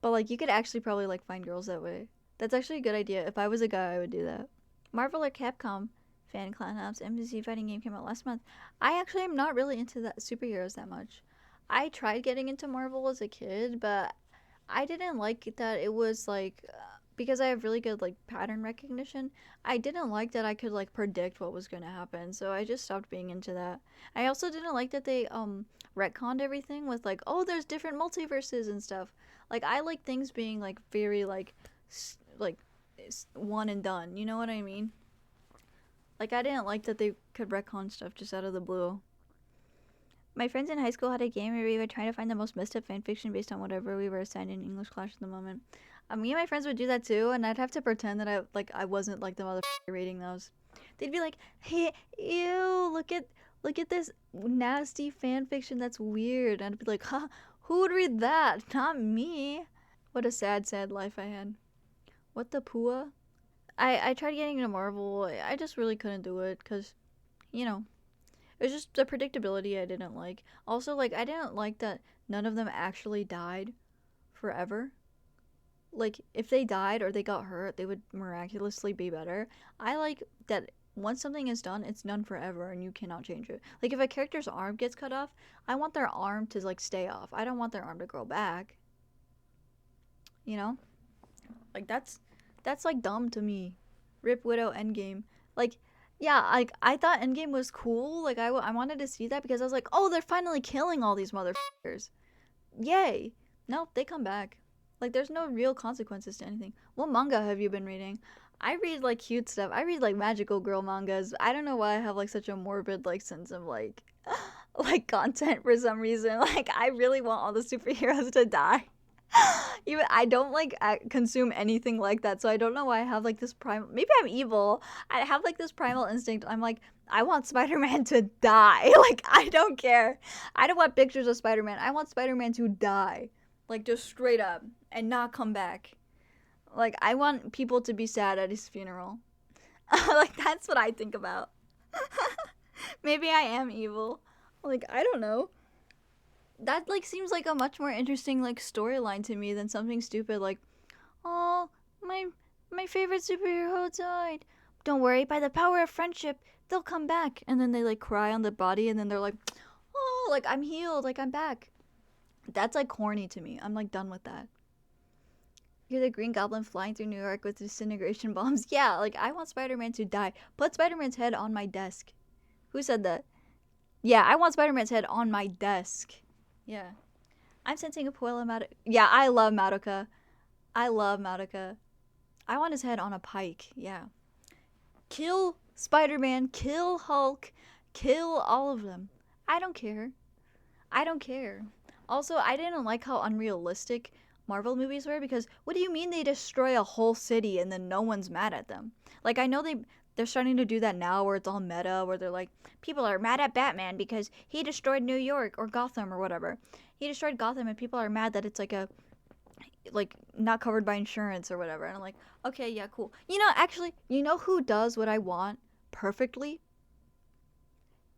But like you could actually probably like find girls that way. That's actually a good idea. If I was a guy, I would do that. Marvel or Capcom fan Clownhops MCC fighting game came out last month. I actually am not really into that superheroes that much. I tried getting into Marvel as a kid, but I didn't like that it was like because I have really good like pattern recognition. I didn't like that I could like predict what was going to happen, so I just stopped being into that. I also didn't like that they retconned everything with like, oh, there's different multiverses and stuff. Like I like things being like very like one and done. You know what I mean? Like I didn't like that they could retcon stuff just out of the blue. My friends in high school had a game where we would try to find the most messed up fanfiction based on whatever we were assigned in English class at the moment. Me and my friends would do that too, and I'd have to pretend that I wasn't like the motherfucker reading those. They'd be like, "Hey, ew, look at this nasty fanfiction that's weird," and I'd be like, "Huh, who would read that? Not me." What a sad, sad life I had. What the pua? I tried getting into Marvel. I just really couldn't do it because, you know, it was just the predictability I didn't like. Also, like, I didn't like that none of them actually died forever. Like, if they died or they got hurt, they would miraculously be better. I like that once something is done, it's done forever and you cannot change it. Like, if a character's arm gets cut off, I want their arm to, like, stay off. I don't want their arm to grow back. You know? Like, that's like, dumb to me. Rip Widow Endgame. Like, yeah, like, I thought Endgame was cool. Like, I wanted to see that because I was like, oh, they're finally killing all these motherfuckers. Yay. Nope, they come back. Like, there's no real consequences to anything. What manga have you been reading? I read, like, cute stuff. I read, like, magical girl mangas. I don't know why I have, like, such a morbid, like, sense of, like, like, content for some reason. Like, I really want all the superheroes to die. Even I don't, like, consume anything like that, so I don't know why I have, like, this primal... Maybe I'm evil. I have, like, this primal instinct. I'm like, I want Spider-Man to die. Like, I don't care. I don't want pictures of Spider-Man. I want Spider-Man to die. Like, just straight up. And not come back. Like, I want people to be sad at his funeral. Like, that's what I think about. Maybe I am evil. Like, I don't know. That like seems like a much more interesting like storyline to me than something stupid like, oh, my favorite superhero died. Don't worry, by the power of friendship, they'll come back. And then they like cry on the body, and then they're like, oh, like I'm healed, like I'm back. That's like corny to me. I'm like done with that. You're the Green Goblin flying through New York with disintegration bombs. Yeah, like I want Spider-Man to die. Put Spider-Man's head on my desk. Who said that? Yeah, I want Spider-Man's head on my desk. Yeah. I'm sensing a Puella Madoka. Yeah, I love Madoka. I love Madoka. I want his head on a pike. Yeah. Kill Spider-Man, kill Hulk, kill all of them. I don't care. I don't care. Also, I didn't like how unrealistic Marvel movies were, because what do you mean they destroy a whole city and then no one's mad at them? Like, I know they're starting to do that now where it's all meta, where they're like, people are mad at Batman because he destroyed New York or Gotham or whatever. He destroyed Gotham and people are mad that it's like not covered by insurance or whatever. And I'm like, okay, yeah, cool. You know, actually, you know who does what I want perfectly?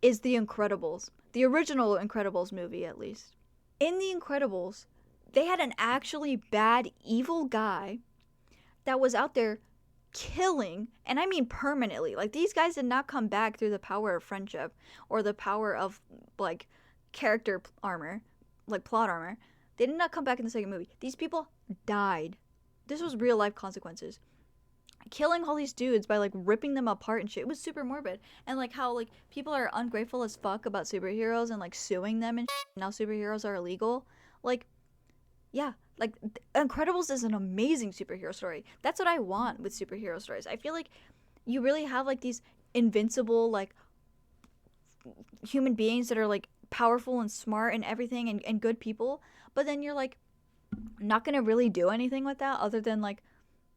Is The Incredibles. The original Incredibles movie, at least. In The Incredibles, they had an actually bad, evil guy that was out there killing, and I mean permanently. Like, these guys did not come back through the power of friendship or the power of, like, character armor, like plot armor. They did not come back in the second movie. These people died. This was real life consequences. Killing all these dudes by like ripping them apart and shit. It was super morbid. And like how like people are ungrateful as fuck about superheroes and like suing them and shit. Now superheroes are illegal. Like, yeah, like Incredibles is an amazing superhero story. That's what I want with superhero stories. I feel like you really have like these invincible like human beings that are like powerful and smart and everything and good people, but then you're like not gonna really do anything with that other than like,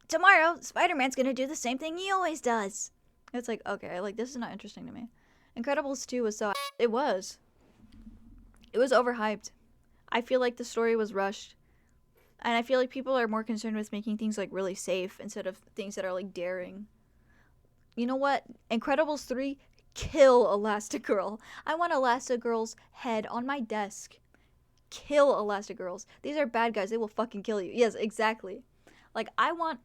tomorrow Spider-Man's gonna do the same thing he always does. It's like, okay, like this is not interesting to me. Incredibles 2 was so it was overhyped. I feel like the story was rushed, and I feel like people are more concerned with making things like really safe instead of things that are like daring. You know what? Incredibles 3, kill Elastigirl. I want Elastigirl's head on my desk. Kill Elastigirls. These are bad guys. They will fucking kill you. Yes, exactly. Like, I want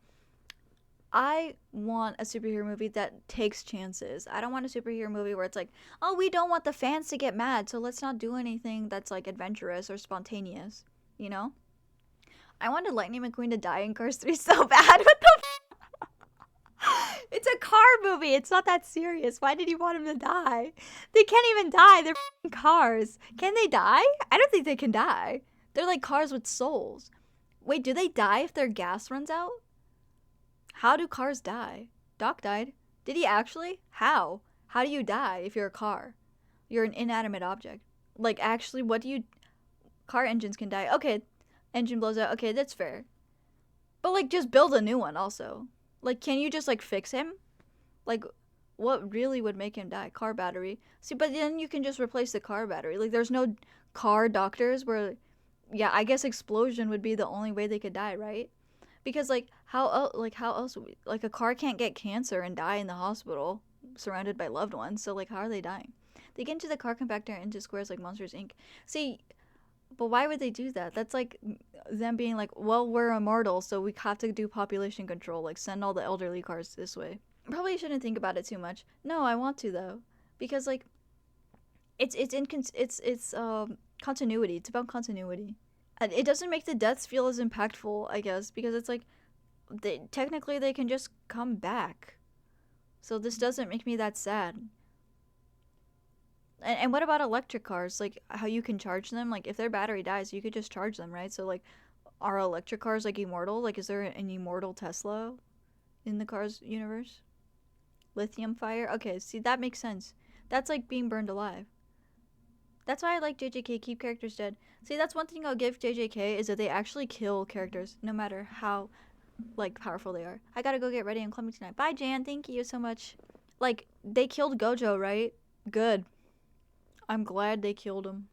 a superhero movie that takes chances. I don't want a superhero movie where it's like, oh, we don't want the fans to get mad, so let's not do anything that's like adventurous or spontaneous. You know? I wanted Lightning McQueen to die in Cars 3 so bad. What the It's a car movie. It's not that serious. Why did you want him to die? They can't even die. They're cars. Can they die? I don't think they can die. They're like cars with souls. Wait, do they die if their gas runs out? How do cars die? Doc died. Did he actually? How? How do you die if you're a car? You're an inanimate object. Like, actually, what do you... Car engines can die. Okay, engine blows out. Okay, that's fair. But, like, just build a new one also. Like, can you just, like, fix him? Like, what really would make him die? Car battery. See, but then you can just replace the car battery. Like, there's no car doctors where... Yeah, I guess explosion would be the only way they could die, right? Because, like, how else... Like, a car can't get cancer and die in the hospital surrounded by loved ones. So, like, how are they dying? They get into the car compactor into squares like Monsters, Inc. See... But why would they do that? That's like them being like, well, we're immortal, so we have to do population control. Like, send all the elderly cars this way. Probably shouldn't think about it too much. No, I want to though, because like, it's continuity. It's about continuity. And it doesn't make the deaths feel as impactful, I guess, because it's like, technically they can just come back. So this doesn't make me that sad. And what about electric cars? Like, how you can charge them? Like, if their battery dies, you could just charge them, right? So, like, are electric cars, like, immortal? Like, is there an immortal Tesla in the Cars universe? Lithium fire? Okay, see, that makes sense. That's like being burned alive. That's why I like JJK, keep characters dead. See, that's one thing I'll give JJK, is that they actually kill characters, no matter how, like, powerful they are. I gotta go get ready. I'm coming tonight. Bye, Jan. Thank you so much. Like, they killed Gojo, right? Good. I'm glad they killed him.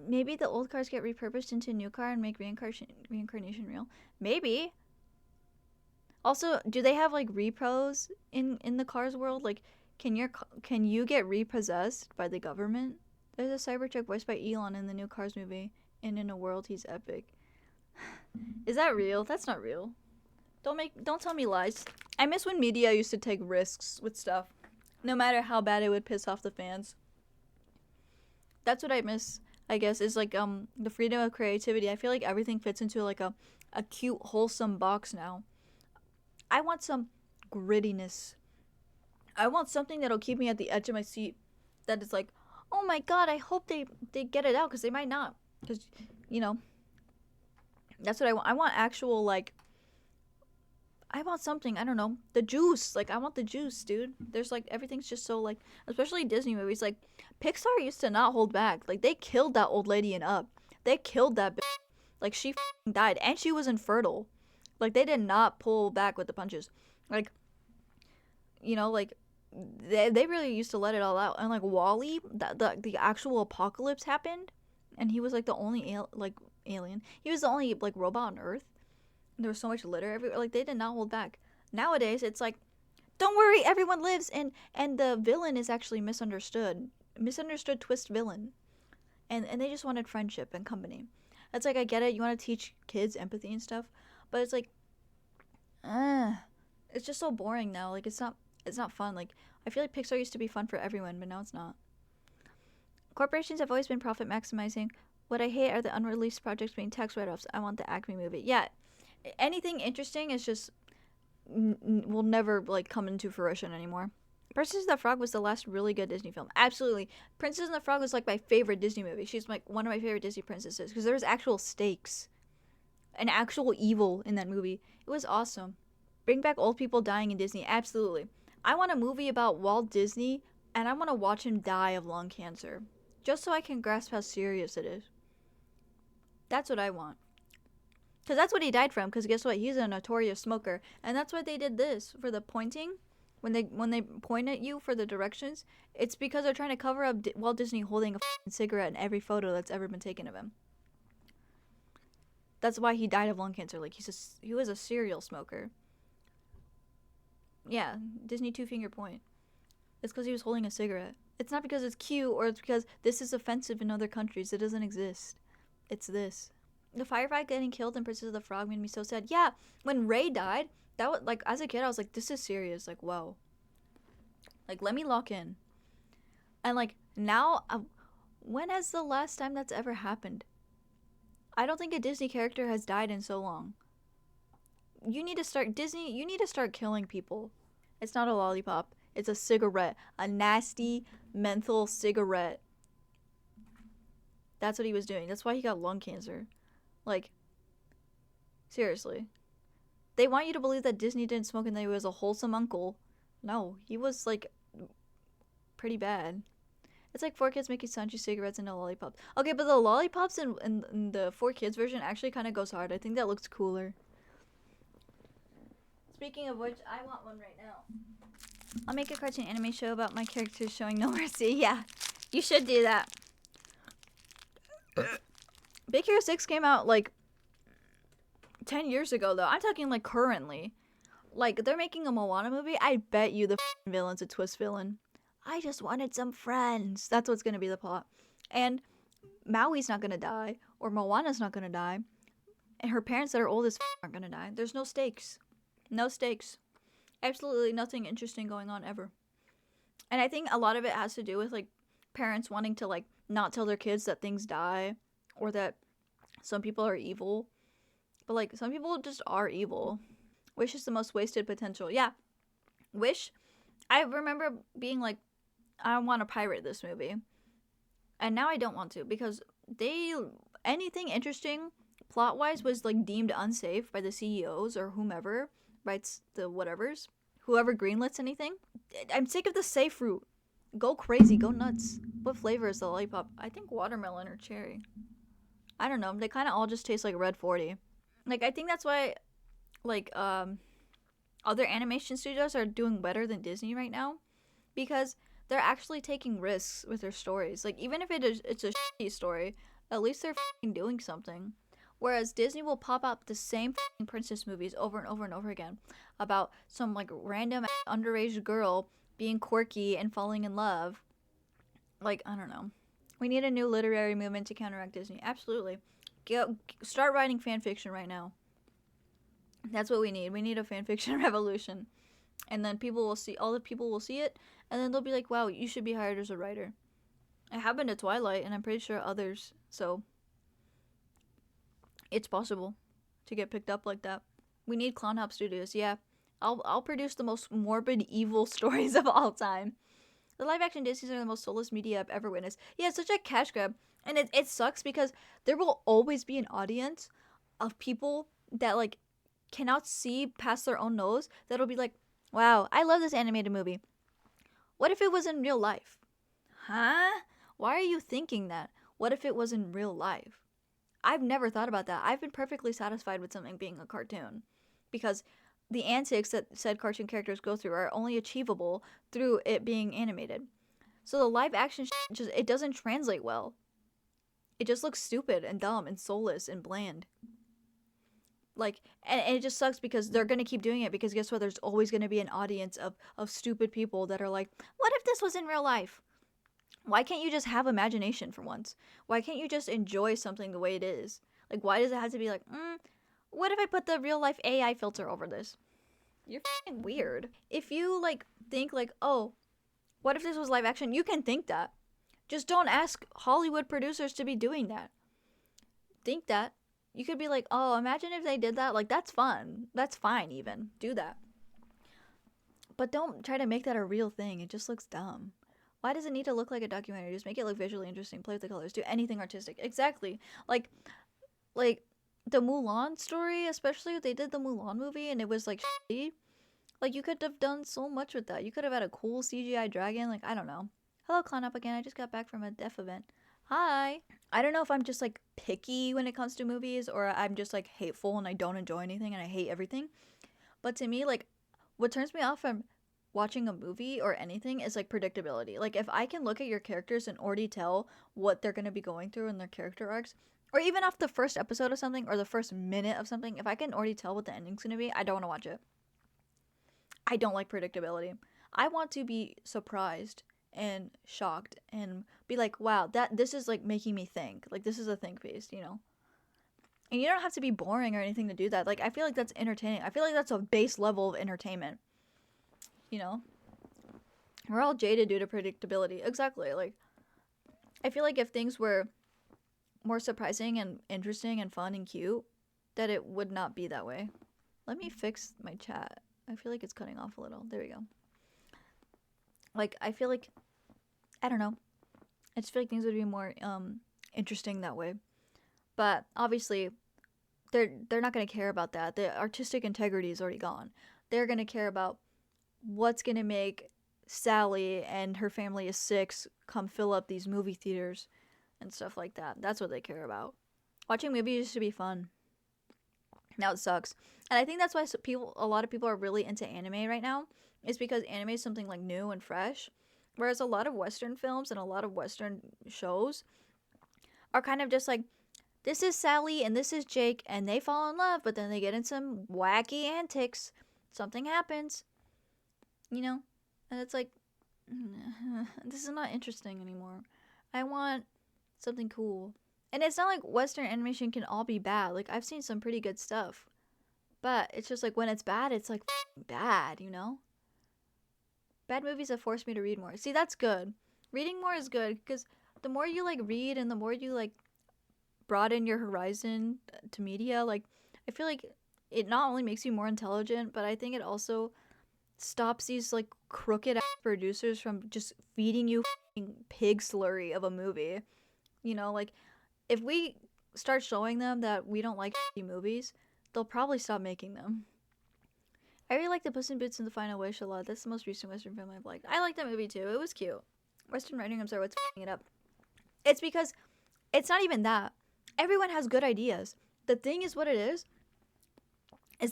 Maybe the old cars get repurposed into a new car and make reincarnation real. Maybe. Also, do they have like repros in the Cars world? Like, can you get repossessed by the government? There's a Cybertruck voiced by Elon in the new Cars movie. and in a world he's epic. Is that real? That's not real. Don't tell me lies. I miss when media used to take risks with stuff, no matter how bad it would piss off the fans. That's what I miss, I guess, is like the freedom of creativity. I feel like everything fits into like a cute, wholesome box now. I want some grittiness. I want something that'll keep me at the edge of my seat. That is like, oh my god, I hope they get it out, because they might not. Because, you know, that's what I want. I want actual, like, I want something, I don't know, the juice. Like, I want the juice, dude. There's, like, everything's just so, like, especially Disney movies. Like, Pixar used to not hold back. Like, they killed that old lady in Up. They killed that bitch. Like, she died. And she was infertile. Like, they did not pull back with the punches. Like, you know, like, they really used to let it all out. And, like, WALL-E, the actual apocalypse happened. And he was, like, the only, alien. He was the only, like, robot on Earth. There was so much litter everywhere. Like, they did not hold back. Nowadays, it's like, don't worry, everyone lives, and the villain is actually misunderstood twist villain, and they just wanted friendship and company. It's like, I get it, you want to teach kids empathy and stuff, but it's like, it's just so boring now. Like, it's not fun. Like, I feel like Pixar used to be fun for everyone, but now it's not. Corporations have always been profit maximizing. What I hate are the unreleased projects being tax write-offs. I want the Acme movie. Yeah. Anything interesting is just will never, like, come into fruition anymore. Princess and the Frog was the last really good Disney film. Absolutely. Princess and the Frog was, like, my favorite Disney movie. She's, like, one of my favorite Disney princesses because there was actual stakes and actual evil in that movie. It was awesome. Bring back old people dying in Disney. Absolutely. I want a movie about Walt Disney, and I want to watch him die of lung cancer just so I can grasp how serious it is. That's what I want. Because that's what he died from. Because guess what? He's a notorious smoker. And that's why they did this. For the pointing. When they point at you for the directions. It's because they're trying to cover up Walt Disney holding a cigarette in every photo that's ever been taken of him. That's why he died of lung cancer. Like, he was a serial smoker. Yeah. Disney two-finger point. It's because he was holding a cigarette. It's not because it's cute. Or it's because this is offensive in other countries. It doesn't exist. It's this. The firefight getting killed in Princess of the Frog made me so sad. Yeah, when Ray died, that was, like, as a kid, I was like, this is serious. Like, whoa. Like, let me lock in. And, like, now, when has the last time that's ever happened? I don't think a Disney character has died in so long. You need to start killing people. It's not a lollipop. It's a cigarette. A nasty, menthol cigarette. That's what he was doing. That's why he got lung cancer. Like, seriously. They want you to believe that Disney didn't smoke and that he was a wholesome uncle. No, he was, like, pretty bad. It's like 4 kids making Sanchi cigarettes into lollipops. Okay, but the lollipops in the 4 kids version actually kind of goes hard. I think that looks cooler. Speaking of which, I want one right now. I'll make a cartoon anime show about my characters showing no mercy. Yeah, you should do that. Big Hero 6 came out, like, 10 years ago, though. I'm talking, like, currently. Like, they're making a Moana movie. I bet you the villain's a twist villain. I just wanted some friends. That's what's gonna be the plot. And Maui's not gonna die. Or Moana's not gonna die. And her parents that are old as aren't gonna die. There's no stakes. No stakes. Absolutely nothing interesting going on ever. And I think a lot of it has to do with, like, parents wanting to, like, not tell their kids that things die. Or that some people are evil. But, like, some people just are evil. Wish is the most wasted potential. Yeah. Wish. I remember being like, I want to pirate this movie. And now I don't want to. Because anything interesting plot-wise was, like, deemed unsafe by the CEOs or whomever writes the whatevers. Whoever greenlets anything. I'm sick of the safe route. Go crazy. Go nuts. What flavor is the lollipop? I think watermelon or cherry. I don't know. They kind of all just taste like Red 40. Like, I think that's why, like, other animation studios are doing better than Disney right now. Because they're actually taking risks with their stories. Like, even if it's a shitty story, at least they're doing something. Whereas Disney will pop up the same princess movies over and over and over again. About some, like, random underage girl being quirky and falling in love. Like, I don't know. We need a new literary movement to counteract Disney. Absolutely. Start writing fan fiction right now. That's what we need. We need a fan fiction revolution. And then all the people will see it, and then they'll be like, wow, you should be hired as a writer. It happened to Twilight, and I'm pretty sure others, so it's possible to get picked up like that. We need Clownhops Studios, yeah. I'll produce the most morbid, evil stories of all time. The live-action Disneys are the most soulless media I've ever witnessed. Yeah, it's such a cash grab. And it sucks because there will always be an audience of people that, like, cannot see past their own nose that'll be like, wow, I love this animated movie. What if it was in real life? Huh? Why are you thinking that? What if it was in real life? I've never thought about that. I've been perfectly satisfied with something being a cartoon. Because the antics that said cartoon characters go through are only achievable through it being animated. So the live action it doesn't translate well. It just looks stupid and dumb and soulless and bland. Like, and it just sucks because they're going to keep doing it because guess what? There's always going to be an audience of stupid people that are like, what if this was in real life? Why can't you just have imagination for once? Why can't you just enjoy something the way it is? Like, why does it have to be like, what if I put the real life AI filter over this? You're fucking weird. If you, like, think, like, oh, what if this was live action? You can think that. Just don't ask Hollywood producers to be doing that. Think that. You could be like, oh, imagine if they did that. Like, that's fun. That's fine, even. Do that. But don't try to make that a real thing. It just looks dumb. Why does it need to look like a documentary? Just make it look visually interesting. Play with the colors. Do anything artistic. Exactly. Like the Mulan story, especially, they did the Mulan movie and it was like shitty. Like, you could have done so much with that. You could have had a cool CGI dragon. Like, I don't know. Hello, Clown again. I just got back from a deaf event. Hi. I don't know if I'm just, like, picky when it comes to movies or I'm just, like, hateful and I don't enjoy anything and I hate everything. But to me, like, what turns me off from watching a movie or anything is, like, predictability. Like, if I can look at your characters and already tell what they're going to be going through in their character arcs, or even off the first episode of something or the first minute of something, if I can already tell what the ending's going to be, I don't want to watch it. I don't like predictability. I want to be surprised and shocked and be like, wow, this is like making me think. Like, this is a think piece, you know? And you don't have to be boring or anything to do that. Like, I feel like that's entertaining. I feel like that's a base level of entertainment. You know? We're all jaded due to predictability. Exactly. Like, I feel like if things were more surprising and interesting and fun and cute, that it would not be that way. Let me fix my chat. I feel like it's cutting off a little. There we go. Like, I feel like, I don't know. I just feel like things would be more interesting that way. But obviously, they're not going to care about that. The artistic integrity is already gone. They're going to care about what's going to make Sally and her family of 6 come fill up these movie theaters and stuff like that. That's what they care about. Watching movies used to be fun. Now it sucks. And I think that's why a lot of people are really into anime right now. Is because anime is something like new and fresh. Whereas a lot of Western films and a lot of Western shows are kind of just like, this is Sally and this is Jake and they fall in love, but then they get in some wacky antics. Something happens. You know? And it's like, this is not interesting anymore. I want something cool. And it's not like Western animation can all be bad. Like, I've seen some pretty good stuff. But it's just like, when it's bad, it's like bad, you know? Bad movies have forced me to read more. See, that's good. Reading more is good because the more you, like, read and the more you, like, broaden your horizon to media, like, I feel like it not only makes you more intelligent, but I think it also stops these, like, crooked ass producers from just feeding you pig slurry of a movie. You know, like, if we start showing them that we don't like movies, they'll probably stop making them. I really like the Puss in Boots and the Final Wish a lot. That's the most recent Western film I've liked. I like that movie too. It was cute. Western writing, I'm sorry, what's f***ing it up? It's because it's not even that. Everyone has good ideas. The thing is what it is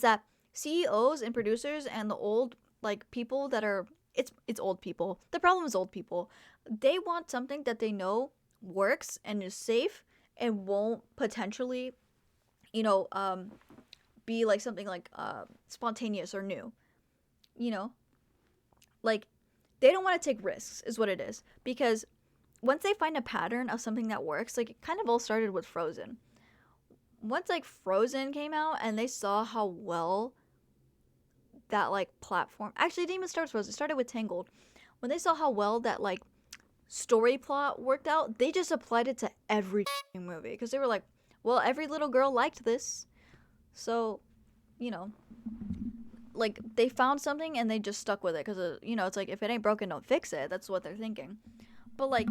that CEOs and producers and the old, like, people that are, it's old people. The problem is old people. They want something that they know works and is safe and won't potentially, you know, be like something like spontaneous or new, you know, like, they don't want to take risks is what it is, because once they find a pattern of something that works, like it kind of all started with Frozen. Once like Frozen came out and they saw how well that like platform, actually it didn't even start with Frozen, it started with Tangled. When they saw how well that like story plot worked out, they just applied it to every movie because they were like, well, every little girl liked this, so you know, like they found something and they just stuck with it because you know, it's like if it ain't broken, don't fix it. That's what they're thinking. But like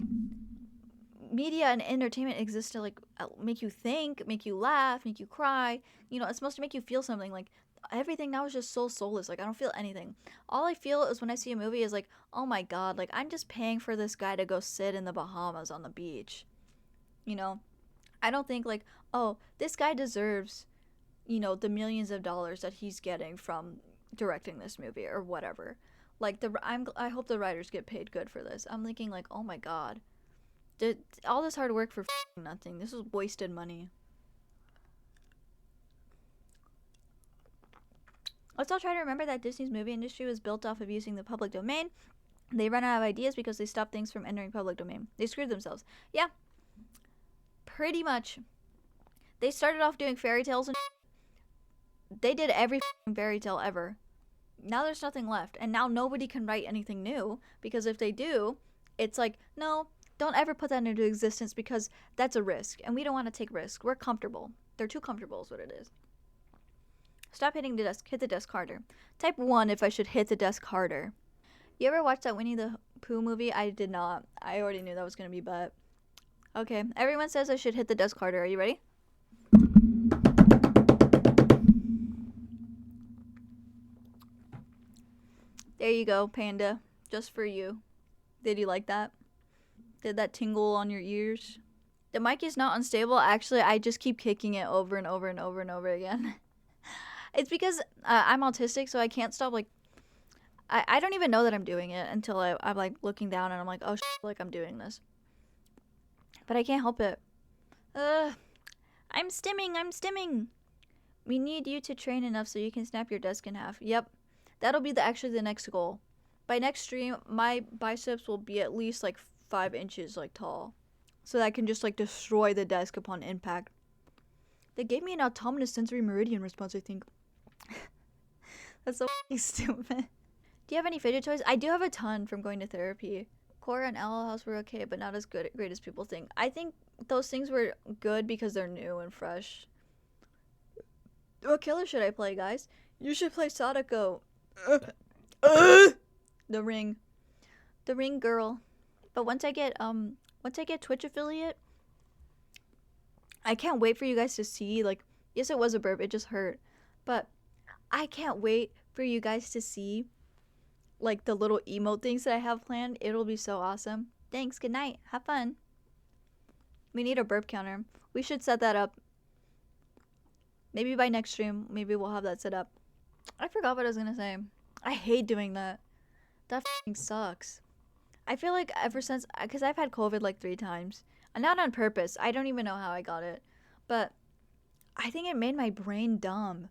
media and entertainment exists to like make you think, make you laugh, make you cry. You know, it's supposed to make you feel something. Like everything now is just so soulless. Like I don't feel anything. All I feel is when I see a movie is like, oh my god, like I'm just paying for this guy to go sit in the Bahamas on the beach. You know, I don't think like, oh, this guy deserves, you know, the millions of dollars that he's getting from directing this movie or whatever. Like I hope the writers get paid good for this. I'm thinking like, oh my god, did all this hard work for nothing? This was wasted money. Let's all try to remember that Disney's movie industry was built off of using the public domain. They run out of ideas because they stopped things from entering public domain. They screwed themselves. Yeah, pretty much. They started off doing fairy tales and they did every fairy tale ever. Now there's nothing left, and now nobody can write anything new because if they do, it's like, no, don't ever put that into existence because that's a risk, and we don't want to take risks. We're comfortable. They're too comfortable is what it is. Stop hitting the desk. Hit the desk harder. Type 1 if I should hit the desk harder. You ever watched that Winnie the Pooh movie? I did not. I already knew that was going to be but. Okay, everyone says I should hit the desk harder. Are you ready? There you go, Panda. Just for you. Did you like that? Did that tingle on your ears? The mic is not unstable. Actually, I just keep kicking it over and over and over and over again. It's because I'm autistic, so I can't stop, like, I don't even know that I'm doing it until I'm, like, looking down and I'm like, oh, like, I'm doing this. But I can't help it. I'm stimming. We need you to train enough so you can snap your desk in half. Yep. That'll be actually the next goal. By next stream, my biceps will be at least, like, 5 inches, like, tall. So that I can just, like, destroy the desk upon impact. They gave me an autonomous sensory meridian response, I think. That's so stupid. Do you have any fidget toys? I do have a ton from going to therapy. Cora and Owl House were okay, but not as great as people think. I think those things were good because they're new and fresh. What killer should I play, guys? You should play Sadako. The Ring. The Ring girl. But once I get Twitch affiliate, I can't wait for you guys to see, like, yes, it was a burp, it just hurt. But I can't wait for you guys to see, like, the little emote things that I have planned. It'll be so awesome. Thanks, good night, have fun. We need a burp counter. We should set that up. Maybe by next stream, maybe we'll have that set up. I forgot what I was gonna say. I hate doing that. That f***ing sucks. I feel like ever since, because I've had COVID like 3 times. And not on purpose. I don't even know how I got it. But I think it made my brain dumb.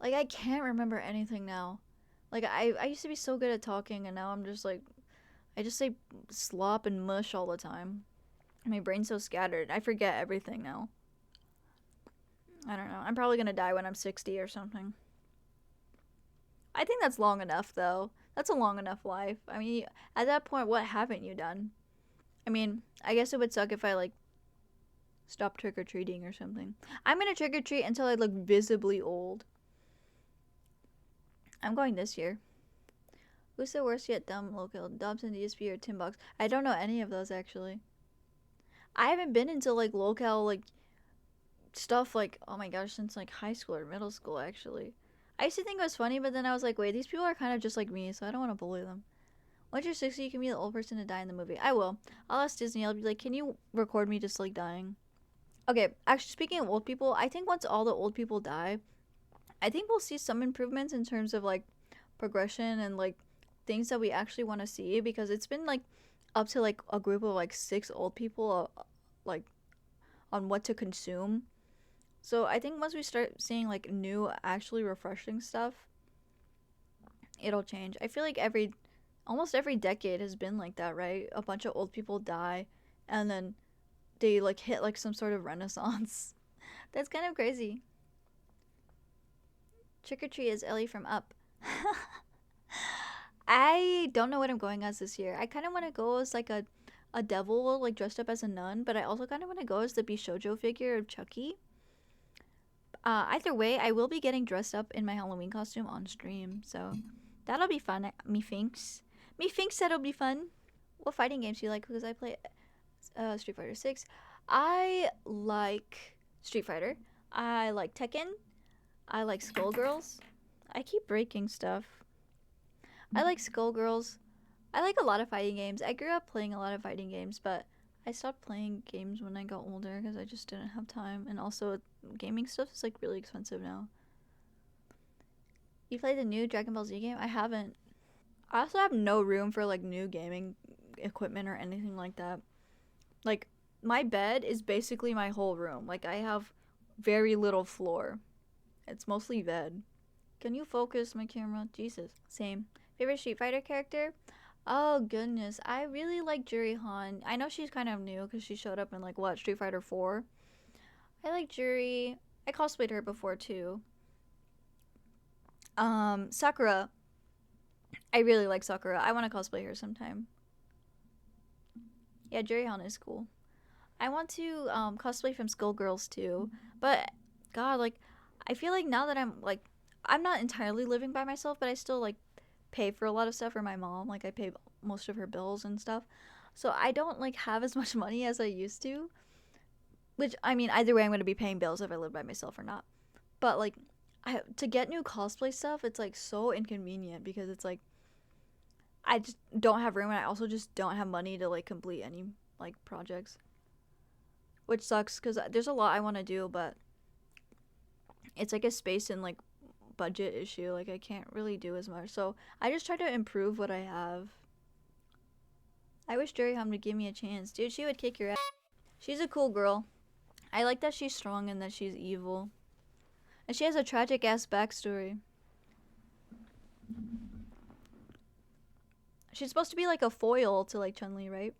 Like, I can't remember anything now. Like, I used to be so good at talking, and now I'm just like, I just say slop and mush all the time. My brain's so scattered. I forget everything now. I don't know. I'm probably gonna die when I'm 60 or something. I think that's long enough, though. That's a long enough life. I mean, at that point, what haven't you done? I mean, I guess it would suck if I, like, stopped trick-or-treating or something. I'm gonna trick-or-treat until I look visibly old. I'm going this year. Who's the worst yet dumb local? Dobson, DSP, or Timbox? I don't know any of those, actually. I haven't been into, like, locale, like, stuff, like, oh my gosh, since, like, high school or middle school, actually. I used to think it was funny, but then I was like, wait, these people are kind of just like me, so I don't want to bully them. Once you're 60, you can be the old person to die in the movie. I will. I'll ask Disney. I'll be like, can you record me just, like, dying? Okay, actually, speaking of old people, I think once all the old people die, I think we'll see some improvements in terms of, like, progression and, like, things that we actually want to see, because it's been, like, up to, like, a group of, like, 6 old people, like, on what to consume. So I think once we start seeing, like, new, actually refreshing stuff, it'll change. I feel like almost every decade has been like that, right? A bunch of old people die, and then they like hit like some sort of renaissance. That's kind of crazy. Trick or Treat is Ellie from Up. I don't know what I'm going as this year. I kind of want to go as like a devil, like dressed up as a nun, but I also kind of want to go as the Bishojo figure of Chucky. Either way, I will be getting dressed up in my Halloween costume on stream, so that'll be fun. Me thinks that'll be fun. What fighting games do you like? Because I play Street Fighter 6. I like Street Fighter. I like Tekken. I like Skullgirls. I keep breaking stuff. I like Skullgirls. I like a lot of fighting games. I grew up playing a lot of fighting games, but I stopped playing games when I got older because I just didn't have time. And also, gaming stuff is like really expensive now. You played the new Dragon Ball Z game? I haven't. I also have no room for like new gaming equipment or anything like that. Like, my bed is basically my whole room. Like, I have very little floor. It's mostly bed. Can you focus my camera? Jesus. Same. Favorite Street Fighter character? Oh, goodness. I really like Juri Han. I know she's kind of new because she showed up in, like, what, Street Fighter 4? I like Juri. I cosplayed her before, too. Sakura. I really like Sakura. I want to cosplay her sometime. Yeah, Juri Han is cool. I want to cosplay from Skullgirls too, but God, like, I feel like now that I'm not entirely living by myself, but I still like pay for a lot of stuff for my mom. Like, I pay most of her bills and stuff, so I don't like have as much money as I used to. Which, I mean, either way, I'm gonna be paying bills if I live by myself or not. But like, to get new cosplay stuff, it's like so inconvenient because it's like I just don't have room, and I also just don't have money to like complete any like projects. Which sucks because there's a lot I want to do, but it's like a space and like budget issue. Like, I can't really do as much, so I just try to improve what I have. I wish Juri Han would give me a chance. Dude, she would kick your ass. She's a cool girl. I like that she's strong and that she's evil. And she has a tragic ass backstory. She's supposed to be like a foil to like Chun-Li, right?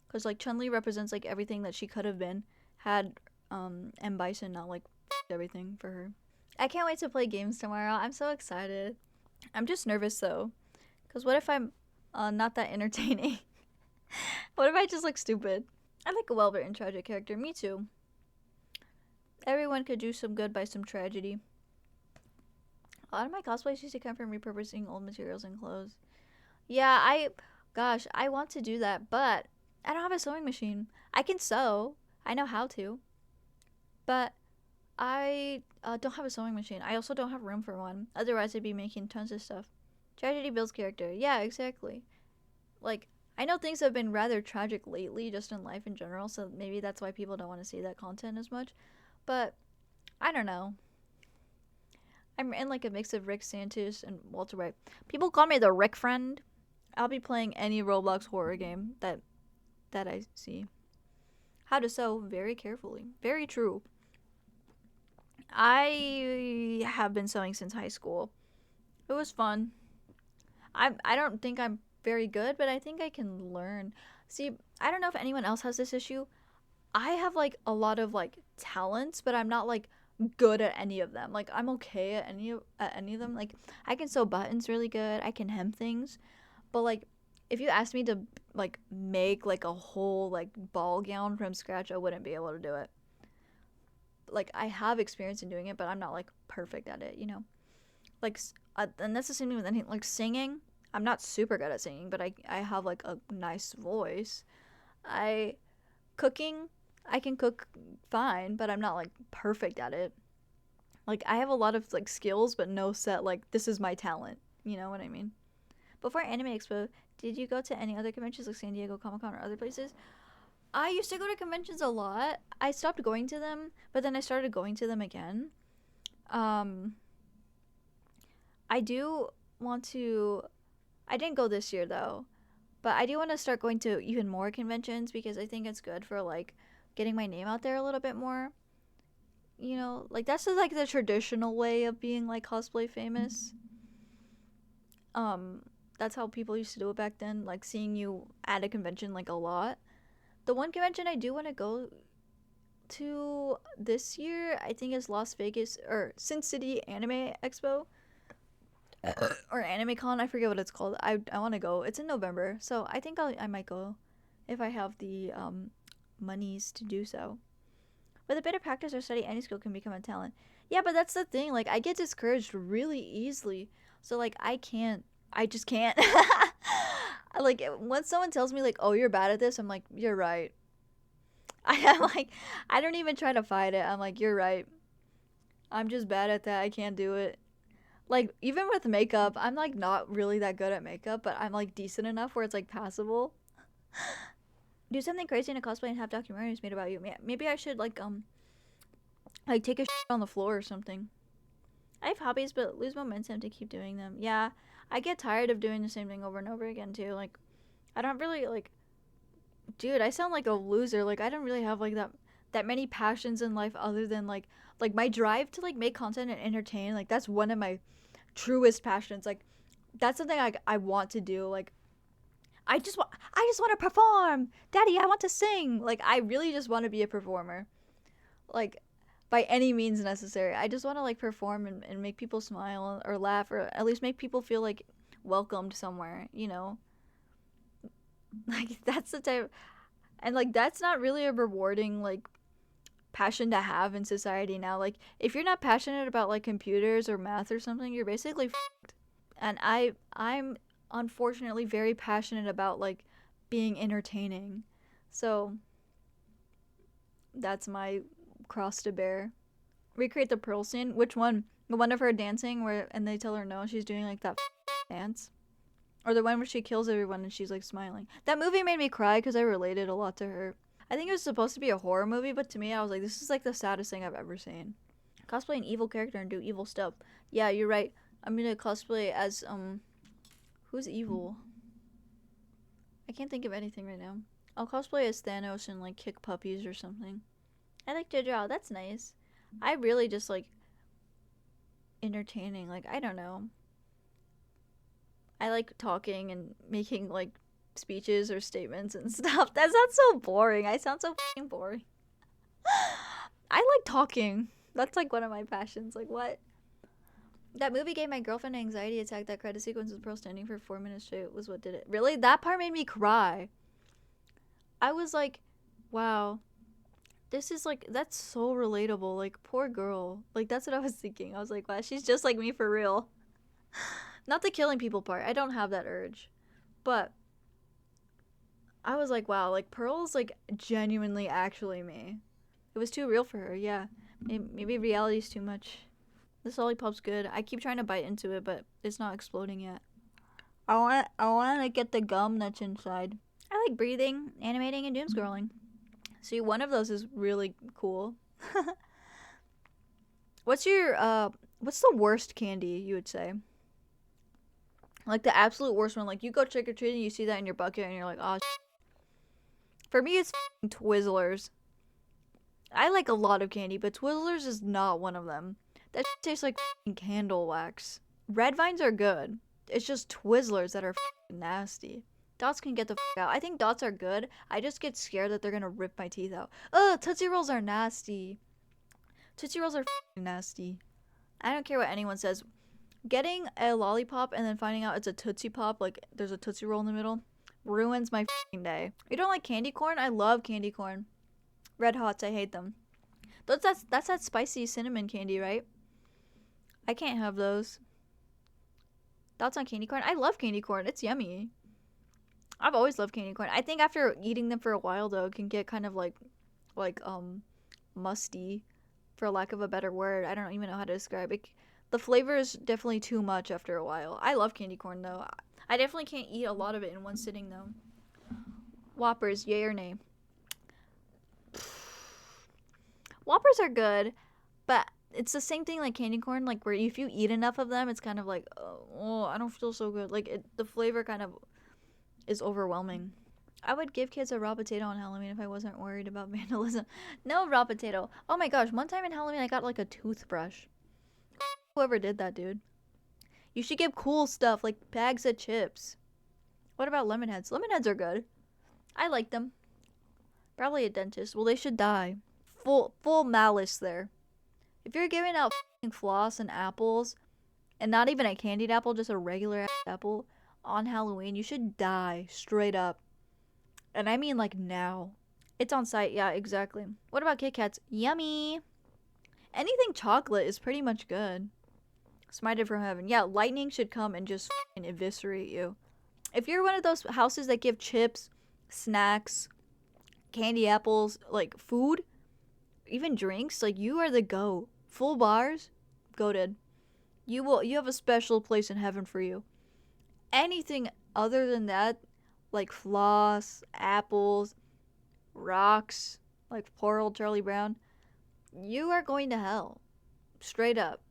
Because like Chun-Li represents like everything that she could have been had M. Bison not like everything for her. I can't wait to play games tomorrow. I'm so excited. I'm just nervous though. Because what if I'm not that entertaining? What if I just look stupid? I like a well-written tragic character. Me too. Everyone could do some good by some tragedy. A lot of my cosplays used to come from repurposing old materials and clothes. Yeah, I want to do that, but I don't have a sewing machine. I can sew. I know how to. But I don't have a sewing machine. I also don't have room for one. Otherwise, I'd be making tons of stuff. Tragedy builds character. Yeah, exactly. Like, I know things have been rather tragic lately, just in life in general, so maybe that's why people don't want to see that content as much. But, I don't know. I'm in like a mix of Rick Santos and Walter White. People call me the Rick friend. I'll be playing any Roblox horror game that I see. How to sew very carefully. Very true. I have been sewing since high school. It was fun. I don't think I'm very good, but I think I can learn. See, I don't know if anyone else has this issue. I have like a lot of like talents, but I'm not like good at any of them. Like, I'm okay at any of them. Like, I can sew buttons really good. I can hem things. But like, if you asked me to like make like a whole like ball gown from scratch, I wouldn't be able to do it. Like, I have experience in doing it, but I'm not like perfect at it, you know. Like, and that's the same thing with anything like singing. I'm not super good at singing, but I have like a nice voice. Cooking, I can cook fine, but I'm not like perfect at it. Like, I have a lot of like skills, but no set like this is my talent. You know what I mean? Before Anime Expo, did you go to any other conventions like San Diego Comic Con or other places? I used to go to conventions a lot. I stopped going to them, but then I started going to them again. I do want to. I didn't go this year though, but I do want to start going to even more conventions because I think it's good for like getting my name out there a little bit more. You know, like that's like the traditional way of being like cosplay famous. that's how people used to do it back then, like seeing you at a convention like a lot. The one convention I do want to go to this year, I think, is Las Vegas or Sin City Anime Expo or Anime Con. I forget what it's called. I want to go. It's in November, so I think I might go if I have the monies to do so. With a bit of practice or study, any skill can become a talent. Yeah, but that's the thing. Like, I get discouraged really easily. So, like, I just can't. Like, when someone tells me, like, oh, you're bad at this, I'm like, you're right. I'm like, I don't even try to fight it. I'm like, you're right. I'm just bad at that. I can't do it. Like, even with makeup, I'm, like, not really that good at makeup, but I'm, like, decent enough where it's, like, passable. Do something crazy in a cosplay and have documentaries made about you. Maybe I should, like take a shit on the floor or something. I have hobbies, but lose momentum to keep doing them. Yeah, I get tired of doing the same thing over and over again, too. Like, I don't really, like... Dude, I sound like a loser. Like, I don't really have, like, that many passions in life other than, like my drive to, like, make content and entertain. Like, that's one of my truest passions. Like, that's something I want to do. Like, I just want to perform. Daddy, I want to sing. Like, I really just want to be a performer. Like, by any means necessary. I just want to, like, perform and make people smile or laugh, or at least make people feel, like, welcomed somewhere, you know? Like, that's the type... And, like, that's not really a rewarding, like, passion to have in society now. Like, if you're not passionate about, like, computers or math or something, you're basically f***ed. And I'm unfortunately very passionate about, like, being entertaining. So that's my cross to bear. Recreate the pearl scene. Which one? The one of her dancing and they tell her no, she's doing, like, that dance? Or the one where she kills everyone and she's, like, smiling. That movie made me cry because I related a lot to her. I think it was supposed to be a horror movie, but to me I was like, this is, like, the saddest thing I've ever seen. Cosplay an evil character and do evil stuff. Yeah, you're right. I'm gonna cosplay as who's evil? I can't think of anything right now. I'll cosplay as Thanos and, like, kick puppies or something. I like to draw. That's nice. I really just, like, entertaining. Like, I don't know. I like talking and making, like, speeches or statements and stuff. That sounds so boring. I sound so fucking boring. I like talking. That's, like, one of my passions. Like, what? That movie gave my girlfriend an anxiety attack. That credit sequence with Pearl standing for 4 minutes straight was what did it. Really? That part made me cry. I was like, wow. This is, like, that's so relatable. Like, poor girl. Like, that's what I was thinking. I was like, wow, she's just like me for real. Not the killing people part. I don't have that urge. But I was like, wow, like, Pearl's, like, genuinely actually me. It was too real for her, yeah. Maybe reality's too much. This lollipop's good. I keep trying to bite into it, but it's not exploding yet. I want to get the gum that's inside. I like breathing, animating, and doom scrolling. See, one of those is really cool. What's the worst candy you would say? Like, the absolute worst one. Like, you go trick-or-treating, you see that in your bucket, and you're like, oh, For me, it's Twizzlers. I like a lot of candy, but Twizzlers is not one of them. That tastes like candle wax. Red Vines are good. It's just Twizzlers that are nasty. Dots can get the out. I think Dots are good. I just get scared that they're gonna rip my teeth out. Ugh, Tootsie Rolls are nasty. Tootsie Rolls are nasty. I don't care what anyone says. Getting a lollipop and then finding out it's a Tootsie Pop, like there's a Tootsie Roll in the middle, ruins my day. You don't like candy corn? I love candy corn. Red Hots, I hate them. That's that spicy cinnamon candy, right? I can't have those. Thoughts on candy corn? I love candy corn. It's yummy. I've always loved candy corn. I think after eating them for a while, though, it can get kind of like musty, for lack of a better word. I don't even know how to describe it. The flavor is definitely too much after a while. I love candy corn, though. I definitely can't eat a lot of it in one sitting, though. Whoppers, yay or nay? Whoppers are good, but it's the same thing like candy corn, like where if you eat enough of them, it's kind of like, oh, I don't feel so good. Like, the flavor kind of is overwhelming. I would give kids a raw potato on Halloween if I wasn't worried about vandalism. No raw potato. Oh my gosh, one time in Halloween I got like a toothbrush. Whoever did that, dude. You should give cool stuff like bags of chips. What about lemon heads? Lemon heads are good. I like them. Probably a dentist. Well, they should die. Full malice there. If you're giving out floss and apples, and not even a candied apple, just a regular apple on Halloween, you should die straight up. And I mean like now. It's on site, yeah, exactly. What about Kit Kats? Yummy! Anything chocolate is pretty much good. Smited from heaven. Yeah, lightning should come and just eviscerate you. If you're one of those houses that give chips, snacks, candy apples, like food, even drinks, like you are the GOAT. Full bars, goated. You have a special place in heaven for you. Anything other than that, like floss, apples, rocks, like poor old Charlie Brown, you are going to hell. Straight up.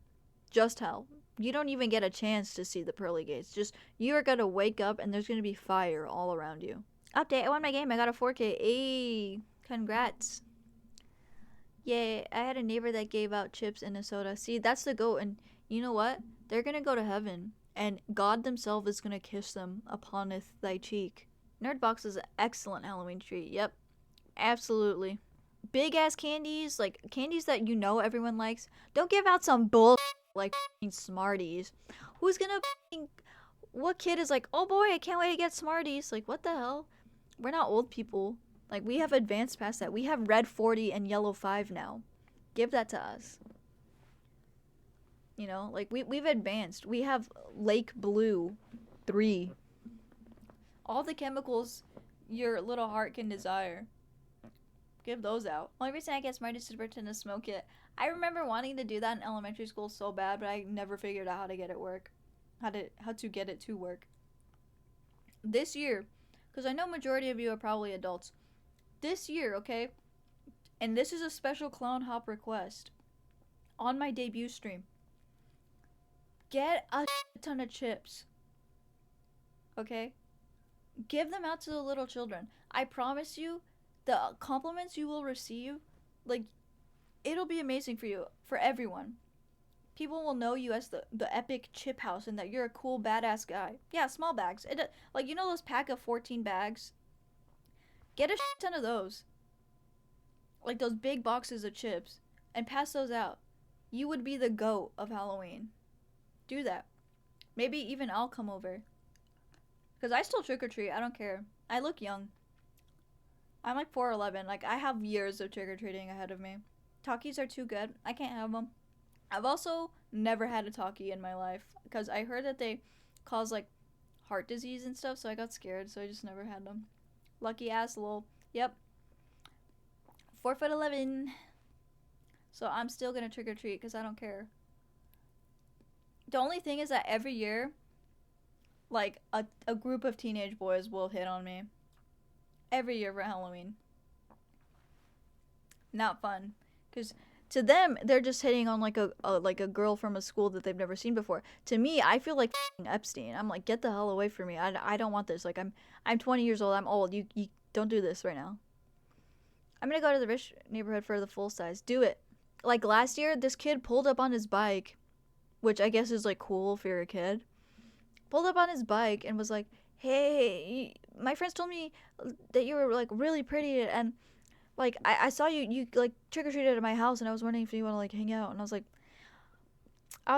Just hell. You don't even get a chance to see the pearly gates. Just, you are gonna wake up and there's gonna be fire all around you. Update, I won my game. I got a 4K. Ayy, congrats. Yay, I had a neighbor that gave out chips and a soda. See, that's the goat, and you know what? They're gonna go to heaven, and God themselves is gonna kiss them uponeth thy cheek. Nerdbox is an excellent Halloween treat. Yep, absolutely. Big ass candies, like candies that you know everyone likes. Don't give out some bull like Smarties. Who's gonna what kid is like, oh boy, I can't wait to get Smarties? Like, what the hell? We're not old people. Like, we have advanced past that. We have red 40 and yellow 5 now. Give that to us. You know, like, we've advanced. We have Lake Blue 3. All the chemicals your little heart can desire. Give those out. Only reason I get Smarties is to pretend to smoke it. I remember wanting to do that in elementary school so bad, but I never figured out how to get it work. How to get it to work. This year, because I know majority of you are probably adults. This year, okay? And this is a special Clown Hop request. On my debut stream. Get a ton of chips. Okay? Give them out to the little children. I promise you, the compliments you will receive, like, it'll be amazing for you. For everyone. People will know you as the epic chip house and that you're a cool, badass guy. Yeah, small bags. Like, you know those pack of 14 bags? Get a ton of those. Like those big boxes of chips. And pass those out. You would be the GOAT of Halloween. Do that. Maybe even I'll come over. Because I still trick-or-treat. I don't care. I look young. I'm like 4'11". Like, I have years of trick-or-treating ahead of me. Talkies are too good. I can't have them. I've also never had a talkie in my life. Because I heard that they cause, like, heart disease and stuff. So I got scared. So I just never had them. Lucky ass lol. Yep. 4'11". So I'm still gonna trick-or-treat because I don't care. The only thing is that every year, like, a group of teenage boys will hit on me. Every year for Halloween. Not fun. Because to them, they're just hitting on like a girl from a school that they've never seen before. To me, I feel like Epstein. I'm like, get the hell away from me. I don't want this. Like, I'm 20 years old. I'm old. You don't do this right now. I'm gonna go to the rich neighborhood for the full size. Do it. Like last year, this kid pulled up on his bike, which I guess is like cool if you're a kid. Pulled up on his bike and was like, hey, my friends told me that you were like really pretty and like I saw you like trick-or-treated at my house and I was wondering if you want to like hang out. And I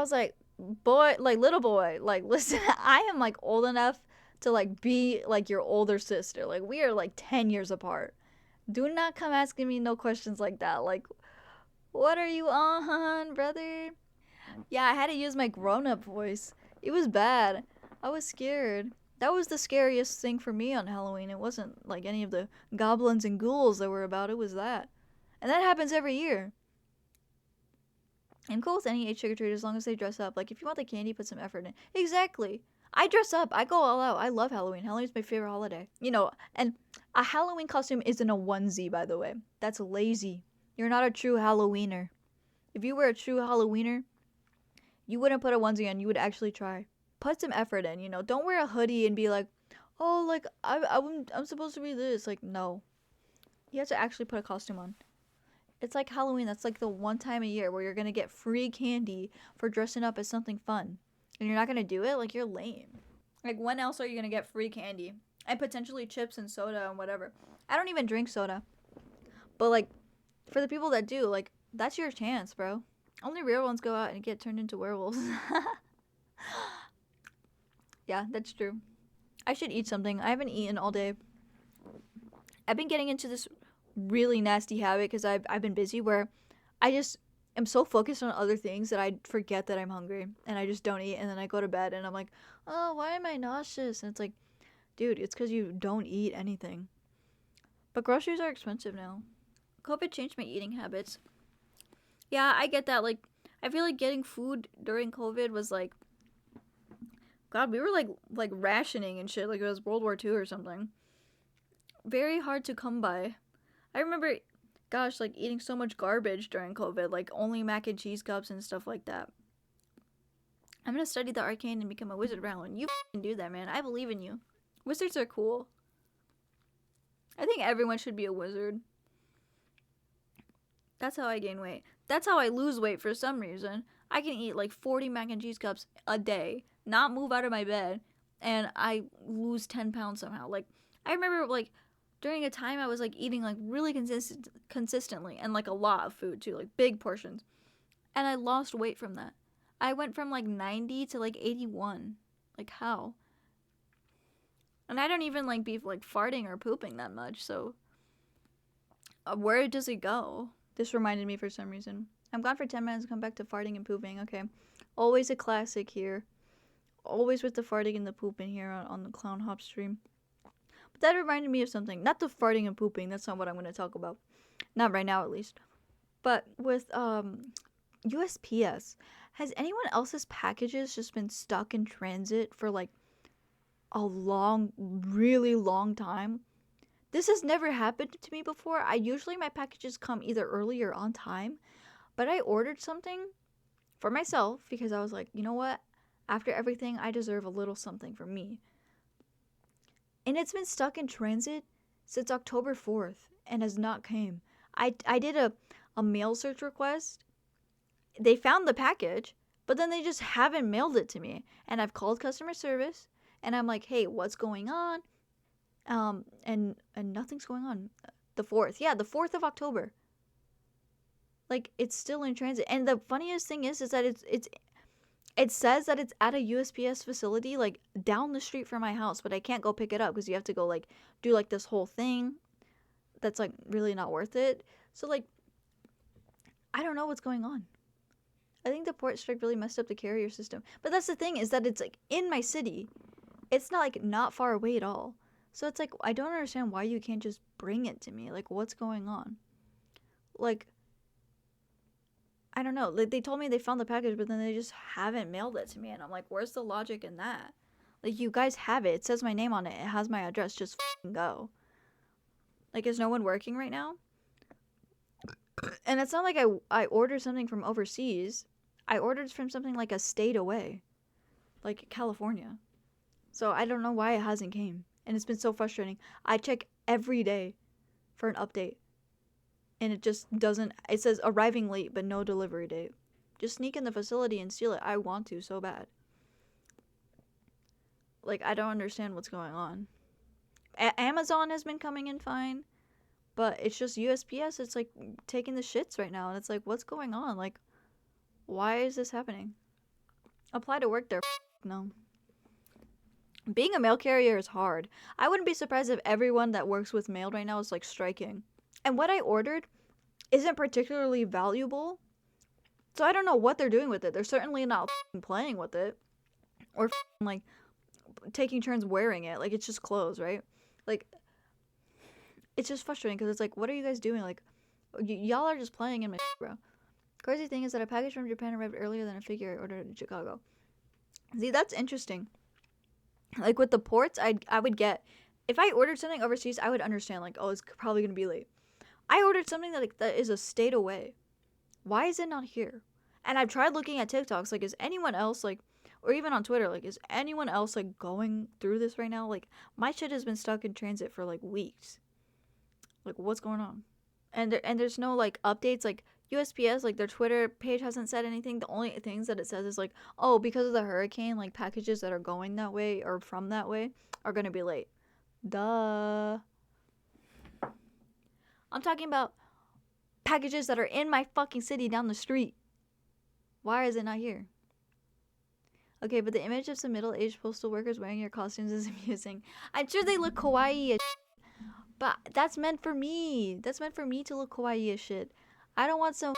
was like, boy, like little boy, like listen, I am like old enough to like be like your older sister. Like we are like 10 years apart. Do not come asking me no questions like that. Like, what are you on, brother? Yeah, I had to use my grown-up voice. It was bad. I was scared. That was the scariest thing for me on Halloween. It wasn't like any of the goblins and ghouls that were about. It was that. And that happens every year. I'm cool with any age trick-or-treat as long as they dress up. Like, if you want the candy, put some effort in. Exactly. I dress up. I go all out. I love Halloween. Halloween's my favorite holiday. You know, and a Halloween costume isn't a onesie, by the way. That's lazy. You're not a true Halloweener. If you were a true Halloweener, you wouldn't put a onesie on. You would actually try. Put some effort in, you know. Don't wear a hoodie and be like, oh, like, I'm supposed to be this. Like, no. You have to actually put a costume on. It's like Halloween. That's like the one time a year where you're going to get free candy for dressing up as something fun. and you're not gonna do it, like, you're lame. Like, when else are you gonna get free candy? And potentially chips and soda and whatever. I don't even drink soda. But, like, for the people that do, like, that's your chance, bro. Only real ones go out and get turned into werewolves. Yeah, that's true. I should eat something. I haven't eaten all day. I've been getting into this really nasty habit because I've been busy where I just am so focused on other things that I forget that I'm hungry and I just don't eat, and then I go to bed and I'm like, oh, why am I nauseous? And it's like, dude, it's because you don't eat anything. But groceries are expensive now. COVID changed my eating habits. Yeah, I get that. Like, I feel like getting food during COVID was like, God, we were like rationing and shit, like it was World War II or something. Very hard to come by. I remember, gosh, like eating so much garbage during COVID, like only mac and cheese cups and stuff like that. I'm gonna study the arcane and become a wizard, Rowland. You can do that, man. I believe in you. Wizards are cool. I think everyone should be a wizard. That's how I gain weight. That's how I lose weight for some reason. I can eat like 40 mac and cheese cups a day, not move out of my bed, and I lose 10 pounds somehow. Like, I remember like during a time I was like eating like really consistently and like a lot of food too, like big portions. And I lost weight from that. I went from like 90 to like 81. Like, how? And I don't even like be like farting or pooping that much, so where does it go? This reminded me for some reason. I'm gone for 10 minutes and come back to farting and pooping. Okay. Always a classic here. Always with the farting and the pooping here on the Clownhops stream. But that reminded me of something. Not the farting and pooping. That's not what I'm going to talk about. Not right now, at least. But with USPS, has anyone else's packages just been stuck in transit for like a long, really long time? This has never happened to me before. Usually my packages come either early or on time. But I ordered something for myself because I was like, you know what? After everything, I deserve a little something for me. And it's been stuck in transit since October 4th and has not came. I did a mail search request. They found the package, but then they just haven't mailed it to me. And I've called customer service and I'm like, hey, what's going on? And nothing's going on. The 4th. Yeah, the 4th of October. Like, it's still in transit. And the funniest thing is that it says that it's at a USPS facility, like, down the street from my house, but I can't go pick it up because you have to go, like, do, like, this whole thing that's, like, really not worth it. So, like, I don't know what's going on. I think the port strike really messed up the carrier system. But that's the thing, is that it's, like, in my city. It's not, like, not far away at all. So it's, like, I don't understand why you can't just bring it to me. Like, what's going on? Like, I don't know. Like, they told me they found the package, but then they just haven't mailed it to me. And I'm like, where's the logic in that? Like, you guys have it. It says my name on it. It has my address. Just f***ing go. Like, is no one working right now? And it's not like I ordered something from overseas. I ordered from something like a state away. Like California. So I don't know why it hasn't came. And it's been so frustrating. I check every day for an update. And it just doesn't. It says arriving late, but no delivery date. Just sneak in the facility and steal it. I want to so bad. Like, I don't understand what's going on. Amazon has been coming in fine. But it's just USPS. It's like taking the shits right now. And it's like, what's going on? Like, why is this happening? Apply to work there. No. Being a mail carrier is hard. I wouldn't be surprised if everyone that works with mail right now is like striking. And what I ordered isn't particularly valuable. So I don't know what they're doing with it. They're certainly not playing with it. Or like taking turns wearing it. Like, it's just clothes, right? Like, it's just frustrating because it's like, what are you guys doing? Like, y'all are just playing in my bro. Crazy thing is that a package from Japan arrived earlier than a figure I ordered in Chicago. See, that's interesting. Like, with the ports, I would get, if I ordered something overseas, I would understand, like, oh, it's probably going to be late. I ordered something that is a state away. Why is it not here? And I've tried looking at TikToks, like, is anyone else, like, or even on Twitter, like, is anyone else, like, going through this right now? Like, my shit has been stuck in transit for, like, weeks. Like, what's going on? And there's no, like, updates, like, USPS, like their Twitter page hasn't said anything. The only things that it says is like, oh, because of the hurricane, like packages that are going that way or from that way are gonna be late. Duh. I'm talking about packages that are in my fucking city down the street. Why is it not here? Okay, but the image of some middle-aged postal workers wearing your costumes is amusing. I'm sure they look kawaii as shit, but that's meant for me. That's meant for me to look kawaii as shit. I don't want some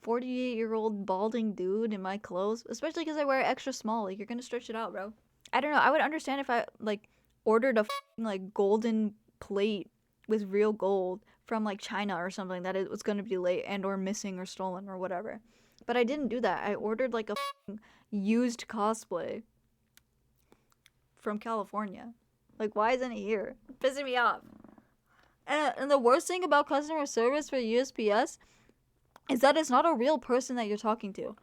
48-year-old balding dude in my clothes, especially because I wear extra small. Like, you're gonna stretch it out, bro. I don't know. I would understand if I, like, ordered a like golden plate with real gold from like China or something that it was gonna be late and or missing or stolen or whatever. But I didn't do that. I ordered like a used cosplay from California. Like, why isn't it here? It's pissing me off. And the worst thing about customer service for USPS is that it's not a real person that you're talking to.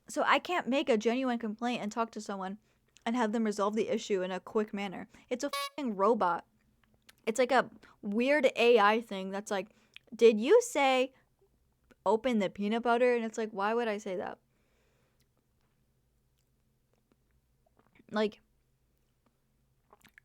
So I can't make a genuine complaint and talk to someone and have them resolve the issue in a quick manner. It's a fucking robot. It's like a weird AI thing that's like, did you say open the peanut butter? And it's like, why would I say that? Like,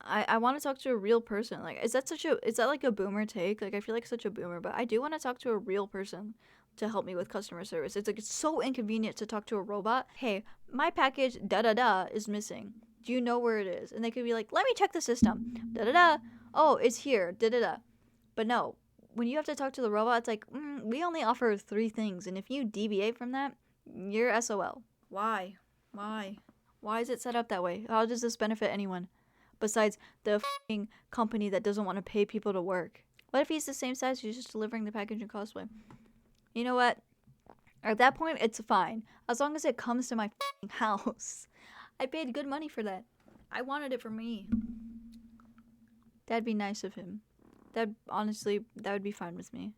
I want to talk to a real person. Like, is that like a boomer take? Like, I feel like such a boomer, but I do want to talk to a real person to help me with customer service. It's like, it's so inconvenient to talk to a robot. Hey, my package da-da-da is missing. Do you know where it is? And they could be like, let me check the system. Da-da-da. Oh, it's here. Da-da-da. But no, when you have to talk to the robot, it's like, we only offer 3 things. And if you deviate from that, you're SOL. Why? Why is it set up that way? How does this benefit anyone? Besides the f***ing company that doesn't want to pay people to work. What if he's the same size, he's just delivering the package in Cosplay? You know what? At that point, it's fine. As long as it comes to my f***ing house. I paid good money for that. I wanted it for me. That'd be nice of him. Honestly, that would be fine with me.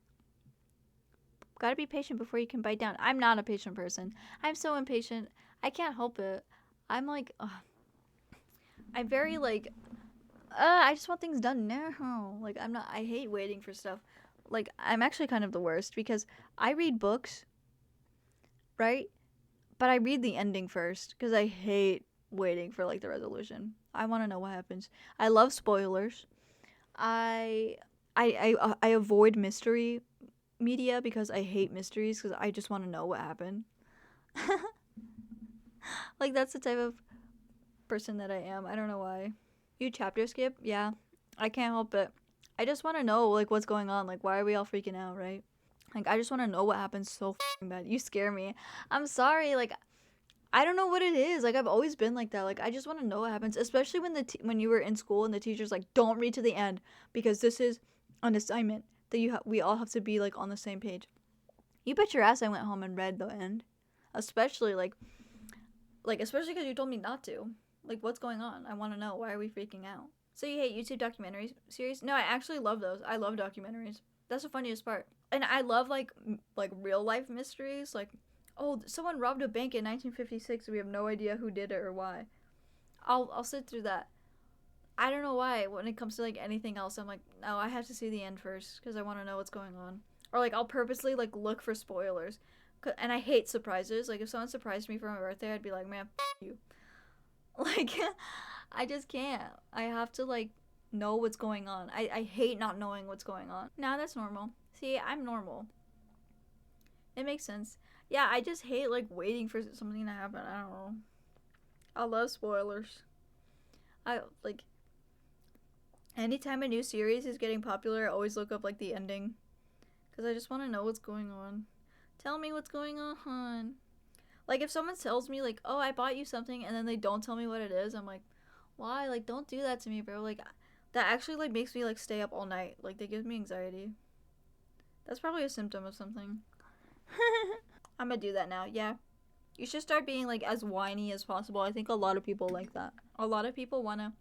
Gotta be patient before you can bite down. I'm not a patient person. I'm so impatient. I can't help it. I'm like, I'm very like, I just want things done now. Like, I hate waiting for stuff. Like, I'm actually kind of the worst because I read books, right? But I read the ending first because I hate waiting for like the resolution. I want to know what happens. I love spoilers. I avoid mystery media because I hate mysteries because I just want to know what happened. Like, that's the type of person that I am. I don't know why. You chapter skip? Yeah. I can't help it. I just want to know, like, what's going on. Like, why are we all freaking out, right? Like, I just want to know what happens so f***ing bad. You scare me. I'm sorry. Like, I don't know what it is. Like, I've always been like that. Like, I just want to know what happens. Especially when you were in school and the teacher's like, don't read to the end because this is an assignment that we all have to be, like, on the same page. You bet your ass I went home and read the end. Especially especially because you told me not to. Like, what's going on? I want to know. Why are we freaking out? So you hate YouTube documentary series? No, I actually love those. I love documentaries. That's the funniest part. And I love, like real life mysteries. Like, oh, someone robbed a bank in 1956 and we have no idea who did it or why. I'll sit through that. I don't know why. When it comes to, like, anything else, I'm like, no, I have to see the end first because I want to know what's going on. Or, like, I'll purposely, like, look for spoilers. And I hate surprises. Like, if someone surprised me for my birthday, I'd be like, man, f*** you. Like, I just can't. I have to, like, know what's going on. I hate not knowing what's going on. Nah, that's normal. See, I'm normal. It makes sense. Yeah, I just hate, like, waiting for something to happen. I don't know. I love spoilers. Anytime a new series is getting popular, I always look up, like, the ending. Because I just want to know what's going on. Tell me what's going on. Like, if someone tells me, like, oh, I bought you something, and then they don't tell me what it is, I'm like, why? Like, don't do that to me, bro. Like, that actually, like, makes me, like, stay up all night. Like, that gives me anxiety. That's probably a symptom of something. I'm gonna do that now, yeah. You should start being, like, as whiny as possible. I think a lot of people like that. A lot of people want to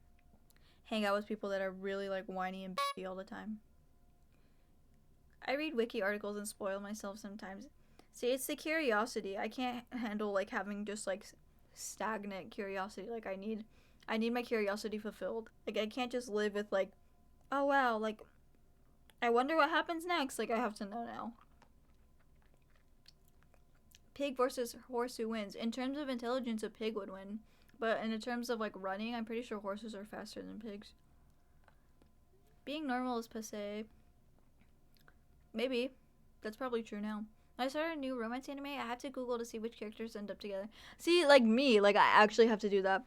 hang out with people that are really, like, whiny and bitchy all the time. I read wiki articles and spoil myself sometimes. See, it's the curiosity. I can't handle, like, having just, like, stagnant curiosity. Like, I need my curiosity fulfilled. Like, I can't just live with, like, oh, wow, like, I wonder what happens next. Like, I have to know now. pig versus horse, who wins? In terms of intelligence, a pig would win. But in terms of, like, running, I'm pretty sure horses are faster than pigs. Being normal is passé. Maybe. That's probably true now. I started a new romance anime. I have to Google to see which characters end up together. See, like me, like, I actually have to do that.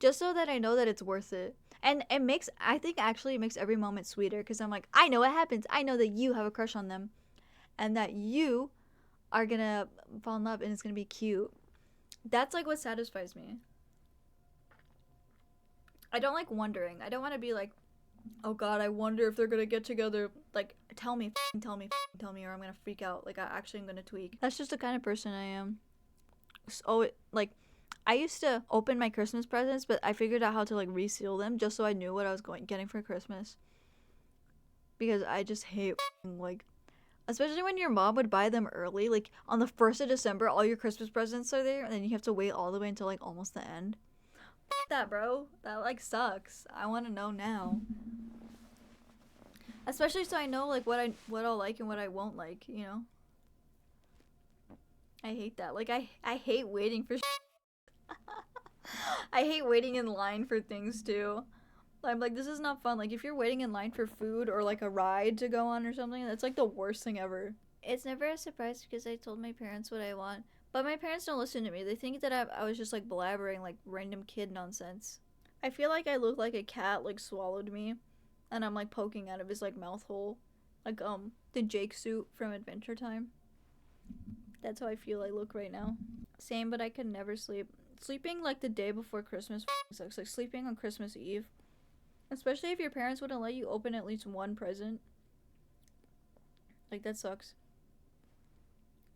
Just so that I know that it's worth it. And it makes, I think actually it makes every moment sweeter. Because I'm like, I know what happens. I know that you have a crush on them. And that you are gonna fall in love and it's gonna be cute. That's like what satisfies me. I don't like wondering. I don't want to be like, oh god, I wonder if they're gonna get together. Like, tell me, or I'm gonna freak out. Like, I actually am gonna tweak. That's just the kind of person I am. So, like, I used to open my Christmas presents, but I figured out how to, like, reseal them just so I knew what I was getting for Christmas. Because I just hate, like, especially when your mom would buy them early, like on the 1st of December, all your Christmas presents are there, and then you have to wait all the way until like almost the end. That, bro. That like sucks. I want to know now. Especially so I know like what I'll like and what I won't like, you know? I hate that. Like I hate waiting for I hate waiting in line for things too. I'm like, this is not fun. Like, if you're waiting in line for food or, like, a ride to go on or something, that's, like, the worst thing ever. It's never a surprise because I told my parents what I want. But my parents don't listen to me. They think that I was just, like, blabbering, like, random kid nonsense. I feel like I look like a cat, like, swallowed me. And I'm, like, poking out of his, like, mouth hole. Like, the Jake suit from Adventure Time. That's how I feel I look right now. Same, but I could never sleep. Sleeping, like, the day before Christmas sucks. Like, sleeping on Christmas Eve. Especially if your parents wouldn't let you open at least one present. Like, that sucks.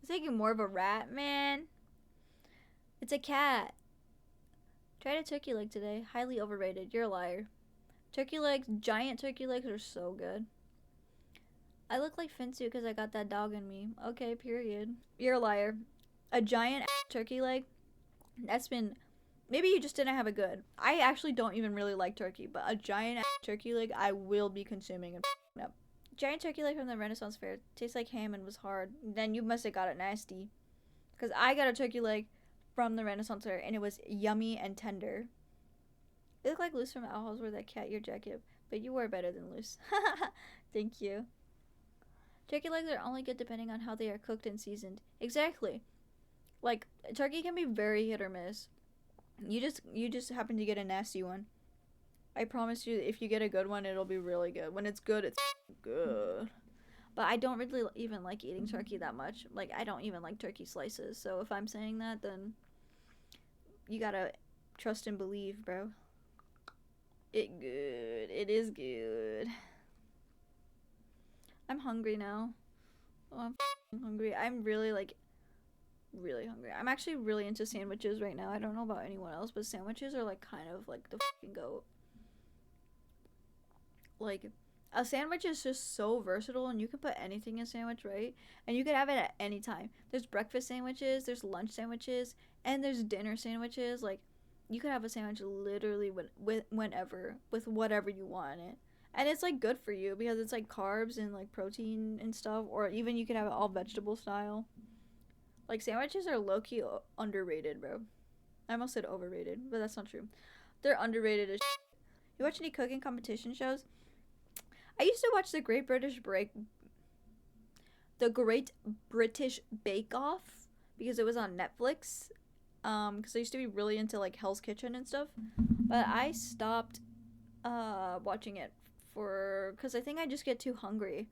It's like you're more of a rat, man. It's a cat. Tried a turkey leg today. Highly overrated. You're a liar. Turkey legs, giant turkey legs are so good. I look like Finsu because I got that dog in me. Okay, period. You're a liar. A giant turkey leg, that's been... Maybe you just didn't have a good. I actually don't even really like turkey, but a giant turkey leg I will be consuming and up. Giant turkey leg from the Renaissance Fair tastes like ham and was hard. Then you must have got it nasty. Because I got a turkey leg from the Renaissance Fair and it was yummy and tender. You look like Luce from Owl House wore that cat ear jacket, but you were better than Luce. Thank you. Turkey legs are only good depending on how they are cooked and seasoned. Exactly. Like, turkey can be very hit or miss. You just happen to get a nasty one. I promise you, if you get a good one, it'll be really good. When it's good, it's good. But I don't really even like eating turkey that much. Like, I don't even like turkey slices. So if I'm saying that, then you gotta trust and believe, bro. It good. It is good. I'm hungry now. Oh, I'm hungry. I'm really hungry. I'm actually really into sandwiches right now. I don't know about anyone else, but sandwiches are like kind of like the fucking goat. Like, a sandwich is just so versatile and you can put anything in a sandwich, right? And you can have it at any time. There's breakfast sandwiches, there's lunch sandwiches, and there's dinner sandwiches. Like, you could have a sandwich literally whenever, with whatever you want in it. And it's like good for you because it's like carbs and like protein and stuff, or even you can have it all vegetable style. Like, sandwiches are low-key underrated, bro. I almost said overrated, but that's not true. They're underrated as shit. You watch any cooking competition shows? I used to watch the Great British Bake Off because it was on Netflix. Because I used to be really into like Hell's Kitchen and stuff, but I stopped watching it because I think I just get too hungry,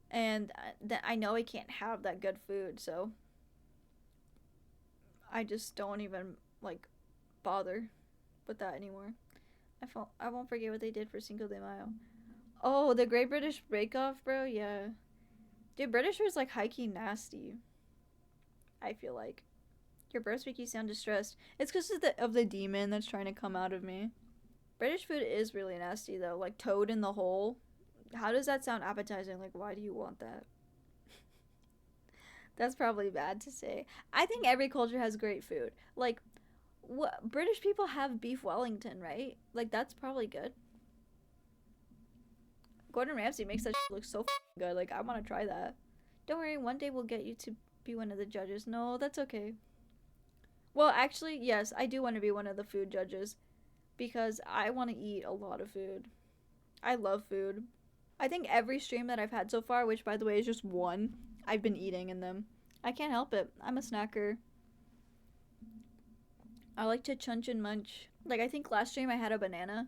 and I know I can't have that good food, so I just don't even like bother with that anymore. I won't forget what they did for Cinco de Mayo. Oh, the Great British Bake Off, bro. Yeah, dude, British was like high-key nasty. I feel like your birth week you sound distressed. It's because of the demon that's trying to come out of me. British food is really nasty though. Like toad in the hole. How does that sound appetizing? Like, why do you want that? That's probably bad to say. I think every culture has great food. Like, what British people have beef Wellington, right? Like, that's probably good. Gordon Ramsay makes that look so good. Like, I want to try that. Don't worry, one day we'll get you to be one of the judges. No, that's okay. Well, actually, yes, I do want to be one of the food judges because I want to eat a lot of food. I love food. I think every stream that I've had so far, which by the way is just one, I've been eating in them. I can't help it. I'm a snacker. I like to chunch and munch. Like, I think last stream I had a banana.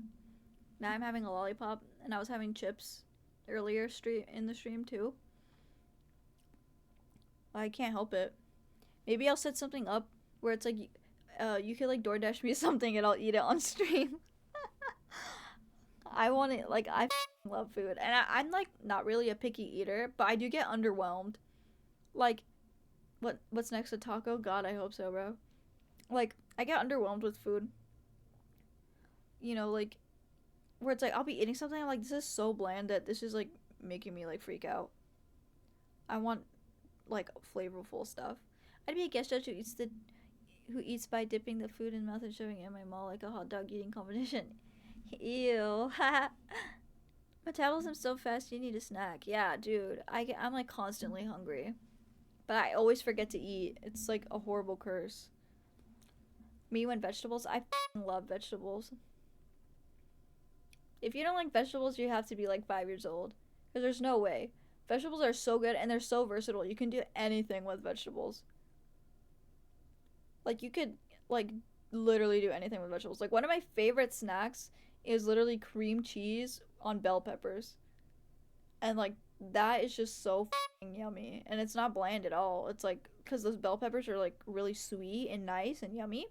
Now I'm having a lollipop, and I was having chips earlier in the stream too. I can't help it. Maybe I'll set something up where it's like, you could like DoorDash me something and I'll eat it on stream. I want it, like, I love food. And I'm like not really a picky eater, but I do get underwhelmed. Like, what's next to taco? God, I hope so, bro. Like, I get underwhelmed with food. You know, like, where it's like, I'll be eating something, I'm like, this is so bland that this is like making me like freak out. I want like flavorful stuff. I'd be a guest judge who eats by dipping the food in mouth and shoving it in my mouth like a hot dog eating competition. Ew. Metabolism's so fast you need a snack. Yeah, dude. I'm like constantly hungry. But I always forget to eat. It's like a horrible curse. Me when vegetables, I love vegetables. If you don't like vegetables, you have to be like 5 years old. Because there's no way. Vegetables are so good and they're so versatile. You can do anything with vegetables. Like, you could, like, literally do anything with vegetables. Like, one of my favorite snacks is literally cream cheese on bell peppers. And, like, that is just so f***ing yummy. And it's not bland at all. It's, like, because those bell peppers are, like, really sweet and nice and yummy.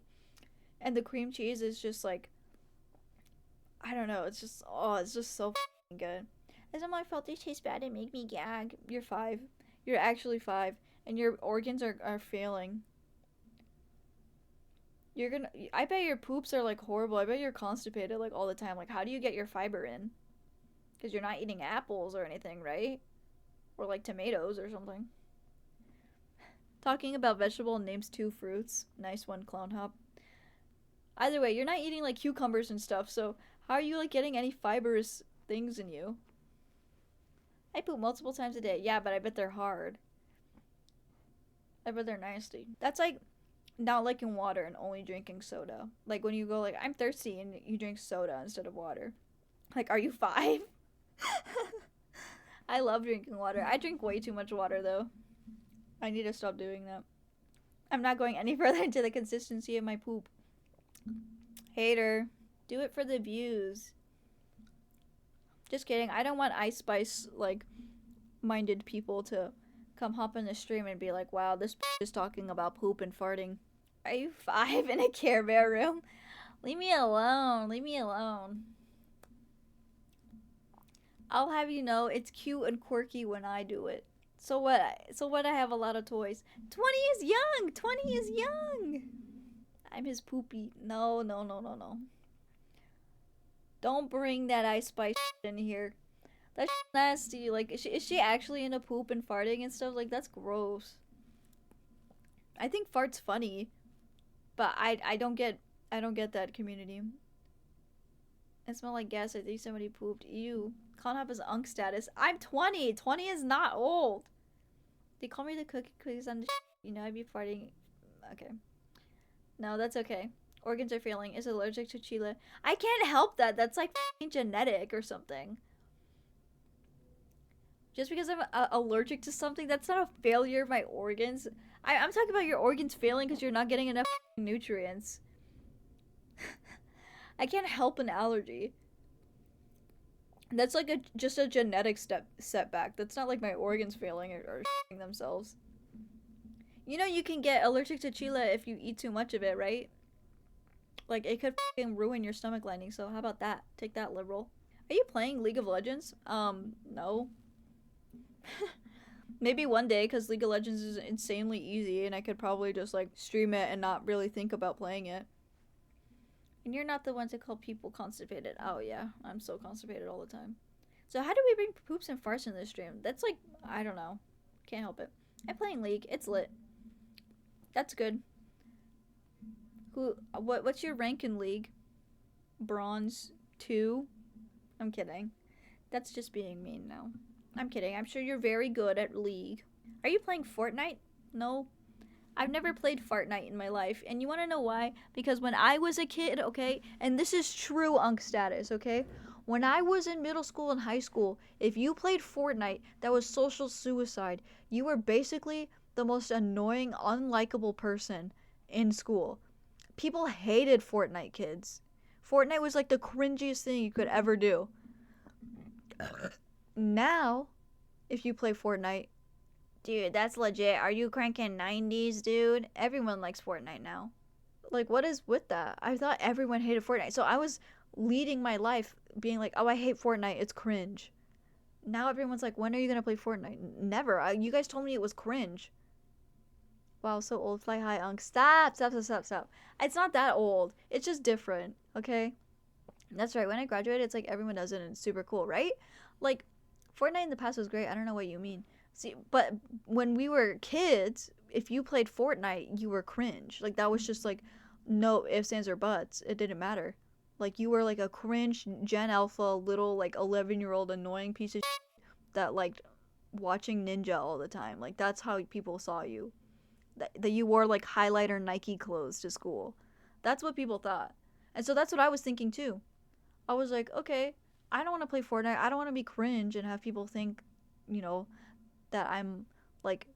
And the cream cheese is just, like, I don't know. It's just, oh, it's just so f***ing good. As my fault, they taste bad and make me gag. You're 5. You're actually 5. And your organs are failing. I bet your poops are like horrible. I bet you're constipated like all the time. Like, how do you get your fiber in? Because you're not eating apples or anything, right? Or like tomatoes or something. Talking about vegetable names 2 fruits. Nice one, Clownhop. Either way, you're not eating like cucumbers and stuff, so how are you like getting any fibrous things in you? I poop multiple times a day. Yeah, but I bet they're hard. I bet they're nasty. That's like not liking water and only drinking soda. Like when you go like, I'm thirsty and you drink soda instead of water. Like, are you 5? I love drinking water. I drink way too much water though. I need to stop doing that. I'm not going any further into the consistency of my poop. Hater. Do it for the views. Just kidding. I don't want Ice Spice like minded people to come hop in the stream and be like, wow, this is talking about poop and farting. Are you 5 in a Care Bear room? Leave me alone. Leave me alone. I'll have you know it's cute and quirky when I do it. So what? I have a lot of toys. 20 is young. 20 is young. I'm his poopy. No. Don't bring that Ice Spice in here. That's nasty. Like, is she actually into poop and farting and stuff? Like, that's gross. I think fart's funny, but I don't get that community. It smelled like gas. I think somebody pooped. Ew. Clownhop is unk status. I'm 20. 20 is not old. They call me the cookies on the you know, I'd be farting. Okay. No, that's okay. Organs are failing. Is allergic to chile. I can't help that. That's like genetic or something. Just because I'm allergic to something, that's not a failure of my organs. I'm talking about your organs failing because you're not getting enough nutrients. I can't help an allergy. That's like just a genetic setback. That's not like my organs failing or themselves. You know you can get allergic to chile if you eat too much of it, right? Like, it could ruin your stomach lining, so how about that? Take that, liberal. Are you playing League of Legends? No. Maybe one day, because League of Legends is insanely easy, and I could probably just, like, stream it and not really think about playing it. And you're not the one to call people constipated. Oh, yeah. I'm so constipated all the time. So how do we bring poops and farts in this stream? That's, like, I don't know. Can't help it. I'm playing League. It's lit. That's good. What's your rank in League? Bronze 2? I'm kidding. That's just being mean now. I'm kidding. I'm sure you're very good at League. Are you playing Fortnite? No. I've never played Fortnite in my life, and you want to know why? Because when I was a kid, okay, and this is true Unk status, okay? When I was in middle school and high school, if you played Fortnite, that was social suicide. You were basically the most annoying, unlikable person in school. People hated Fortnite kids. Fortnite was like the cringiest thing you could ever do. Now, if you play Fortnite, dude, that's legit. Are you cranking 90s, dude? Everyone likes Fortnite now. Like, what is with that? I thought everyone hated Fortnite. So I was leading my life being like, oh, I hate Fortnite. It's cringe. Now everyone's like, when are you going to play Fortnite? Never. You guys told me it was cringe. Wow, so old. Fly high, Unk. Stop. It's not that old. It's just different, okay? That's right. When I graduated, it's like everyone does it and it's super cool, right? Like, Fortnite in the past was great. I don't know what you mean. See, but when we were kids, if you played Fortnite, you were cringe. Like, that was just like, no ifs, ands, or buts. It didn't matter. Like, you were like a cringe Gen Alpha, little, like, 11-year-old annoying piece of shit that liked watching Ninja all the time. Like, that's how people saw you. That you wore, like, highlighter Nike clothes to school. That's what people thought. And so that's what I was thinking, too. I was like, okay, I don't want to play Fortnite. I don't want to be cringe and have people think, you know, that I'm like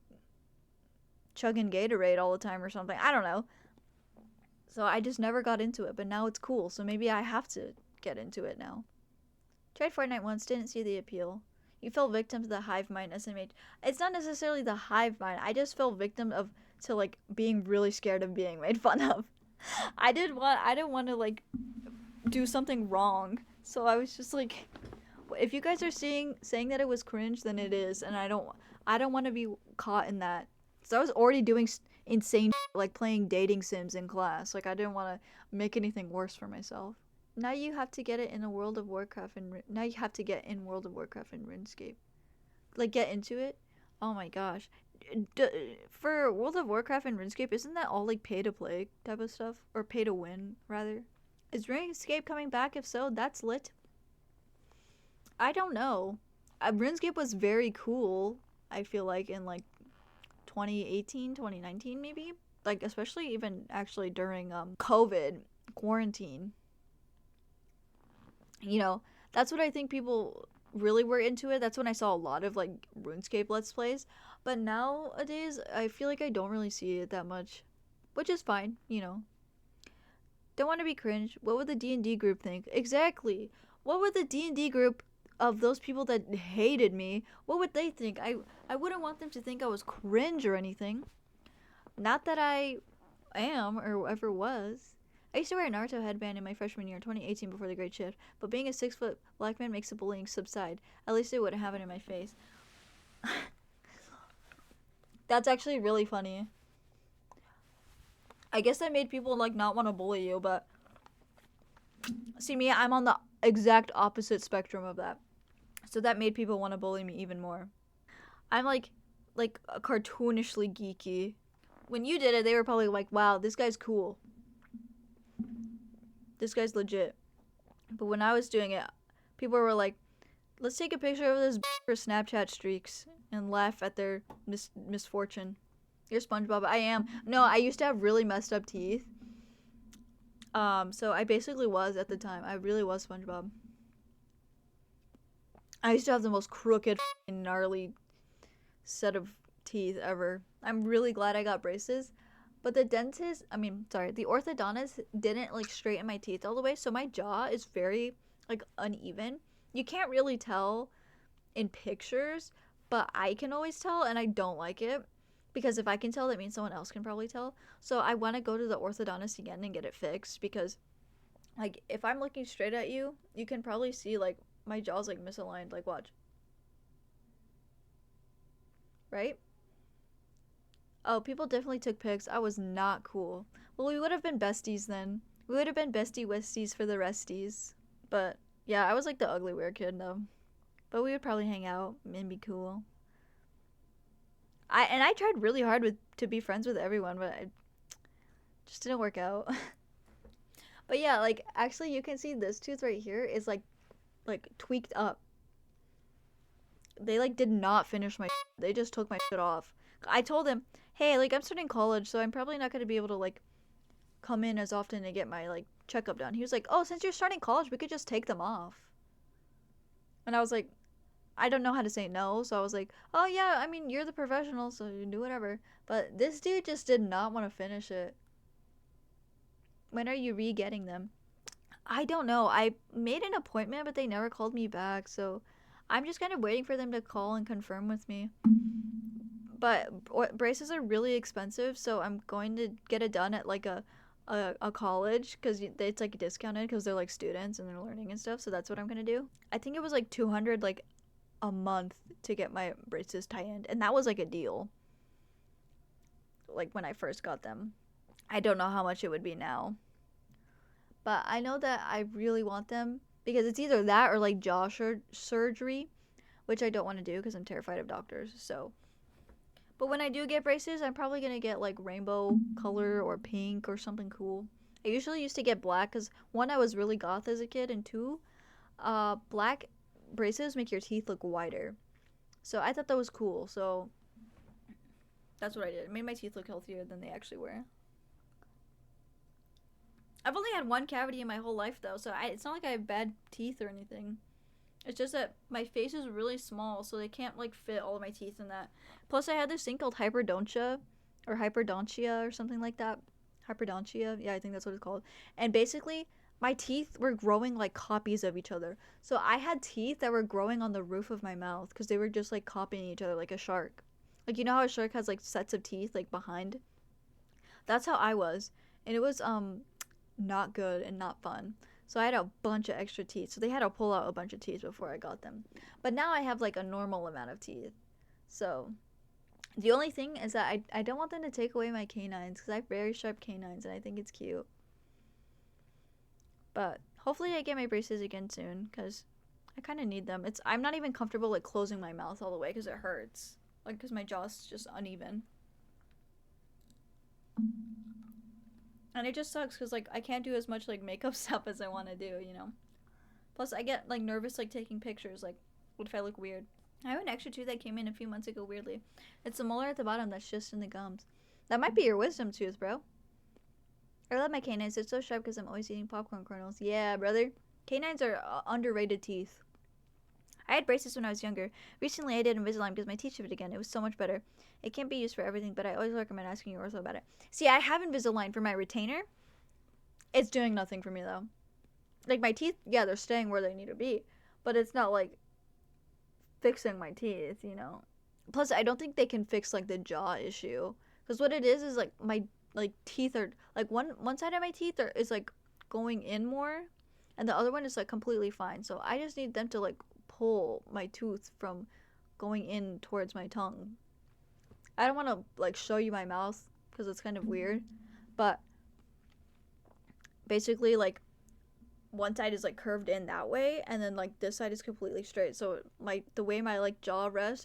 chugging Gatorade all the time or something. I don't know. So I just never got into it, but now it's cool. So maybe I have to get into it now. Tried Fortnite once, didn't see the appeal. You fell victim to the hive mind SMH. It's not necessarily the hive mind. I just fell victim to like being really scared of being made fun of. I didn't want to like do something wrong. So I was just like, if you guys are saying that it was cringe, then it is, and I don't want to be caught in that. So I was already doing insane like playing dating sims in class. Like I didn't want to make anything worse for myself. Now you have to get it in a World of Warcraft and now you have to get in World of Warcraft and RuneScape. Like get into it. Oh my gosh. For World of Warcraft and RuneScape, isn't that all like pay to play type of stuff or pay to win rather? Is RuneScape coming back? If so, that's lit. I don't know. RuneScape was very cool, I feel like, in like 2018, 2019 maybe. Like, especially even actually during COVID, quarantine. You know, that's what I think people really were into it. That's when I saw a lot of like RuneScape Let's Plays. But nowadays, I feel like I don't really see it that much. Which is fine, you know. Don't want to be cringe. What would the D&D group think? Exactly. What would the D&D group of those people that hated me, what would they think? I wouldn't want them to think I was cringe or anything. Not that I am or ever was. I used to wear a Naruto headband in my freshman year, 2018, before the Great Shift, but being a 6-foot black man makes the bullying subside. At least it wouldn't have it in my face. That's actually really funny. I guess that made people like not want to bully you, but see me, I'm on the exact opposite spectrum of that. So that made people want to bully me even more. I'm like cartoonishly geeky. When you did it, they were probably like, wow, this guy's cool. This guy's legit. But when I was doing it, people were like, let's take a picture of this for Snapchat streaks and laugh at their misfortune. You're SpongeBob. I am. No, I used to have really messed up teeth. So I basically was at the time. I really was SpongeBob. I used to have the most crooked, gnarly set of teeth ever. I'm really glad I got braces. But the orthodontist didn't like straighten my teeth all the way. So my jaw is very like uneven. You can't really tell in pictures, but I can always tell and I don't like it. Because if I can tell, that means someone else can probably tell. So I want to go to the orthodontist again and get it fixed. Because like if I'm looking straight at you, you can probably see like my jaw's like misaligned. Like watch. Right? Oh, people definitely took pics. I was not cool. Well, we would have been besties then. We would have been bestie westies for the resties. But yeah, I was like the ugly weird kid though. But we would probably hang out and be cool. I tried really hard to be friends with everyone, but it just didn't work out. But yeah, like actually you can see this tooth right here is like tweaked up. They like did not finish my shit. They just took my shit off. I told him, hey, like I'm starting college, so I'm probably not gonna be able to like come in as often to get my like checkup done. He was like, oh, since you're starting college, we could just take them off. And I was like, I don't know how to say no, so I was like, oh yeah, I mean, you're the professional, so you do whatever. But this dude just did not want to finish it. When are you re-getting them? I don't know. I made an appointment, but they never called me back, so I'm just kind of waiting for them to call and confirm with me. But braces are really expensive, so I'm going to get it done at like a college because it's like discounted because they're like students and they're learning and stuff. So that's what I'm gonna do. I think it was like 200 like a month to get my braces tightened, and that was like a deal. Like when I first got them, I don't know how much it would be now, but I know that I really want them because it's either that or like jaw surgery, which I don't want to do because I'm terrified of doctors. So. But when I do get braces, I'm probably going to get like rainbow color or pink or something cool. I usually used to get black because one, I was really goth as a kid, and two, black braces make your teeth look whiter. So I thought that was cool. So that's what I did. It made my teeth look healthier than they actually were. I've only had one cavity in my whole life though, so it's not like I have bad teeth or anything. It's just that my face is really small, so they can't like fit all of my teeth in that. Plus, I had this thing called hyperdontia or something like that. Hyperdontia, yeah, I think that's what it's called. And basically, my teeth were growing like copies of each other. So I had teeth that were growing on the roof of my mouth because they were just like copying each other like a shark. Like you know how a shark has like sets of teeth like behind? That's how I was. And it was not good and not fun. So I had a bunch of extra teeth. So they had to pull out a bunch of teeth before I got them. But now I have like a normal amount of teeth. So the only thing is that I don't want them to take away my canines because I have very sharp canines and I think it's cute. But hopefully I get my braces again soon because I kind of need them. I'm not even comfortable like closing my mouth all the way because it hurts. Like because my jaw's just uneven. And it just sucks because like I can't do as much like makeup stuff as I want to do, you know. Plus I get like nervous like taking pictures. Like what if I look weird? I have an extra tooth that came in a few months ago weirdly. It's the molar at the bottom that's just in the gums. That might be your wisdom tooth, bro. I love my canines. They're so sharp because I'm always eating popcorn kernels. Yeah, brother. Canines are underrated teeth. I had braces when I was younger. Recently, I did Invisalign because my teeth shifted again. It was so much better. It can't be used for everything, but I always recommend asking your ortho about it. See, I have Invisalign for my retainer. It's doing nothing for me, though. Like, my teeth, yeah, they're staying where they need to be, but it's not, like, fixing my teeth, you know? Plus, I don't think they can fix, like, the jaw issue. Because what it is, like, my, like, teeth are, like, one side of my teeth is, like, going in more, and the other one is, like, completely fine. So I just need them to, like, pull my tooth from going in towards my tongue. I don't want to like show you my mouth because it's kind of weird, but basically like one side is like curved in that way and then like this side is completely straight, so the way my like jaw rests,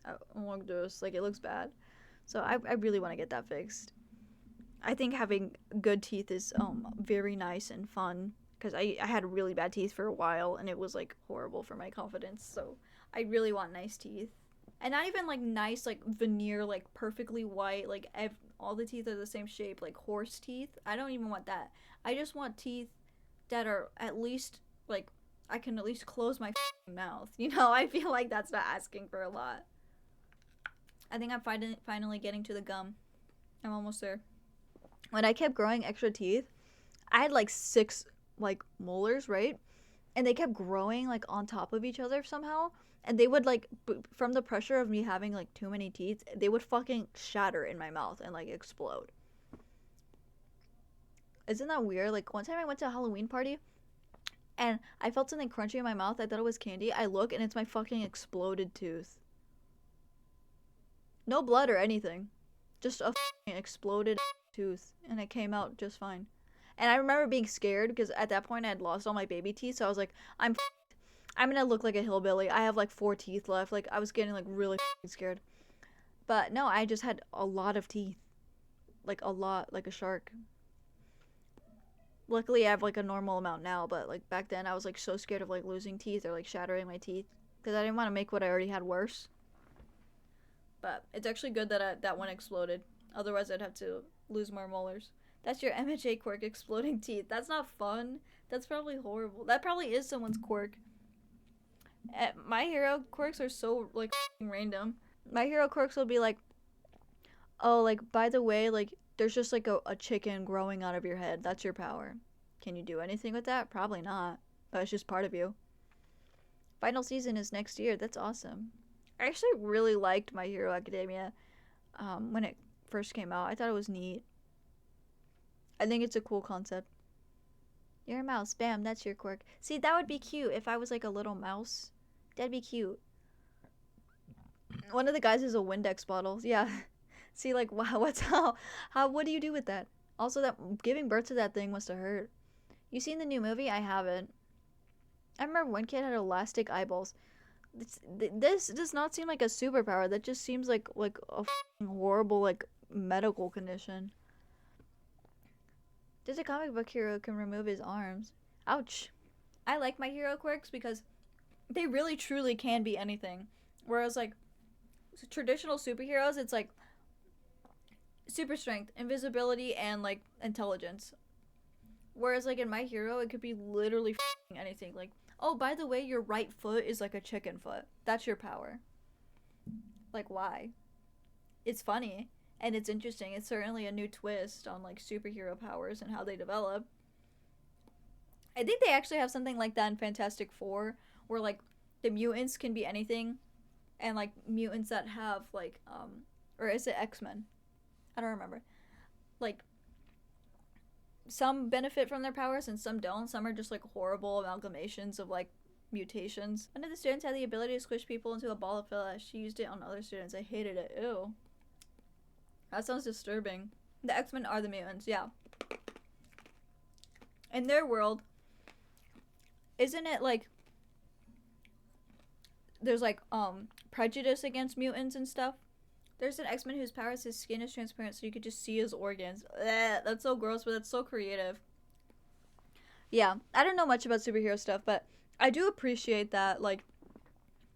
I don't like this, like it looks bad. So I really want to get that fixed. I think having good teeth is very nice and fun because I had really bad teeth for a while and it was like horrible for my confidence. So I really want nice teeth, and not even like nice like veneer like perfectly white like all the teeth are the same shape like horse teeth. I don't even want that. I just want teeth that are at least like I can at least close my mouth. You know, I feel like that's not asking for a lot. I think I'm finally getting to the gum. I'm almost there. When I kept growing extra teeth, I had like 6 like molars, right? And they kept growing like on top of each other somehow, and they would like from the pressure of me having like too many teeth, they would fucking shatter in my mouth and like explode. Isn't that weird? Like one time I went to a Halloween party and I felt something crunchy in my mouth. I thought it was candy. I look and it's my fucking exploded tooth. No blood or anything, just a fucking exploded tooth, and it came out just fine. And I remember being scared because at that point I had lost all my baby teeth, so I was like, I'm gonna look like a hillbilly. I have like 4 teeth left. Like I was getting like really scared. But no, I just had a lot of teeth. Like a lot, like a shark. Luckily I have like a normal amount now, but like back then I was like so scared of like losing teeth or like shattering my teeth because I didn't want to make what I already had worse. But it's actually good that that one exploded. Otherwise, I'd have to lose more molars. That's your MHA quirk, exploding teeth. That's not fun. That's probably horrible. That probably is someone's quirk. My hero quirks are so, like, random. My hero quirks will be like, oh, like, by the way, like, there's just, like, a chicken growing out of your head. That's your power. Can you do anything with that? Probably not. But it's just part of you. Final season is next year. That's awesome. I actually really liked My Hero Academia when it first came out. I thought it was neat. I think it's a cool concept. You're a mouse. Bam, that's your quirk. See, that would be cute if I was like a little mouse. That'd be cute. One of the guys is a Windex bottle. Yeah. See, like, wow, what do you do with that? Also, that giving birth to that thing must have hurt. You seen the new movie? I haven't. I remember one kid had elastic eyeballs. This does not seem like a superpower. That just seems like a horrible, like, medical condition. There's a comic book hero who can remove his arms. Ouch. I like my hero quirks because they really truly can be anything. Whereas, like, traditional superheroes, it's like super strength, invisibility, and, like, intelligence. Whereas, like, in My Hero, it could be literally anything. Like, oh, by the way, your right foot is like a chicken foot. That's your power. Like, why? It's funny. And it's interesting. It's certainly a new twist on, like, superhero powers and how they develop. I think they actually have something like that in Fantastic Four, where, like, the mutants can be anything. And, like, mutants that have, like, or is it X-Men? I don't remember. Like, some benefit from their powers and some don't. Some are just, like, horrible amalgamations of, like, mutations. One of the students had the ability to squish people into a ball of flesh. She used it on other students. I hated it. Ew. That sounds disturbing. The X-Men are the mutants, yeah. In their world, isn't it, like, there's, like, prejudice against mutants and stuff? There's an X-Men whose powers, his skin is transparent so you could just see his organs. Ugh, that's so gross, but that's so creative. Yeah, I don't know much about superhero stuff, but I do appreciate that, like,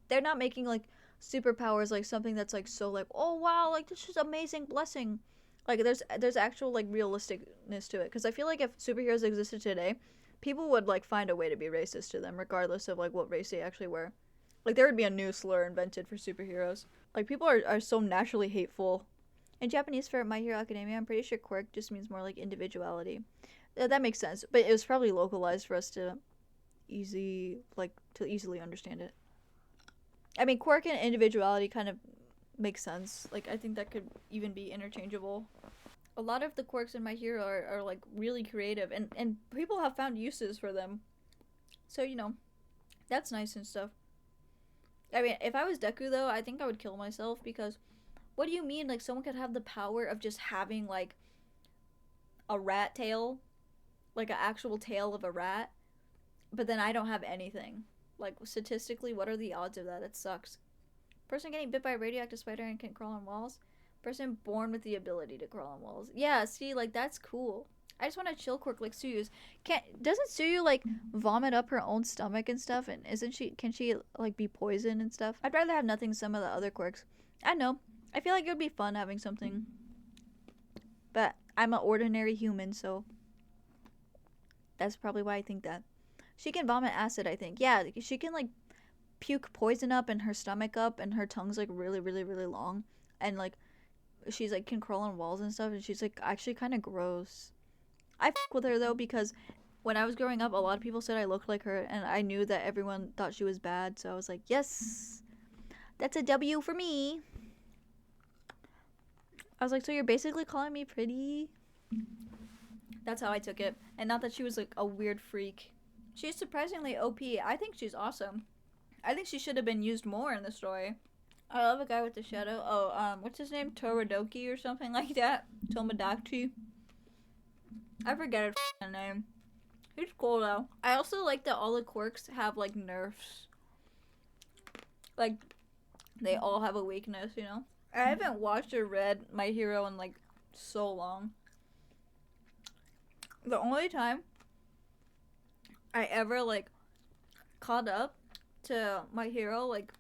they're not making, like, superpowers like something that's, like, so, like, oh wow, like, this is amazing blessing. Like, there's actual, like, realisticness to it, because I feel like if superheroes existed today, people would, like, find a way to be racist to them regardless of, like, what race they actually were. Like, there would be a new slur invented for superheroes. Like, people are so naturally hateful. In Japanese for My Hero Academia, I'm pretty sure quirk just means more like individuality. That makes sense, but it was probably localized for us to easily understand it. I mean, quirk and individuality kind of makes sense. Like, I think that could even be interchangeable. A lot of the quirks in My Hero are like, really creative, and people have found uses for them. So, you know, that's nice and stuff. I mean, if I was Deku, though, I think I would kill myself, because what do you mean, like, someone could have the power of just having, like, a rat tail? Like, an actual tail of a rat? But then I don't have anything. Like, statistically, what are the odds of that? It sucks. Person getting bit by a radioactive spider and can crawl on walls. Person born with the ability to crawl on walls. Yeah, see, like, that's cool. I just want a chill quirk like Suyu's. Doesn't Suyu, like, vomit up her own stomach and stuff? And can she, like, be poisoned and stuff? I'd rather have nothing some of the other quirks. I know. I feel like it would be fun having something. But I'm an ordinary human, so that's probably why I think that. She can vomit acid, I think. Yeah, she can, like, puke poison up and her stomach up, and her tongue's, like, really, really, really long. And, like, she's, like, can crawl on walls and stuff, and she's, like, actually kind of gross. I f*** with her, though, because when I was growing up, a lot of people said I looked like her, and I knew that everyone thought she was bad, so I was like, yes, that's a W for me. I was like, so you're basically calling me pretty? That's how I took it, and not that she was, like, a weird freak. She's surprisingly OP. I think she's awesome. I think she should have been used more in the story. I love a guy with the shadow. Oh, what's his name? Toradoki or something like that? Tomodachi? I forget his name. He's cool, though. I also like that all the quirks have, like, nerfs. Like, they all have a weakness, you know? I haven't watched or read My Hero in, like, so long. The only time I ever, like, caught up to My Hero, like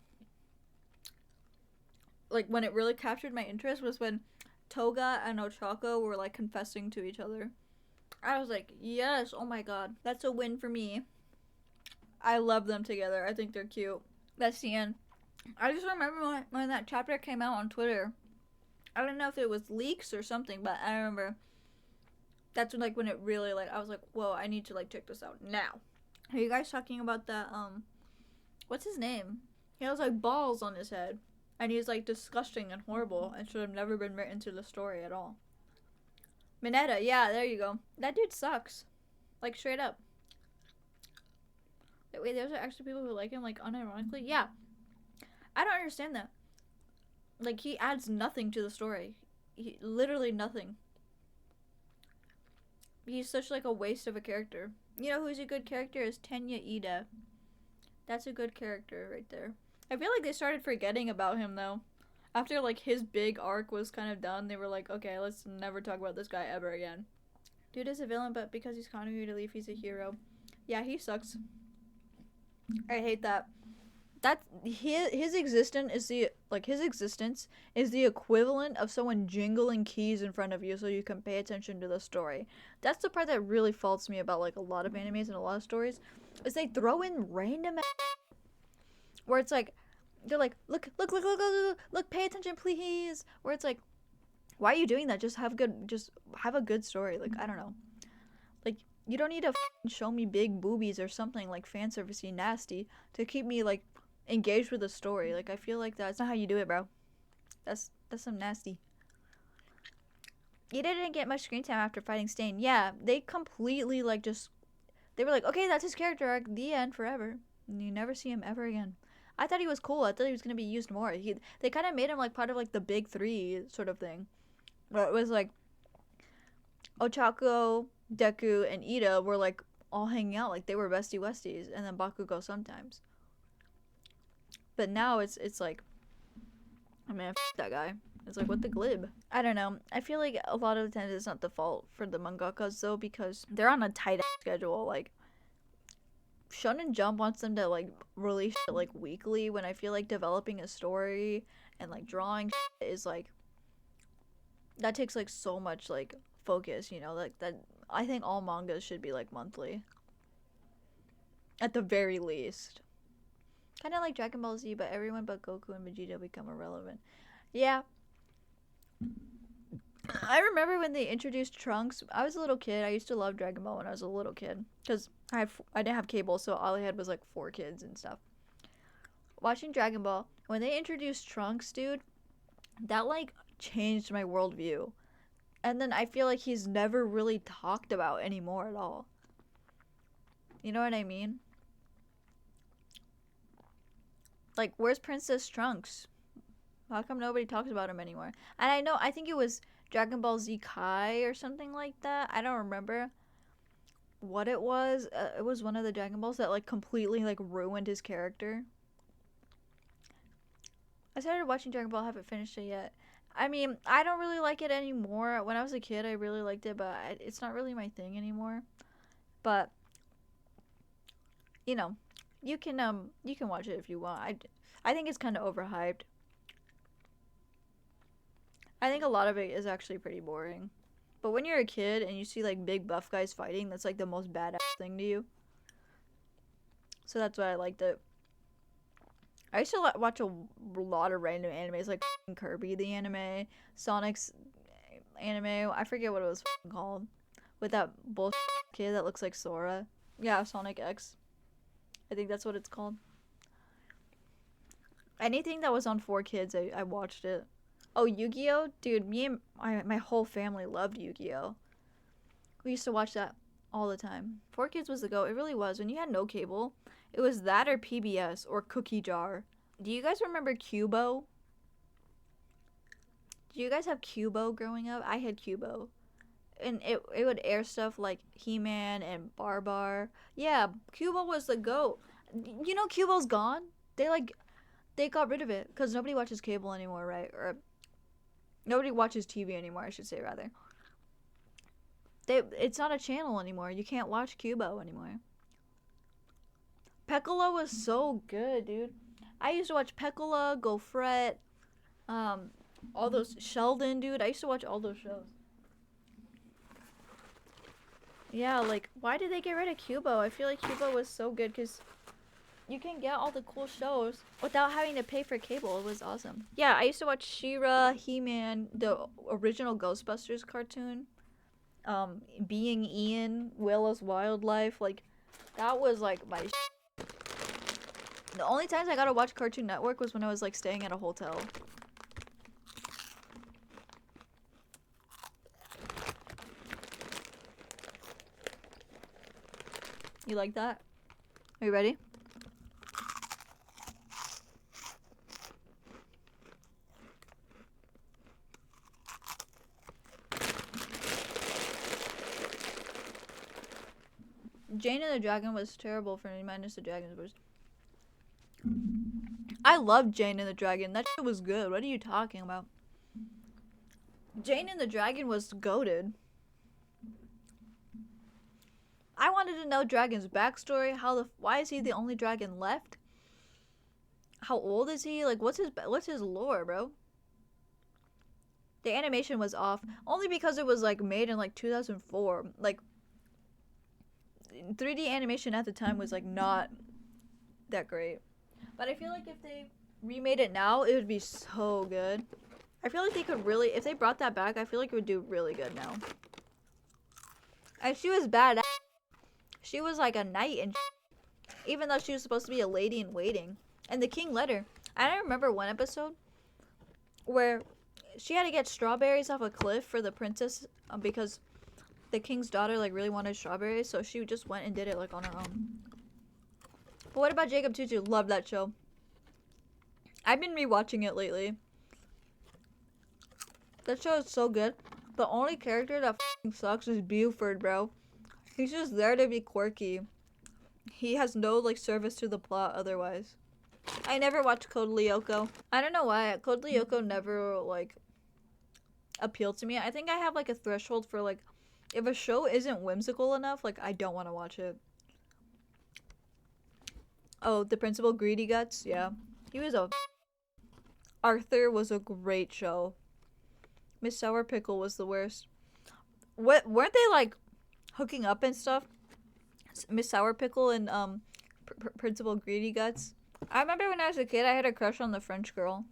when it really captured my interest was when Toga and Ochako were like confessing to each other. I was like, yes, oh my god, that's a win for me. I love them together. I think they're cute. That's the end. I just remember when that chapter came out on Twitter. I don't know if it was leaks or something, but I remember that's when, like, when it really, like, I was like, whoa, I need to, like, check this out now. Are you guys talking about that, what's his name? He has, like, balls on his head. And he's, like, disgusting and horrible and should have never been written into the story at all. Mineta, yeah, there you go. That dude sucks. Like, straight up. Wait, those are actually people who like him, like, unironically? Yeah. I don't understand that. Like, he adds nothing to the story. Literally nothing. He's such, like, a waste of a character. You know who's a good character is Tenya Ida. That's a good character right there. I feel like they started forgetting about him, though. After, like, his big arc was kind of done, they were like, okay, let's never talk about this guy ever again. Dude is a villain, but because he's comic relief, he's a hero. Yeah, he sucks. I hate that. That's his existence is the equivalent of someone jingling keys in front of you so you can pay attention to the story. That's the part that really faults me about, like, a lot of animes and a lot of stories, is they throw in random where it's like, they're like, look, pay attention, please. Where it's like, why are you doing that? Just have a good story. Like, I don't know. Like, you don't need to show me big boobies or something, like, fan servicey nasty to keep me, like, engaged with the story. Like, I feel like that's not how you do it, bro. That's some nasty. Ida didn't get much screen time after fighting Stain. Yeah, they completely, like, they were like, okay, that's his character arc, the end, forever. And you never see him ever again. I thought he was cool. I thought he was going to be used more. They kind of made him, like, part of, like, the big three sort of thing. But it was, like, Ochako, Deku, and Ida were, like, all hanging out. Like, they were bestie-westies. And then Bakugo sometimes. But now it's like, I mean, that guy. It's like, what the glib? I don't know. I feel like a lot of the times it's not the fault for the mangakas, though, because they're on a tight schedule. Like, Shonen Jump wants them to, like, release shit, like, weekly, when I feel like developing a story and, like, drawing is, like, that takes, like, so much, like, focus, you know? Like, that, I think all mangas should be, like, monthly. At the very least. Kind of like Dragon Ball Z, but everyone but Goku and Vegeta become irrelevant. Yeah. I remember when they introduced Trunks. I was a little kid. I used to love Dragon Ball when I was a little kid. Because I didn't have cable, so all I had was, like, 4 kids and stuff. Watching Dragon Ball, when they introduced Trunks, dude, that, like, changed my worldview. And then I feel like he's never really talked about anymore at all. You know what I mean? Like, where's Princess Trunks? How come nobody talks about him anymore? And I think it was Dragon Ball Z Kai or something like that. I don't remember what it was. It was one of the Dragon Balls that, like, completely, like, ruined his character. I started watching Dragon Ball. I haven't finished it yet. I mean, I don't really like it anymore. When I was a kid, I really liked it, but it's not really my thing anymore. But, you know, you can watch it if you want. I think it's kind of overhyped. I think a lot of it is actually pretty boring. But when you're a kid and you see, like, big buff guys fighting, that's, like, the most badass thing to you. So that's why I liked it. I used to watch a lot of random animes, like Kirby the anime, Sonic's anime. I forget what it was called. With that bullshit kid that looks like Sora. Yeah, Sonic X. I think that's what it's called. Anything that was on 4Kids, I watched it. Oh, Yu-Gi-Oh? Dude, me and my whole family loved Yu-Gi-Oh. We used to watch that all the time. 4Kids was the go. It really was. When you had no cable, it was that or PBS or Cookie Jar. Do you guys remember Cubo? Do you guys have Cubo growing up? I had Cubo. And it would air stuff like He-Man and Barbar. Yeah, Cubo was the GOAT. You know Cubo's gone? They got rid of it because nobody watches cable anymore, right? Or nobody watches TV anymore, I should say, rather. It's not a channel anymore. You can't watch Cubo anymore. Pekala was so good, dude. I used to watch Pekala, Go Fret, All those Sheldon, dude. I used to watch all those shows. Yeah, like, why did they get rid of Cubo? I feel like Cubo was so good because you can get all the cool shows without having to pay for cable. It was awesome. Yeah, I used to watch She-Ra, He-Man, the original Ghostbusters cartoon. Being Ian, Willow's Wildlife. Like, that was like my The only times I got to watch Cartoon Network was when I was like staying at a hotel. You like that? Are you ready? Jane and the Dragon was terrible for me, minus the Dragon's was. I loved Jane and the Dragon. That shit was good. What are you talking about? Jane and the Dragon was goated. I wanted to know Dragon's backstory. Why is he the only dragon left? How old is he? Like, what's his lore, bro? The animation was off only because it was like made in like 2004. Like, 3D animation at the time was like not that great. But I feel like if they remade it now, it would be so good. I feel like they could really, if they brought that back, I feel like it would do really good now. And she was badass. She was like a knight, and even though she was supposed to be a lady in waiting. And the king let her. I remember one episode where she had to get strawberries off a cliff for the princess because the king's daughter like really wanted strawberries, so she just went and did it like on her own. But what about Jacob Tutu? Love that show. I've been rewatching it lately. That show is so good. The only character that sucks is Buford, bro. He's just there to be quirky. He has no like service to the plot otherwise. I never watched Code Lyoko. I don't know why. Code Lyoko never like appealed to me. I think I have like a threshold for like if a show isn't whimsical enough, like I don't want to watch it. Oh, the Principal Greedy Guts? Yeah. He was a... Arthur was a great show. Miss Sour Pickle was the worst. What, weren't they like hooking up and stuff? Miss Sour Pickle and Principal Greedy Guts? I remember when I was a kid, I had a crush on the French girl.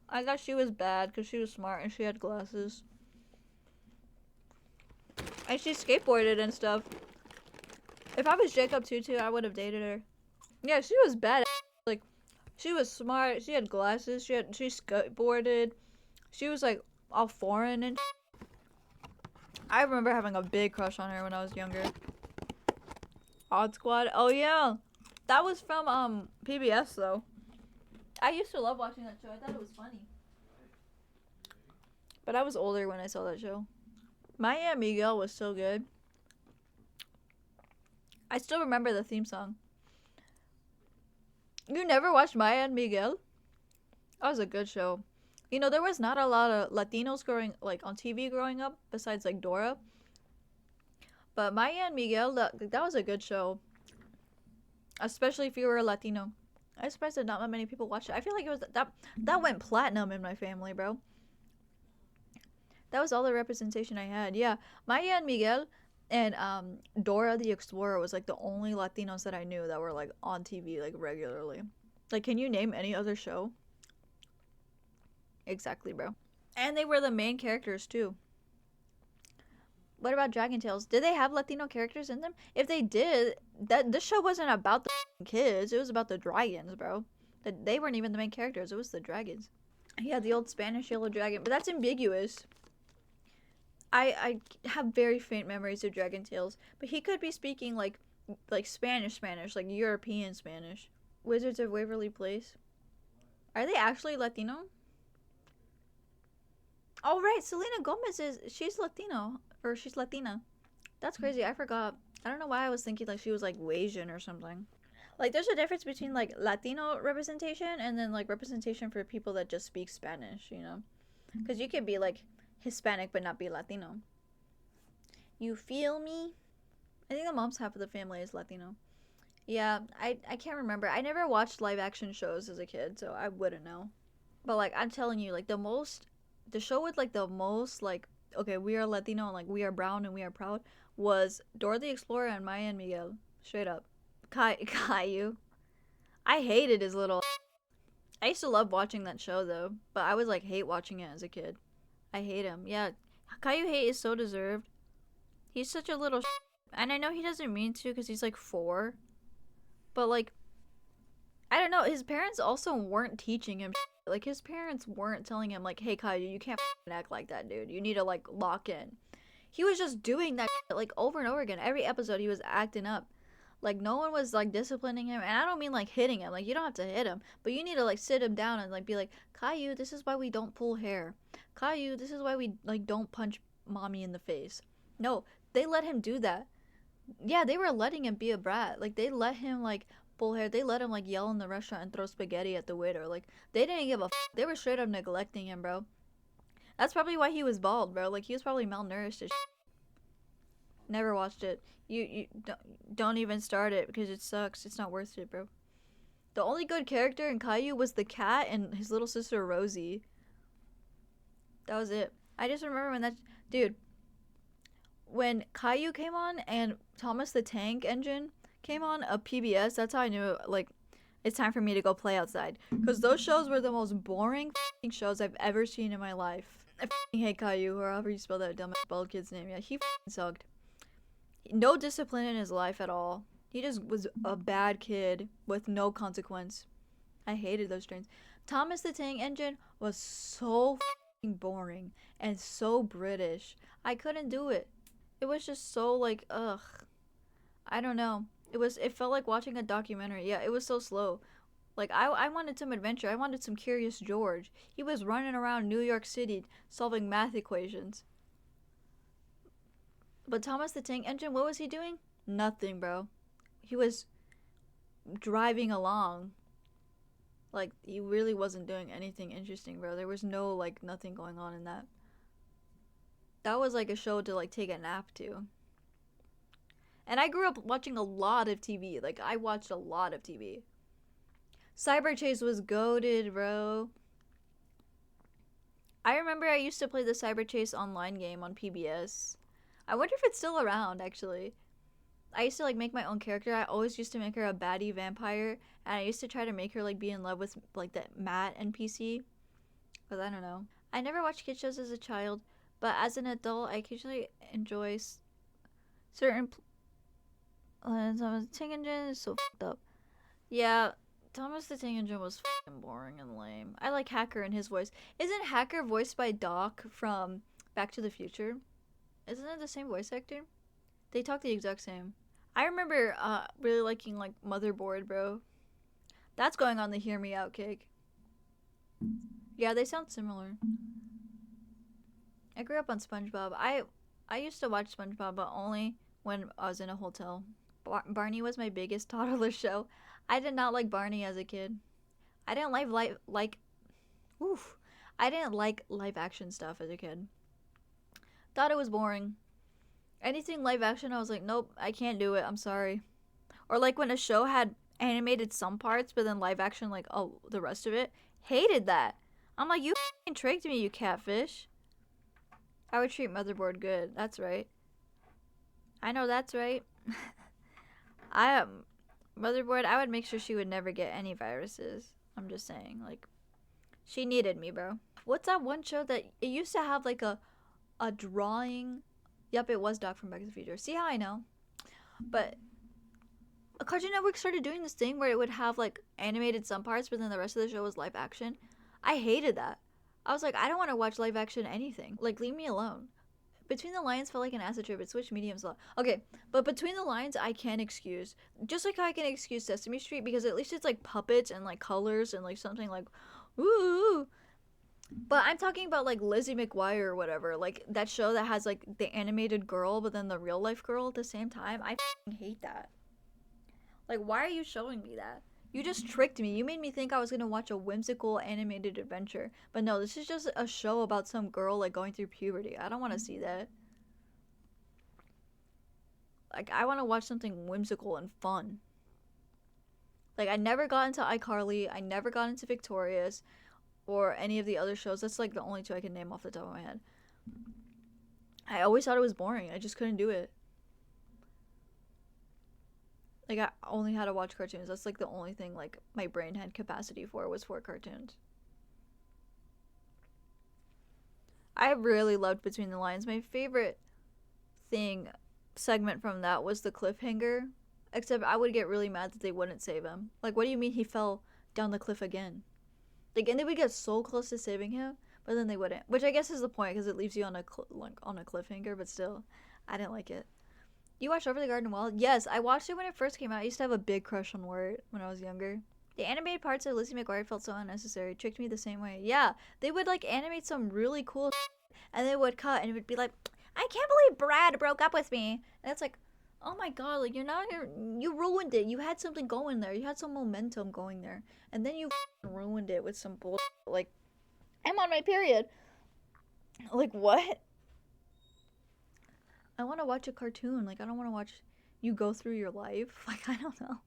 I thought she was bad because she was smart and she had glasses. And she skateboarded and stuff. If I was Jacob Tutu, I would have dated her. Yeah, she was bad. Like, she was smart. She had glasses. She skateboarded. She was like all foreign and. I remember having a big crush on her when I was younger. Odd Squad. Oh yeah, that was from PBS though. I used to love watching that show. I thought it was funny. But I was older when I saw that show. Maya and Miguel was so good. I still remember the theme song. You never watched Maya and Miguel? That was a good show. You know, there was not a lot of Latinos growing like on TV growing up besides like Dora. But Maya and Miguel, that was a good show. Especially if you were a Latino. I'm surprised that not that many people watched it. I feel like it was that went platinum in my family, bro. That was all the representation I had. Yeah, Maya and Miguel and Dora the Explorer was like the only Latinos that I knew that were like on TV like regularly. Like, can you name any other show? Exactly, bro. And they were the main characters too. What about Dragon Tales? Did they have Latino characters in them? If they did, this show wasn't about the kids. It was about the dragons, bro. They weren't even the main characters. It was the dragons. Yeah, the old Spanish yellow dragon, but that's ambiguous. I have very faint memories of Dragon Tales, but he could be speaking like Spanish, like European Spanish. Wizards of Waverly Place. Are they actually Latino? Oh right, Selena Gomez she's Latino, or she's Latina. That's crazy. I forgot. I don't know why I was thinking like she was like Asian or something. Like there's a difference between like Latino representation and then like representation for people that just speak Spanish, you know? Because you could be like Hispanic but not be Latino. You feel me? I think the mom's half of the family is Latino. Yeah, I can't remember. I never watched live action shows as a kid, so I wouldn't know. But like I'm telling you, like the most the show with like the most like, okay, we are Latino and like we are brown and we are proud, was Dora the Explorer and Maya and Miguel. Straight up. Caillou. I hated his little. I used to love watching that show though, but I was like hate watching it as a kid. I hate him. Yeah, Caillou hate is so deserved. He's such a little, and I know he doesn't mean to because he's like 4, but like, I don't know. His parents also weren't teaching him. Like his parents weren't telling him like, hey Caillou, you can't act like that, dude. You need to like lock in. He was just doing that like over and over again. Every episode he was acting up. Like no one was like disciplining him, and I don't mean like hitting him. Like you don't have to hit him, but you need to like sit him down and like be like, Caillou, this is why we don't pull hair. Caillou, this is why we like don't punch mommy in the face. No, they let him do that. Yeah, they were letting him be a brat. Like they let him like pull hair. They let him like yell in the restaurant and throw spaghetti at the waiter. Like they didn't give a they were straight up neglecting him, bro. That's probably why he was bald, bro. Like he was probably malnourished as Never watched it. You don't even start it because it sucks. It's not worth it, bro. The only good character in Caillou was the cat and his little sister Rosie. That was it. I just remember when that dude, when Caillou came on and Thomas the Tank Engine came on a PBS. That's how I knew like it's time for me to go play outside, because those shows were the most boring shows I've ever seen in my life. I hate Caillou, or however you spell that dumb bald kid's name. Yeah, he sucked. No discipline in his life at all. He just was a bad kid with no consequence. I hated those trains. Thomas the Tank Engine was so boring and so British. I couldn't do it. It was just so like, ugh. I don't know. It felt like watching a documentary. Yeah, it was so slow. Like I wanted some adventure. I wanted some Curious George. He was running around New York City solving math equations. But Thomas the Tank Engine, what was he doing? Nothing, bro. He was driving along. Like, he really wasn't doing anything interesting, bro. There was no, like, nothing going on in that. That was, like, a show to, like, take a nap to. And I grew up watching a lot of TV. Like, I watched a lot of TV. Cyber Chase was goated, bro. I remember I used to play the Cyber Chase online game on PBS. I wonder if it's still around, actually. I used to, like, make my own character. I always used to make her a baddie vampire. And I used to try to make her, like, be in love with, like, the Matt NPC. But I don't know. I never watched kid shows as a child. But as an adult, I occasionally enjoy certain... Thomas the Tank Engine is so f***ed up. Yeah, Thomas the Tank Engine was f***ing boring and lame. I like Hacker and his voice. Isn't Hacker voiced by Doc from Back to the Future? Isn't it the same voice actor? They talk the exact same. I remember really liking like Motherboard, bro. That's going on the Hear Me Out cake. Yeah, they sound similar. I grew up on SpongeBob. I used to watch SpongeBob, but only when I was in a hotel. Barney was my biggest toddler show. I did not like Barney as a kid. I didn't I didn't like live action stuff as a kid. Thought it was boring. Anything live action, I was like, nope, I can't do it. I'm sorry. Or like when a show had animated some parts, but then live action, like, oh, the rest of it. Hated that. I'm like, you f***ing tricked me, you catfish. I would treat Motherboard good. That's right. I know that's right. Motherboard, I would make sure she would never get any viruses. I'm just saying, like, she needed me, bro. What's that one show that it used to have like a drawing? Yep, it was Doc from Back to the Future. See how I know? But a Cartoon Network started doing this thing where it would have like animated some parts, but then the rest of the show was live action. I hated that. I was like, I don't want to watch live action anything. Like, leave me alone. Between the Lines felt like an acid trip. It switched mediums a lot. Okay, but Between the Lines, I can excuse. Just like how I can excuse Sesame Street, because at least it's like puppets and like colors and like something like, ooh. But I'm talking about like Lizzie McGuire or whatever. Like that show that has like the animated girl, but then the real life girl at the same time. I hate that. Like, why are you showing me that? You just tricked me. You made me think I was gonna watch a whimsical animated adventure. But no, this is just a show about some girl like going through puberty. I don't want to see that. Like, I want to watch something whimsical and fun. Like, I never got into iCarly. I never got into Victorious. or any of the other shows. That's like the only two I can name off the top of my head. I always thought it was boring. I just couldn't do it. Like, I only had to watch cartoons. That's like the only thing like my brain had capacity for, was for cartoons. I really loved Between the Lines. My favorite segment from that was the cliffhanger. Except I would get really mad that they wouldn't save him. Like, what do you mean he fell down the cliff again? Like, and they would get so close to saving him, but then they wouldn't. Which I guess is the point, because it leaves you on a cliffhanger. But still, I didn't like it. You watched Over the Garden Wall? Yes, I watched it when it first came out. I used to have a big crush on Wirt when I was younger. The animated parts of Lizzie McGuire felt so unnecessary. It tricked me the same way. Yeah, they would like animate some really cool and they would cut and it would be like, I can't believe Brad broke up with me. And it's like, oh my god, like you ruined it. You had something going there. You had some momentum going there. And then you ruined it with some bullshit. Like, I'm on my period. Like, what? I want to watch a cartoon. Like, I don't want to watch you go through your life. Like, I don't know.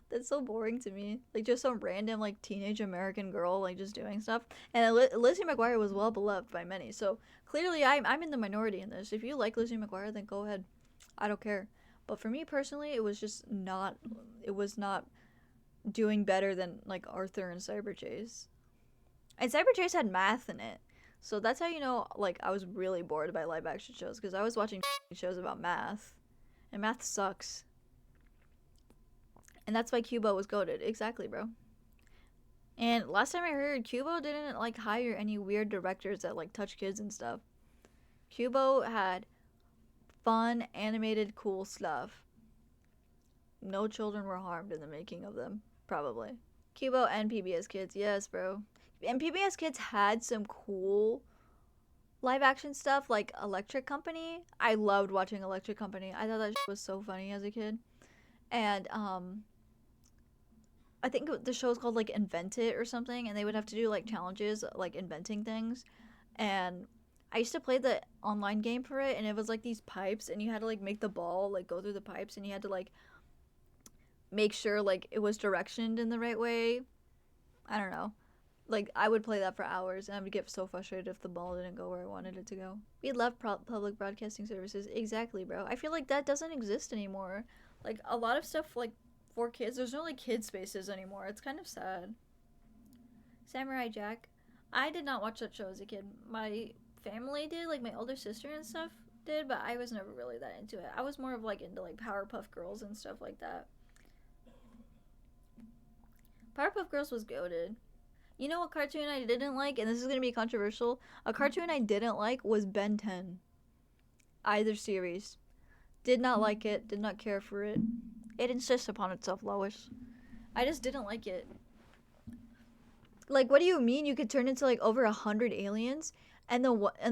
That's so boring to me. Like, just some random, like, teenage American girl, like, just doing stuff. And Lizzie McGuire was well beloved by many. So, clearly, I'm in the minority in this. If you like Lizzie McGuire, then go ahead. I don't care. But for me, personally, it was just not... It was not doing better than, like, Arthur and Cyber Chase. And Cyber Chase had math in it. So that's how you know, like, I was really bored by live-action shows. Because I was watching shows about math. And math sucks. And that's why Cubo was goated. Exactly, bro. And last time I heard, Cubo didn't, like, hire any weird directors that, like, touch kids and stuff. Cubo had fun, animated, cool stuff. No children were harmed in the making of them. Probably. Cubo and PBS Kids. Yes, bro. And PBS Kids had some cool live-action stuff, like Electric Company. I loved watching Electric Company. I thought that was so funny as a kid. And, I think the show was called, like, Invent It or something, and they would have to do, like, challenges, like, inventing things. And I used to play the online game for it, and it was, like, these pipes, and you had to, like, make the ball, like, go through the pipes, and you had to, like, make sure, like, it was directioned in the right way. I don't know. Like, I would play that for hours, and I would get so frustrated if the ball didn't go where I wanted it to go. We love public broadcasting services. Exactly, bro. I feel like that doesn't exist anymore. Like, a lot of stuff, like, for kids, there's no, like, kid spaces anymore. It's kind of sad. Samurai Jack. I did not watch that show as a kid. My family did, like, my older sister and stuff did, but I was never really that into it. I was more of, like, into, like, Powerpuff Girls and stuff like that. Powerpuff Girls was goated. You know what cartoon I didn't like? And this is going to be controversial. A cartoon I didn't like was Ben 10. Either series. Did not like it. Did not care for it. It insists upon itself, Lois. I just didn't like it. Like, what do you mean you could turn into, like, over 100 aliens? And the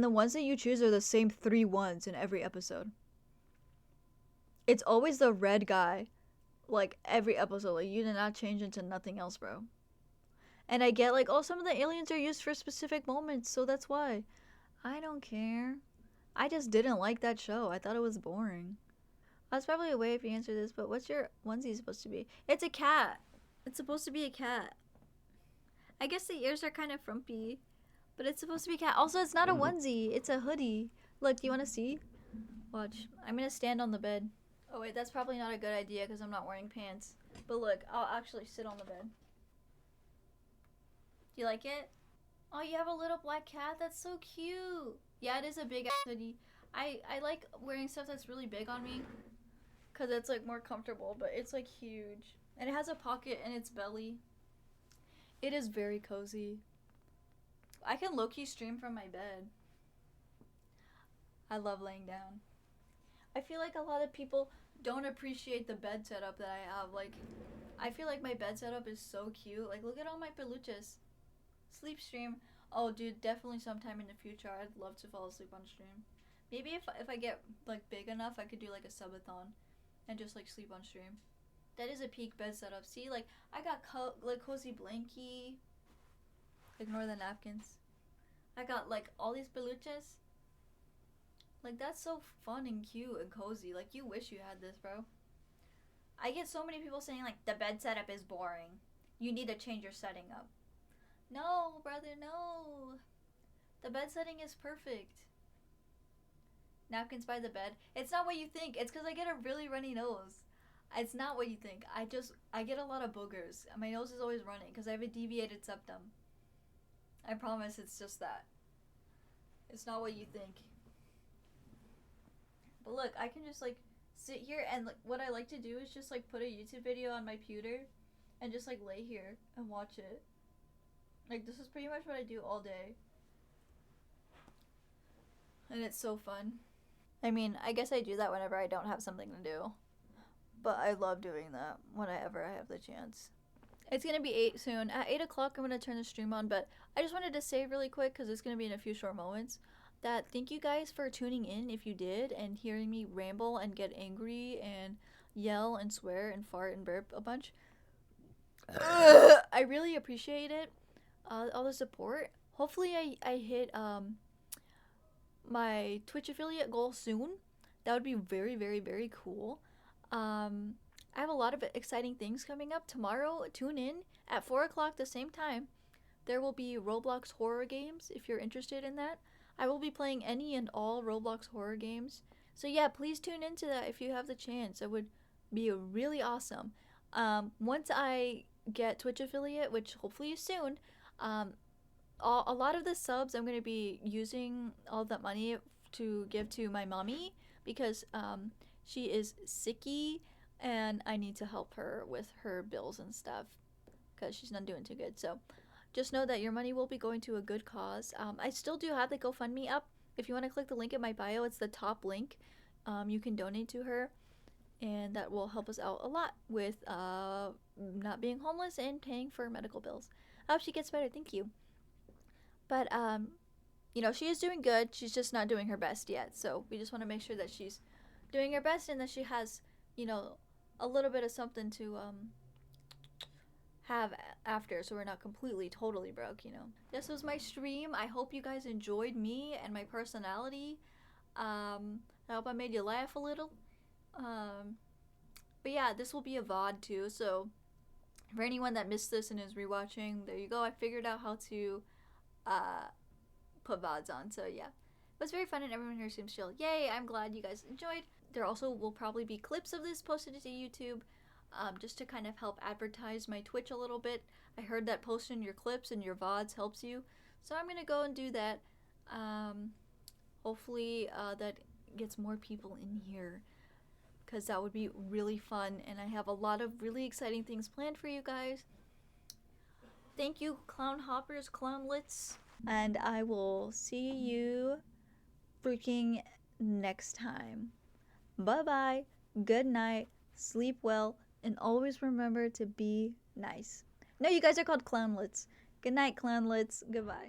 ones that you choose are the same 3 ones in every episode. It's always the red guy. Like, every episode. Like, you did not change into nothing else, bro. And I get, like, oh, some of the aliens are used for specific moments, so that's why. I don't care. I just didn't like that show. I thought it was boring. That's probably a way if you answer this, but what's your onesie supposed to be? It's a cat. It's supposed to be a cat. I guess the ears are kind of frumpy, but it's supposed to be a cat. Also, it's not a onesie. It's a hoodie. Look, do you want to see? Watch. I'm going to stand on the bed. Oh, wait, that's probably not a good idea because I'm not wearing pants. But look, I'll actually sit on the bed. Do you like it? Oh, you have a little black cat? That's so cute. Yeah, it is a big hoodie. I like wearing stuff that's really big on me because it's, like, more comfortable, but it's, like, huge. And it has a pocket in its belly. It is very cozy. I can low-key stream from my bed. I love laying down. I feel like a lot of people don't appreciate the bed setup that I have. Like, I feel like my bed setup is so cute. Like, look at all my peluches. Sleep stream. Oh, dude, definitely sometime in the future I'd love to fall asleep on stream. Maybe if I get, like, big enough, I could do, like, a subathon and just, like, sleep on stream. That is a peak bed setup. See, like, I got, like, cozy blankie. Ignore the napkins. I got, like, all these peluches. Like, that's so fun and cute and cozy. Like, you wish you had this, bro. I get so many people saying, like, the bed setup is boring. You need to change your setting up. No, brother, no. The bed setting is perfect. Napkins by the bed. It's not what you think. It's because I get a really runny nose. It's not what you think. I get a lot of boogers. My nose is always running because I have a deviated septum. I promise it's just that. It's not what you think. But look, I can just like sit here and like, what I like to do is just like put a YouTube video on my computer and just like lay here and watch it. Like this is pretty much what I do all day. And it's so fun. I mean, I guess I do that whenever I don't have something to do. But I love doing that whenever I have the chance. It's going to be 8 soon. At 8 o'clock, I'm going to turn the stream on. But I just wanted to say really quick, because it's going to be in a few short moments, that thank you guys for tuning in if you did, and hearing me ramble and get angry and yell and swear and fart and burp a bunch. I really appreciate it. All the support. Hopefully I hit my Twitch affiliate goal soon. That would be very, very, very cool. I have a lot of exciting things coming up. Tomorrow, tune in at 4 o'clock the same time. There will be Roblox horror games if you're interested in that. I will be playing any and all Roblox horror games. So yeah, please tune into that if you have the chance. It would be really awesome. Once I get Twitch affiliate, which hopefully is soon, a lot of the subs I'm going to be using all that money to give to my mommy because she is sicky and I need to help her with her bills and stuff because she's not doing too good. So just know that your money will be going to a good cause. I still do have the GoFundMe up. If you want to click the link in my bio, it's the top link. You can donate to her and that will help us out a lot with not being homeless and paying for medical bills. I hope she gets better. Thank you. But, you know, she is doing good. She's just not doing her best yet. So we just want to make sure that she's doing her best and that she has, you know, a little bit of something to have after, so we're not completely, totally broke, you know. This was my stream. I hope you guys enjoyed me and my personality. I hope I made you laugh a little. But yeah, this will be a VOD too. So for anyone that missed this and is rewatching, there you go. I figured out how to put VODs on. So yeah, it was very fun and everyone here seems chill. Yay, I'm glad you guys enjoyed. There also will probably be clips of this posted to YouTube just to kind of help advertise my Twitch a little bit. I heard that posting your clips and your VODs helps you. So I'm going to go and do that. Hopefully that gets more people in here because that would be really fun. And I have a lot of really exciting things planned for you guys. Thank you, clown hoppers, clownlets, and I will see you freaking next time. Bye-bye, good night, sleep well, and always remember to be nice. No, you guys are called clownlets. Good night, clownlets. Goodbye.